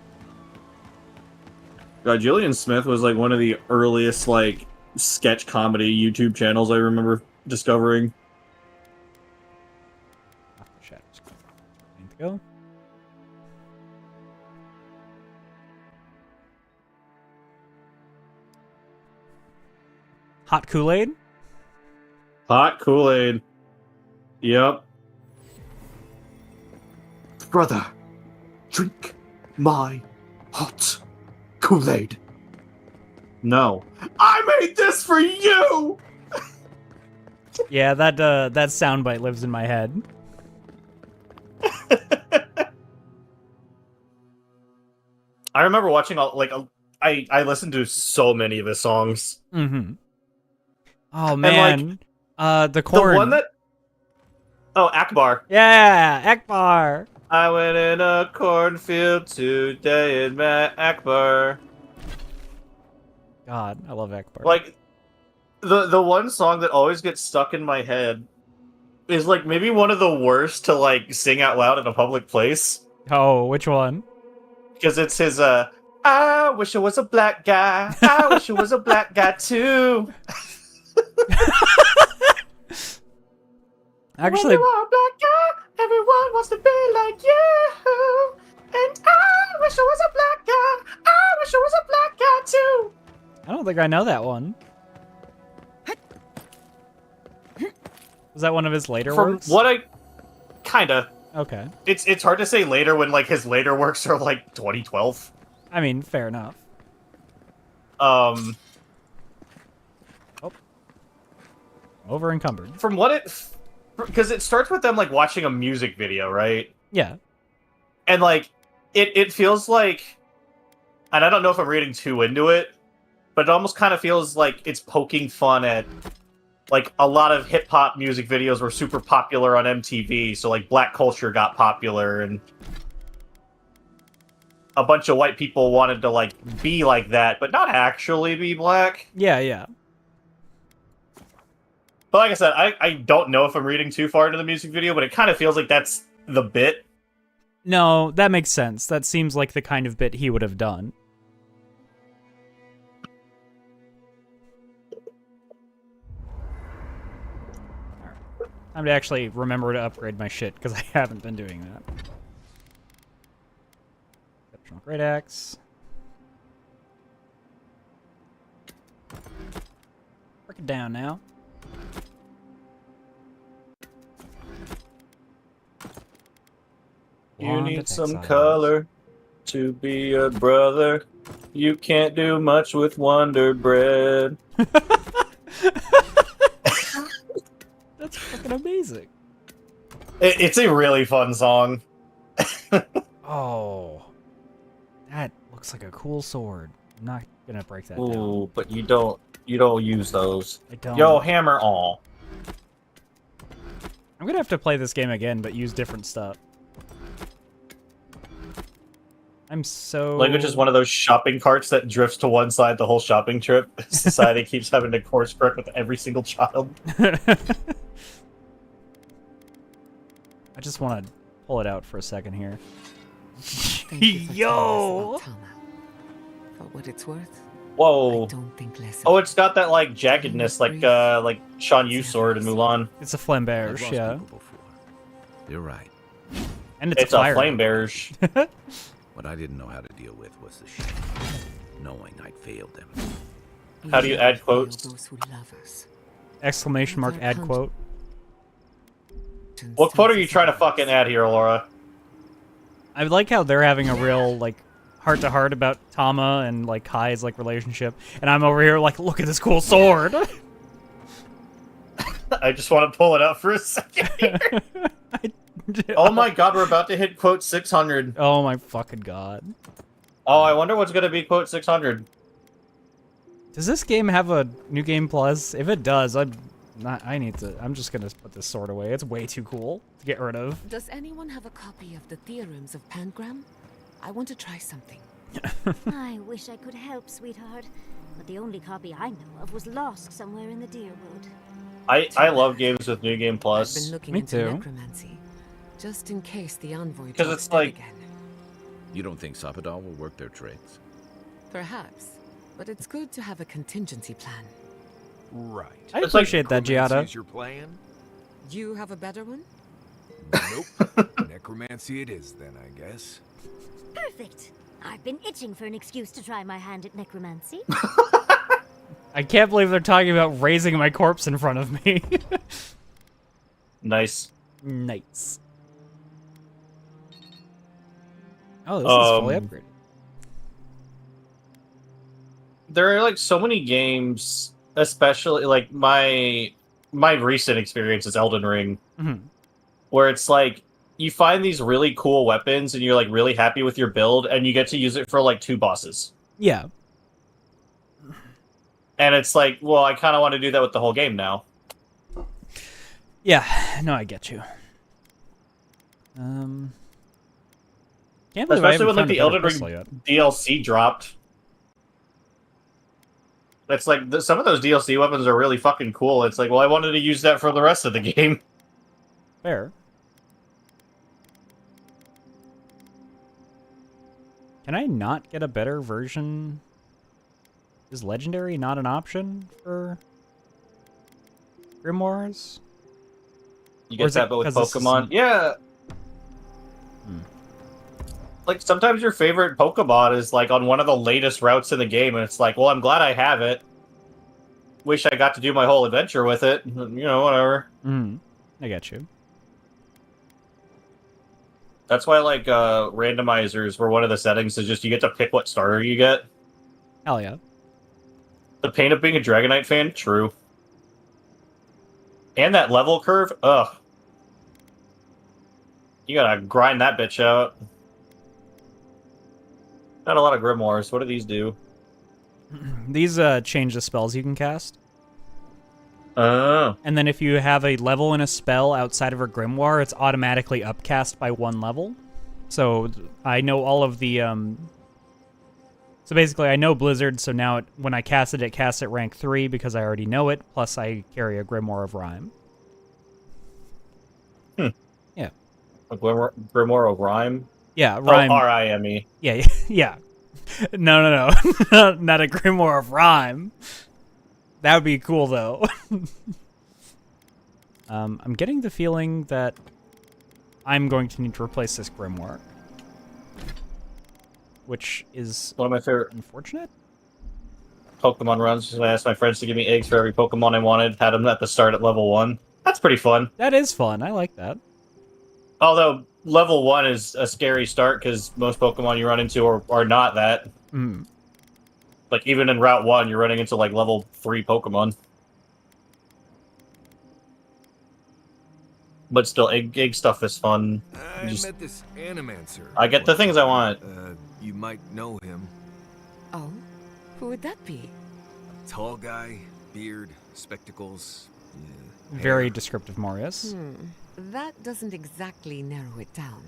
Speaker 17: Julian Smith was like one of the earliest like sketch comedy YouTube channels I remember discovering.
Speaker 1: Need to go. Hot Kool-Aid?
Speaker 17: Hot Kool-Aid. Yep.
Speaker 10: Brother, drink my hot Kool-Aid.
Speaker 17: No. I made this for you!
Speaker 1: Yeah, that soundbite lives in my head.
Speaker 17: I remember watching I listened to so many of his songs.
Speaker 1: Mm-hmm. Oh man.
Speaker 17: And,
Speaker 1: the corn.
Speaker 17: The one that Akbar.
Speaker 1: Yeah, Akbar.
Speaker 17: I went in a cornfield today and met Akbar.
Speaker 1: God, I love Akbar.
Speaker 17: Like, the one song that always gets stuck in my head is, like, maybe one of the worst to, like, sing out loud in a public place.
Speaker 1: Oh, which one?
Speaker 17: Because it's his, I wish I was a black guy. I wish I was a black guy, too.
Speaker 1: Actually,
Speaker 17: when you are a black guy, everyone wants to be like you. And I wish I was a black guy. I wish I was a black guy too.
Speaker 1: I don't think I know that one. Was that one of his later
Speaker 17: From
Speaker 1: works?
Speaker 17: what I kinda.
Speaker 1: Okay.
Speaker 17: It's hard to say later when like his later works are like 2012.
Speaker 1: I mean, fair enough.
Speaker 17: Oh.
Speaker 1: Over encumbered.
Speaker 17: From what because it starts with them like watching a music video, right?
Speaker 1: Yeah.
Speaker 17: And like it feels like, and I don't know if I'm reading too into it, but it almost kind of feels like it's poking fun at like a lot of hip hop music videos were super popular on MTV, so like black culture got popular and a bunch of white people wanted to like be like that, but not actually be black.
Speaker 1: Yeah, yeah.
Speaker 17: But like I said, I don't know if I'm reading too far into the music video, but it kind of feels like that's the bit.
Speaker 1: No, that makes sense. That seems like the kind of bit he would have done. Time to actually remember to upgrade my shit, because I haven't been doing that. Exceptional Great Axe. Break it down now.
Speaker 17: You need some color to be a brother. You can't do much with Wonder Bread.
Speaker 1: That's fucking amazing.
Speaker 17: It's a really fun song.
Speaker 1: Oh, that looks like a cool sword. I'm not gonna break that down.
Speaker 17: Ooh, but you don't use those.
Speaker 1: I don't.
Speaker 17: Yo, hammer all.
Speaker 1: I'm gonna have to play this game again, but use different stuff. I'm so...
Speaker 17: Language is one of those shopping carts that drifts to one side the whole shopping trip. Society keeps having to course correct with every single child.
Speaker 1: I just want to pull it out for a second here. Yo!
Speaker 14: For what it's worth,
Speaker 17: Whoa.
Speaker 14: I don't think less.
Speaker 17: Oh, it's got that like jaggedness, like Shan Yu sword in Mulan.
Speaker 1: It's a flamberge, yeah.
Speaker 5: You're right.
Speaker 1: And it's
Speaker 17: a
Speaker 1: fire.
Speaker 17: flamberge.
Speaker 5: What I didn't know how to deal with was the shame, knowing I'd failed them.
Speaker 17: How do you add quotes?
Speaker 14: Those who love us.
Speaker 1: Exclamation mark, add quote.
Speaker 17: What quote are you trying to fucking add here, Laura?
Speaker 1: I like how they're having a real, like, heart-to-heart about Tama and, like, Kai's, like, relationship. And I'm over here like, look at this cool sword!
Speaker 17: I just want to pull it out for a second here. Oh my god, we're about to hit quote 600.
Speaker 1: Oh my fucking god.
Speaker 17: Oh, I wonder what's going to be quote 600.
Speaker 1: Does this game have a New Game Plus? If it does, I'm just gonna put this sword away. It's way too cool to get rid of.
Speaker 14: Does anyone have a copy of the Theorems of Pangram? I want to try something.
Speaker 4: I wish I could help, sweetheart. But the only copy I know of was lost somewhere in the Deerwood.
Speaker 17: I love games with New Game
Speaker 14: I've
Speaker 17: Plus.
Speaker 14: been looking
Speaker 1: Me
Speaker 14: into
Speaker 1: too.
Speaker 14: necromancy, just in case the envoy.
Speaker 17: Because it's like...
Speaker 14: again.
Speaker 5: You don't think Sapadal will work their tricks?
Speaker 14: Perhaps, but it's good to have a contingency plan.
Speaker 21: Right.
Speaker 1: I appreciate that, Giada.
Speaker 21: Is your plan?
Speaker 14: You have a better one?
Speaker 21: Nope. Necromancy it is then, I guess.
Speaker 4: Perfect. I've been itching for an excuse to try my hand at necromancy.
Speaker 1: I can't believe they're talking about raising my corpse in front of me.
Speaker 17: Nice.
Speaker 1: Nice. Oh, this is fully upgraded.
Speaker 17: There are like so many games, especially like my recent experience is Elden Ring, where it's like you find these really cool weapons and you're like really happy with your build and you get to use it for like 2 bosses.
Speaker 1: Yeah.
Speaker 17: And it's like, well, I kind of want to do that with the whole game now.
Speaker 1: Yeah, no, I get you. Can't believe I
Speaker 17: Especially
Speaker 1: haven't
Speaker 17: when like
Speaker 1: found a
Speaker 17: the
Speaker 1: better
Speaker 17: Elden
Speaker 1: pistol
Speaker 17: Ring
Speaker 1: yet.
Speaker 17: DLC dropped. It's like some of those DLC weapons are really fucking cool. It's like, well, I wanted to use that for the rest of the game.
Speaker 1: Fair. Can I not get a better version? Is Legendary not an option for Grimoires?
Speaker 17: You
Speaker 1: Or
Speaker 17: get
Speaker 1: is it
Speaker 17: that, but with
Speaker 1: 'cause this is
Speaker 17: Pokemon.
Speaker 1: some-
Speaker 17: Yeah. Like, sometimes your favorite Pokemon is, like, on one of the latest routes in the game, and it's like, well, I'm glad I have it. Wish I got to do my whole adventure with it. You know, whatever.
Speaker 1: I get you.
Speaker 17: That's why, like, randomizers were one of the settings is just you get to pick what starter you get.
Speaker 1: Hell yeah.
Speaker 17: The pain of being a Dragonite fan? True. And that level curve? Ugh. You gotta grind that bitch out. Not a lot of Grimoires. What do these do?
Speaker 1: These change the spells you can cast.
Speaker 17: Oh.
Speaker 1: And then if you have a level in a spell outside of a Grimoire, it's automatically upcast by 1 level. So I know all of the... So basically, I know Blizzard, so now when I cast it casts at rank 3 because I already know it, plus I carry a Grimoire of Rhyme. Yeah.
Speaker 17: A Grimoire of Rhyme?
Speaker 1: Yeah, Rhyme.
Speaker 17: Oh, R-I-M-E.
Speaker 1: Yeah, yeah. No. Not a Grimoire of Rhyme. That would be cool, though. I'm getting the feeling that I'm going to need to replace this Grimoire. Which is
Speaker 17: one of my favorite
Speaker 1: unfortunate
Speaker 17: Pokemon runs. I asked my friends to give me eggs for every Pokemon I wanted. Had them at the start at level 1. That's pretty fun.
Speaker 1: That is fun. I like that.
Speaker 17: Although level 1 is a scary start because most Pokemon you run into are not that.
Speaker 1: Mm.
Speaker 17: Like, even in Route 1, you're running into, like, level 3 Pokemon. But still, egg stuff is fun.
Speaker 13: I met this Animancer.
Speaker 17: I get the things I want.
Speaker 13: You might know him.
Speaker 14: Oh? Who would that be?
Speaker 13: Tall guy, beard, spectacles. Yeah,
Speaker 1: Very descriptive, Marius.
Speaker 14: That doesn't exactly narrow it down.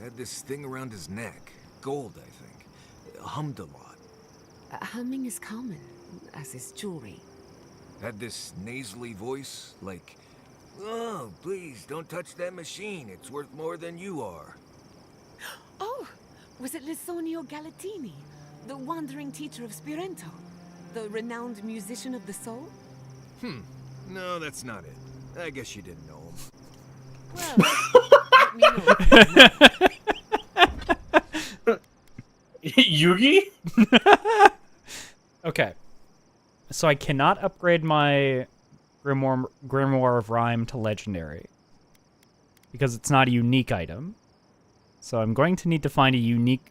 Speaker 13: Had this thing around his neck. Gold, I think. Hummed a lot.
Speaker 14: Humming is common, as is jewelry.
Speaker 13: Had this nasally voice, like, "Oh, please, don't touch that machine. It's worth more than you are."
Speaker 14: Oh, was it Lisonio Galatini, the wandering teacher of Spirento? The renowned musician of the soul?
Speaker 13: No, that's not it. I guess you didn't know him.
Speaker 14: Well, let me know.
Speaker 17: Yugi?
Speaker 1: Okay. So I cannot upgrade my Grimoire of Rhyme to Legendary. Because it's not a unique item. So I'm going to need to find a unique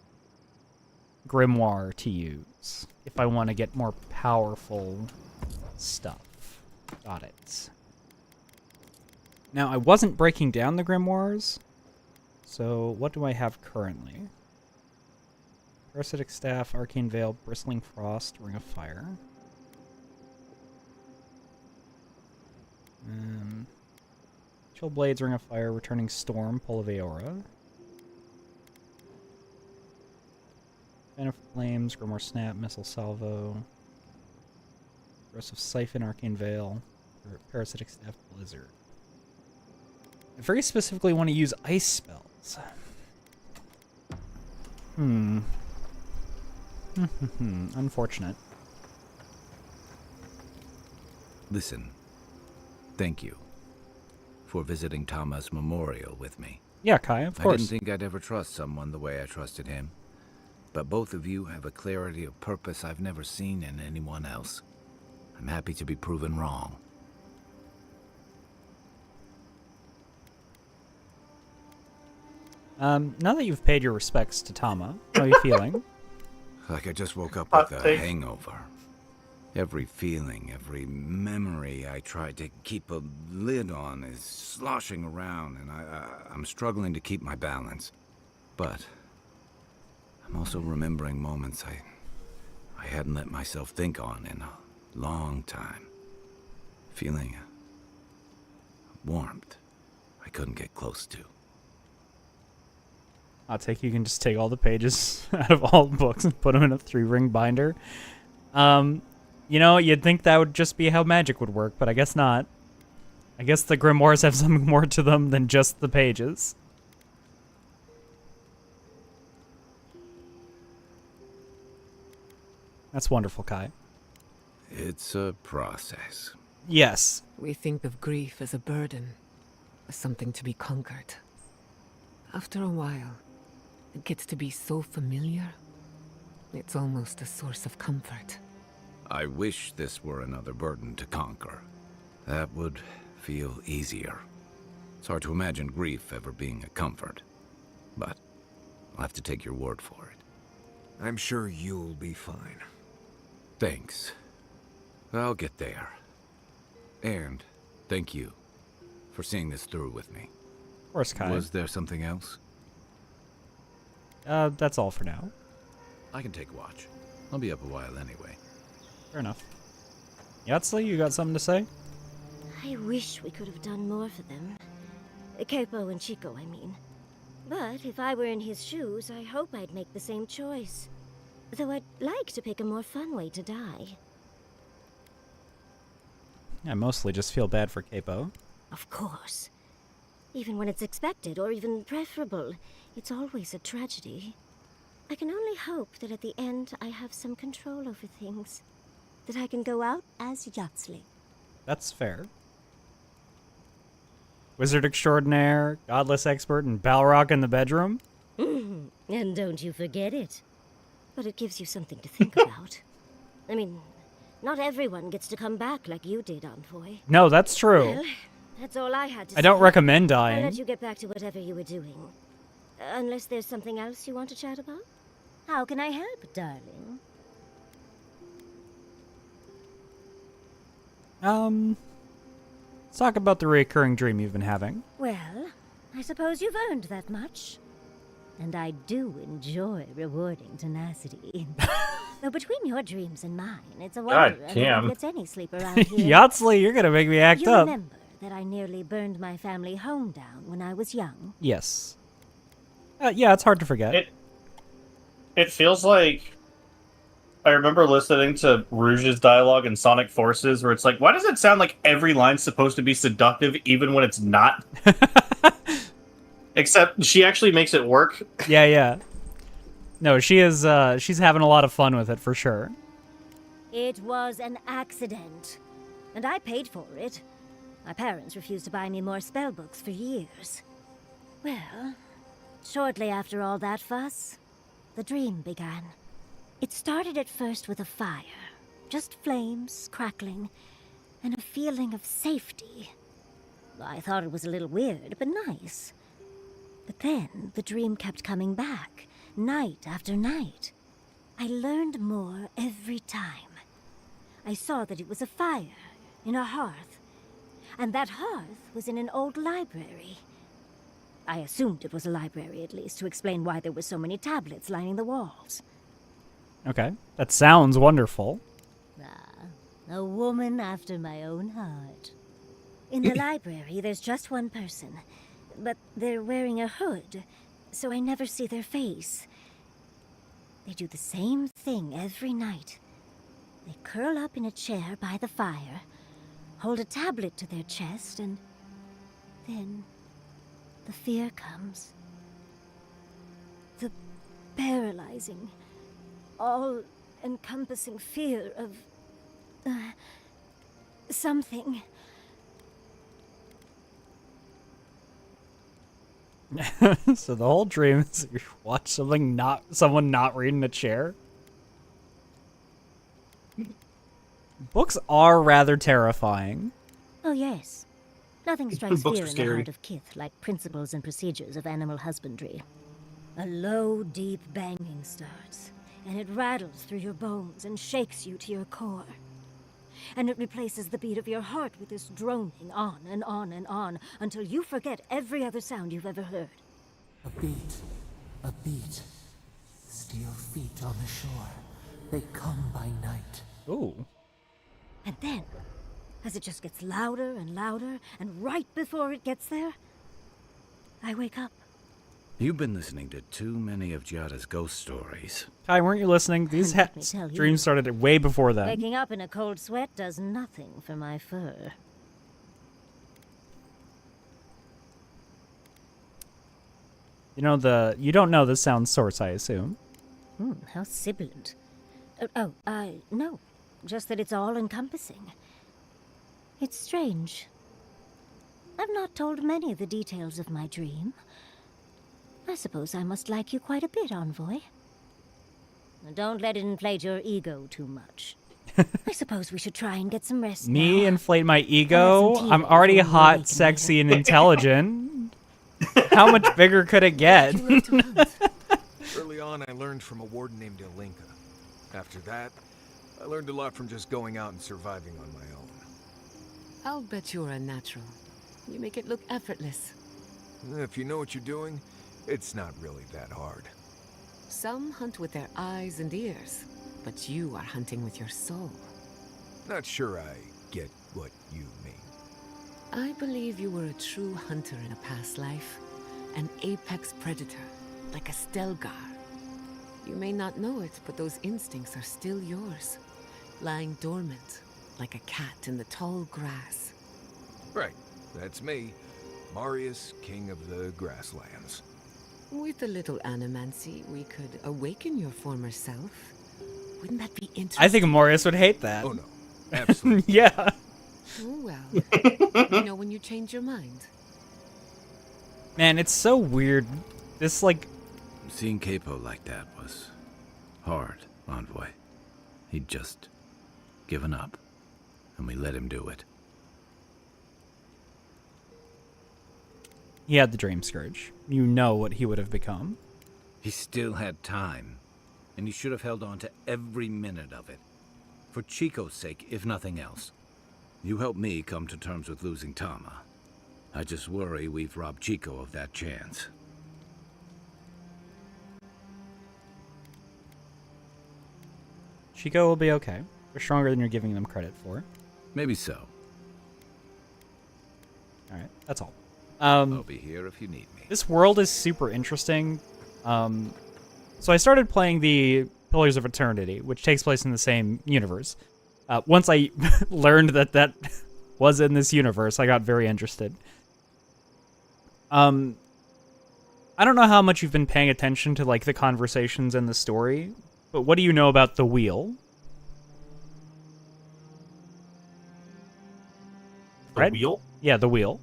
Speaker 1: Grimoire to use if I want to get more powerful stuff. Got it. Now, I wasn't breaking down the Grimoires, so what do I have currently? Parasitic Staff, Arcane Veil, Bristling Frost, Ring of Fire. Chill Blades, Ring of Fire, Returning Storm, Pull of Aora. Fan of Flames, Grimoire Snap, Missile Salvo. Aggressive Siphon, Arcane Veil, Parasitic Staff, Blizzard. I very specifically want to use ice spells. Unfortunate.
Speaker 5: Listen, thank you for visiting Tama's memorial with me.
Speaker 1: Yeah, Kai, of course.
Speaker 5: I didn't think I'd ever trust someone the way I trusted him. But both of you have a clarity of purpose I've never seen in anyone else. I'm happy to be proven wrong.
Speaker 1: Now that you've paid your respects to Tama, how are you feeling?
Speaker 5: Like I just woke up with a hangover. Every feeling, every memory I tried to keep a lid on is sloshing around, and I'm struggling to keep my balance. But I'm also remembering moments I hadn't let myself think on in a long time. Feeling a warmth I couldn't get close to.
Speaker 1: You can just take all the pages out of all the books and put them in a 3-ring binder. You know, you'd think that would just be how magic would work, but I guess not. I guess the grimoires have something more to them than just the pages. That's wonderful, Kai.
Speaker 5: It's a process.
Speaker 1: Yes.
Speaker 14: We think of grief as a burden, as something to be conquered. After a while, it gets to be so familiar, it's almost a source of comfort.
Speaker 5: I wish this were another burden to conquer. That would feel easier. It's hard to imagine grief ever being a comfort. But I'll have to take your word for it.
Speaker 13: I'm sure you'll be fine.
Speaker 5: Thanks. I'll get there. And thank you for seeing this through with me.
Speaker 1: Of course, Kai.
Speaker 5: Was there something else?
Speaker 1: That's all for now.
Speaker 5: I can take watch. I'll be up a while anyway.
Speaker 1: Fair enough. Yatsli, you got something to say?
Speaker 4: I wish we could have done more for them. Capo and Chico, I mean. But if I were in his shoes, I hope I'd make the same choice. Though I'd like to pick a more fun way to die.
Speaker 1: I mostly just feel bad for Capo.
Speaker 4: Of course. Even when it's expected, or even preferable, it's always a tragedy. I can only hope that at the end I have some control over things. That I can go out as Yatsli.
Speaker 1: That's fair. Wizard extraordinaire, godless expert, and Balrog in the bedroom?
Speaker 4: And don't you forget it. But it gives you something to think about. I mean, not everyone gets to come back like you did, Envoy.
Speaker 1: No, that's true.
Speaker 4: Well, That's all I had to say.
Speaker 1: I don't recommend
Speaker 4: I'll
Speaker 1: dying.
Speaker 4: let you get back to whatever you were doing. Unless there's something else you want to chat about? How can I help, darling?
Speaker 1: Let's talk about the recurring dream you've been having.
Speaker 4: Well, I suppose you've earned that much. And I do enjoy rewarding tenacity. Though between your dreams and mine, it's a wonder anyone gets any sleep around here.
Speaker 1: Yahtzee, you're gonna make me act
Speaker 4: You
Speaker 1: up.
Speaker 4: remember that I nearly burned my family home down when I was young?
Speaker 1: Yes. Yeah, it's hard to forget.
Speaker 17: It feels like I remember listening to Rouge's dialogue in Sonic Forces, where it's like, why does it sound like every line's supposed to be seductive, even when it's not? Except she actually makes it work.
Speaker 1: Yeah. No, she is. She's having a lot of fun with it for sure.
Speaker 4: It was an accident, and I paid for it. My parents refused to buy me more spell books for years. Well, shortly after all that fuss, the dream began. It started at first with a fire, just flames crackling, and a feeling of safety. I thought it was a little weird, but nice. But then the dream kept coming back, night after night. I learned more every time. I saw that it was a fire in a hearth, and that hearth was in an old library. I assumed it was a library, at least, to explain why there were so many tablets lining the walls.
Speaker 1: Okay, that sounds wonderful.
Speaker 4: A woman after my own heart. In the library, there's just one person, but they're wearing a hood, so I never see their face. They do the same thing every night. They curl up in a chair by the fire, hold a tablet to their chest, and then the fear comes. The paralyzing, all-encompassing fear of something.
Speaker 1: So the whole dream is you watch someone not reading a chair. Books are rather terrifying.
Speaker 4: Oh yes. Nothing strikes
Speaker 1: Books
Speaker 4: fear
Speaker 1: are
Speaker 4: in the
Speaker 1: scary.
Speaker 4: heart of Kith like principles and procedures of animal husbandry. A low, deep banging starts, and it rattles through your bones and shakes you to your core. And it replaces the beat of your heart with this droning on and on and on until you forget every other sound you've ever heard.
Speaker 8: A beat. Steel feet on the shore. They come by night.
Speaker 1: Ooh.
Speaker 4: And then, as it just gets louder and louder, and right before it gets there, I wake up.
Speaker 5: You've been listening to too many of Giada's ghost stories.
Speaker 1: Kai, weren't you listening? These
Speaker 4: Let me tell you.
Speaker 1: dreams started way before that.
Speaker 4: Waking up in a cold sweat does nothing for my fur.
Speaker 1: You don't know the sound source, I assume.
Speaker 4: How sibilant. No. Just that it's all-encompassing. It's strange. I've not told many of the details of my dream. I suppose I must like you quite a bit, Envoy. Don't let it inflate your ego too much. I suppose we should try and get some rest
Speaker 1: Me
Speaker 4: now.
Speaker 1: inflate my ego? I'm already hot, sexy, and intelligent. How much bigger could it get?
Speaker 13: Early on, I learned from a warden named Ilinka. After that, I learned a lot from just going out and surviving on my own.
Speaker 14: I'll bet you're a natural. You make it look effortless.
Speaker 13: If you know what you're doing, it's not really that hard.
Speaker 14: Some hunt with their eyes and ears, but you are hunting with your soul.
Speaker 13: Not sure I get what you mean.
Speaker 14: I believe you were a true hunter in a past life, an apex predator, like a Stelgar. You may not know it, but those instincts are still yours, lying dormant, like a cat in the tall grass.
Speaker 13: Right, that's me, Marius, king of the grasslands.
Speaker 14: With a little animancy, we could awaken your former self. Wouldn't that be interesting?
Speaker 1: I think Marius would hate that.
Speaker 13: Oh no, absolutely.
Speaker 1: Yeah.
Speaker 14: Oh well, let me know when you change your mind.
Speaker 1: Man, it's so weird. This, like...
Speaker 5: Seeing Capo like that was hard, Envoy. He'd just given up, and we let him do it.
Speaker 1: he had the Dream Scourge. You know what he would have become.
Speaker 5: He still had time, and he should have held on to every minute of it. For Chico's sake, if nothing else. You helped me come to terms with losing Tama. I just worry we've robbed Chico of that chance.
Speaker 1: Chico will be okay. They're stronger than you're giving them credit for.
Speaker 5: Maybe so.
Speaker 1: Alright, that's all.
Speaker 5: I'll be here if you need me.
Speaker 1: This world is super interesting. So I started playing the Pillars of Eternity, which takes place in the same universe. Once I learned that was in this universe, I got very interested. I don't know how much you've been paying attention to like the conversations and the story, but what do you know about the wheel?
Speaker 17: The wheel?
Speaker 1: Yeah, the wheel.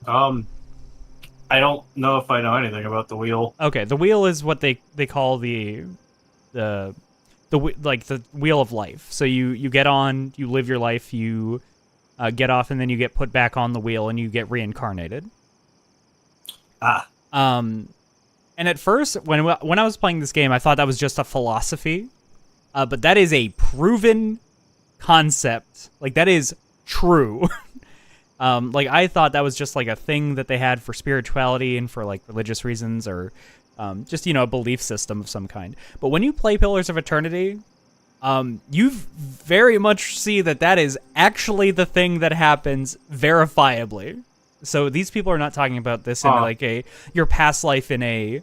Speaker 17: I don't know if I know anything about the wheel.
Speaker 1: Okay, the wheel is what they call the wheel of life. So you get on, you live your life, you get off, and then you get put back on the wheel and you get reincarnated. And at first, when I was playing this game, I thought that was just a philosophy, but that is a proven concept. Like, that is true. Like, I thought that was just like a thing that they had for spirituality and for like religious reasons, or just, you know, a belief system of some kind. But when you play Pillars of Eternity, you very much see that is actually the thing that happens verifiably. So these people are not talking about this in like your past life in a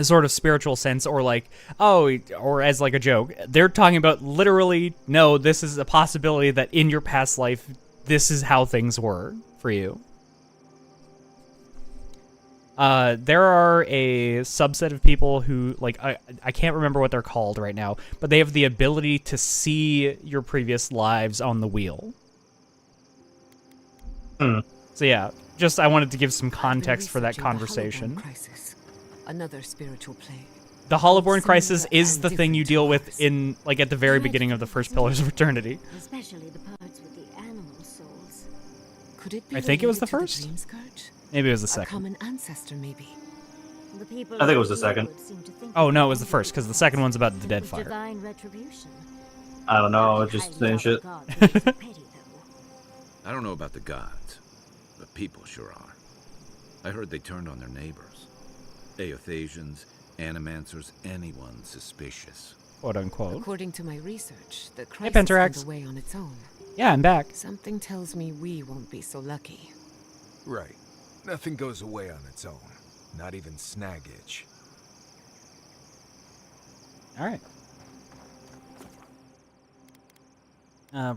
Speaker 1: sort of spiritual sense, or like, or as like a joke. They're talking about literally, no, this is a possibility that in your past life, this is how things were for you. There are a subset of people who, like, I can't remember what they're called right now, but they have the ability to see your previous lives on the wheel. So yeah, just I wanted to give some context for that conversation.
Speaker 14: Crisis, another spiritual plague.
Speaker 1: The Hollowborn Crisis is the thing you deal with in, like, at the very beginning of the first Pillars of Eternity.
Speaker 4: Especially the parts with the animal souls.
Speaker 14: Could it be
Speaker 1: I think it was the
Speaker 14: related to
Speaker 1: first.
Speaker 14: Dream Scourge?
Speaker 1: Maybe it was the
Speaker 14: A
Speaker 1: second.
Speaker 14: common ancestor, maybe.
Speaker 4: The people
Speaker 17: I think it was the second.
Speaker 1: Oh no, it was the first, because the second one's about the dead fire.
Speaker 4: Divine retribution.
Speaker 17: I don't know, just saying shit.
Speaker 5: I don't know about the gods, but people sure are. I heard they turned on their neighbors. Aethasians, Animancers, anyone suspicious.
Speaker 1: Quote unquote.
Speaker 14: According to my research, the
Speaker 1: Hey,
Speaker 14: crisis
Speaker 1: Penterax.
Speaker 14: went away on its own.
Speaker 1: Yeah, I'm back.
Speaker 14: Something tells me we won't be so lucky.
Speaker 13: Right. Nothing goes away on its own. Not even snag itch.
Speaker 1: Alright.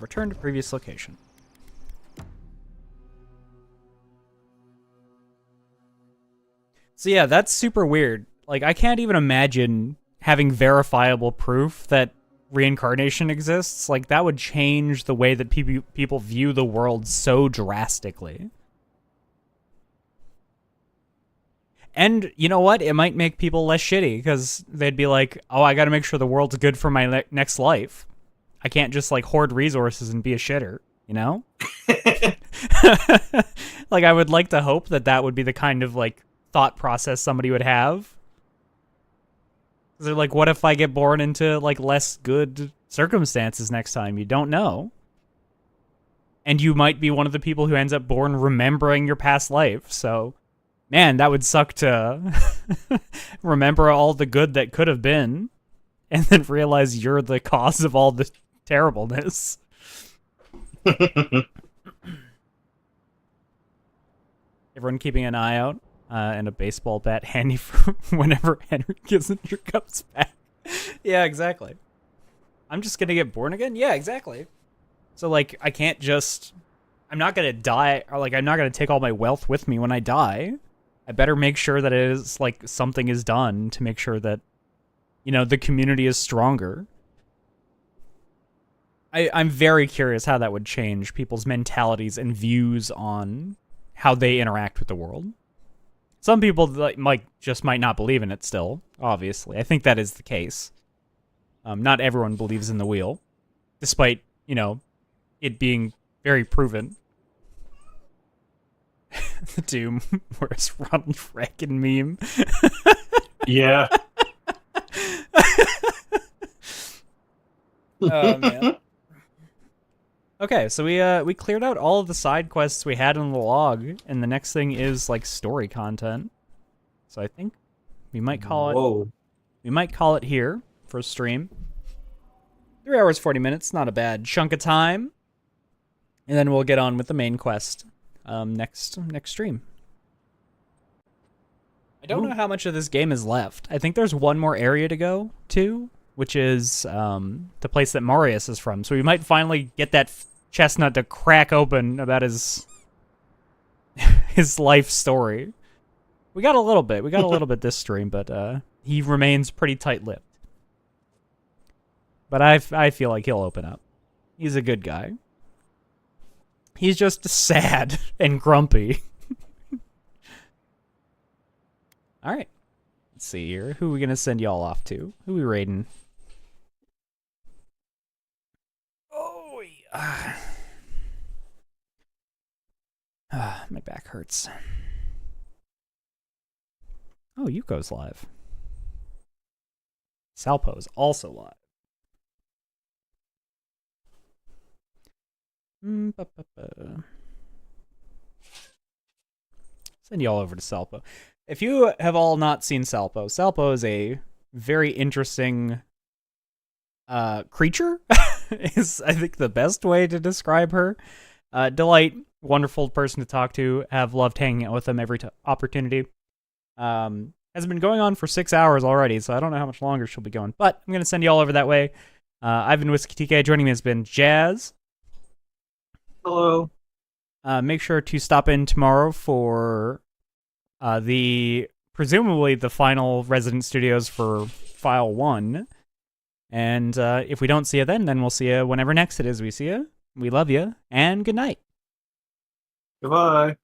Speaker 1: Return to previous location. So yeah, that's super weird. Like, I can't even imagine having verifiable proof that reincarnation exists. Like, that would change the way that people view the world so drastically. And you know what? It might make people less shitty, because they'd be like, oh, I gotta make sure the world's good for my next life. I can't just, like, hoard resources and be a shitter, you know? Like, I would like to hope that would be the kind of, like, thought process somebody would have. They're like, what if I get born into, like, less good circumstances next time? You don't know. And you might be one of the people who ends up born remembering your past life, so... Man, that would suck to remember all the good that could have been, and then realize you're the cause of all the terribleness. Everyone keeping an eye out, and a baseball bat handy for whenever Henry Kissinger comes back. Yeah, exactly. I'm just gonna get born again? Yeah, exactly. So, like, I can't just... I'm not gonna die, or, like, I'm not gonna take all my wealth with me when I die. I better make sure that it is, like, something is done to make sure that, you know, the community is stronger. I'm very curious how that would change people's mentalities and views on how they interact with the world. Some people like, might not believe in it still, obviously. I think that is the case. Not everyone believes in the wheel, despite, you know, it being very proven. The Doom, where's Ronald Reagan meme?
Speaker 3: Yeah.
Speaker 1: Oh man. Okay, so we cleared out all of the side quests we had in the log, and the next thing is like story content. So I think we might call it. We might call it here for stream. 3 hours 40 minutes, not a bad chunk of time. And then we'll get on with the main quest next stream. I don't know how much of this game is left. I think there's one more area to go to, which is the place that Marius is from. So we might finally get that chestnut to crack open about his his life story. We got a little bit. We got a little bit this stream, but he remains pretty tight-lipped. But I feel like he'll open up. He's a good guy. He's just sad and grumpy. All right. Let's see here. Who are we going to send y'all off to? Who are we raiding? Oh, yeah. My back hurts. Oh, Yuko's live. Salpo's also live. Send y'all over to Salpo. If you have all not seen Salpo, Salpo is a very interesting creature. Is I think the best way to describe her. Delight, wonderful person to talk to. Have loved hanging out with them every opportunity. Has been going on for 6 hours already, so I don't know how much longer she'll be going. But I'm going to send you all over that way. I've been Whisky TK. Joining me has been Jazz.
Speaker 3: Hello.
Speaker 1: Make sure to stop in tomorrow for presumably the final Resident Studios for File 1. And if we don't see you then we'll see you whenever next it is we see you. We love you, and good night.
Speaker 3: Goodbye.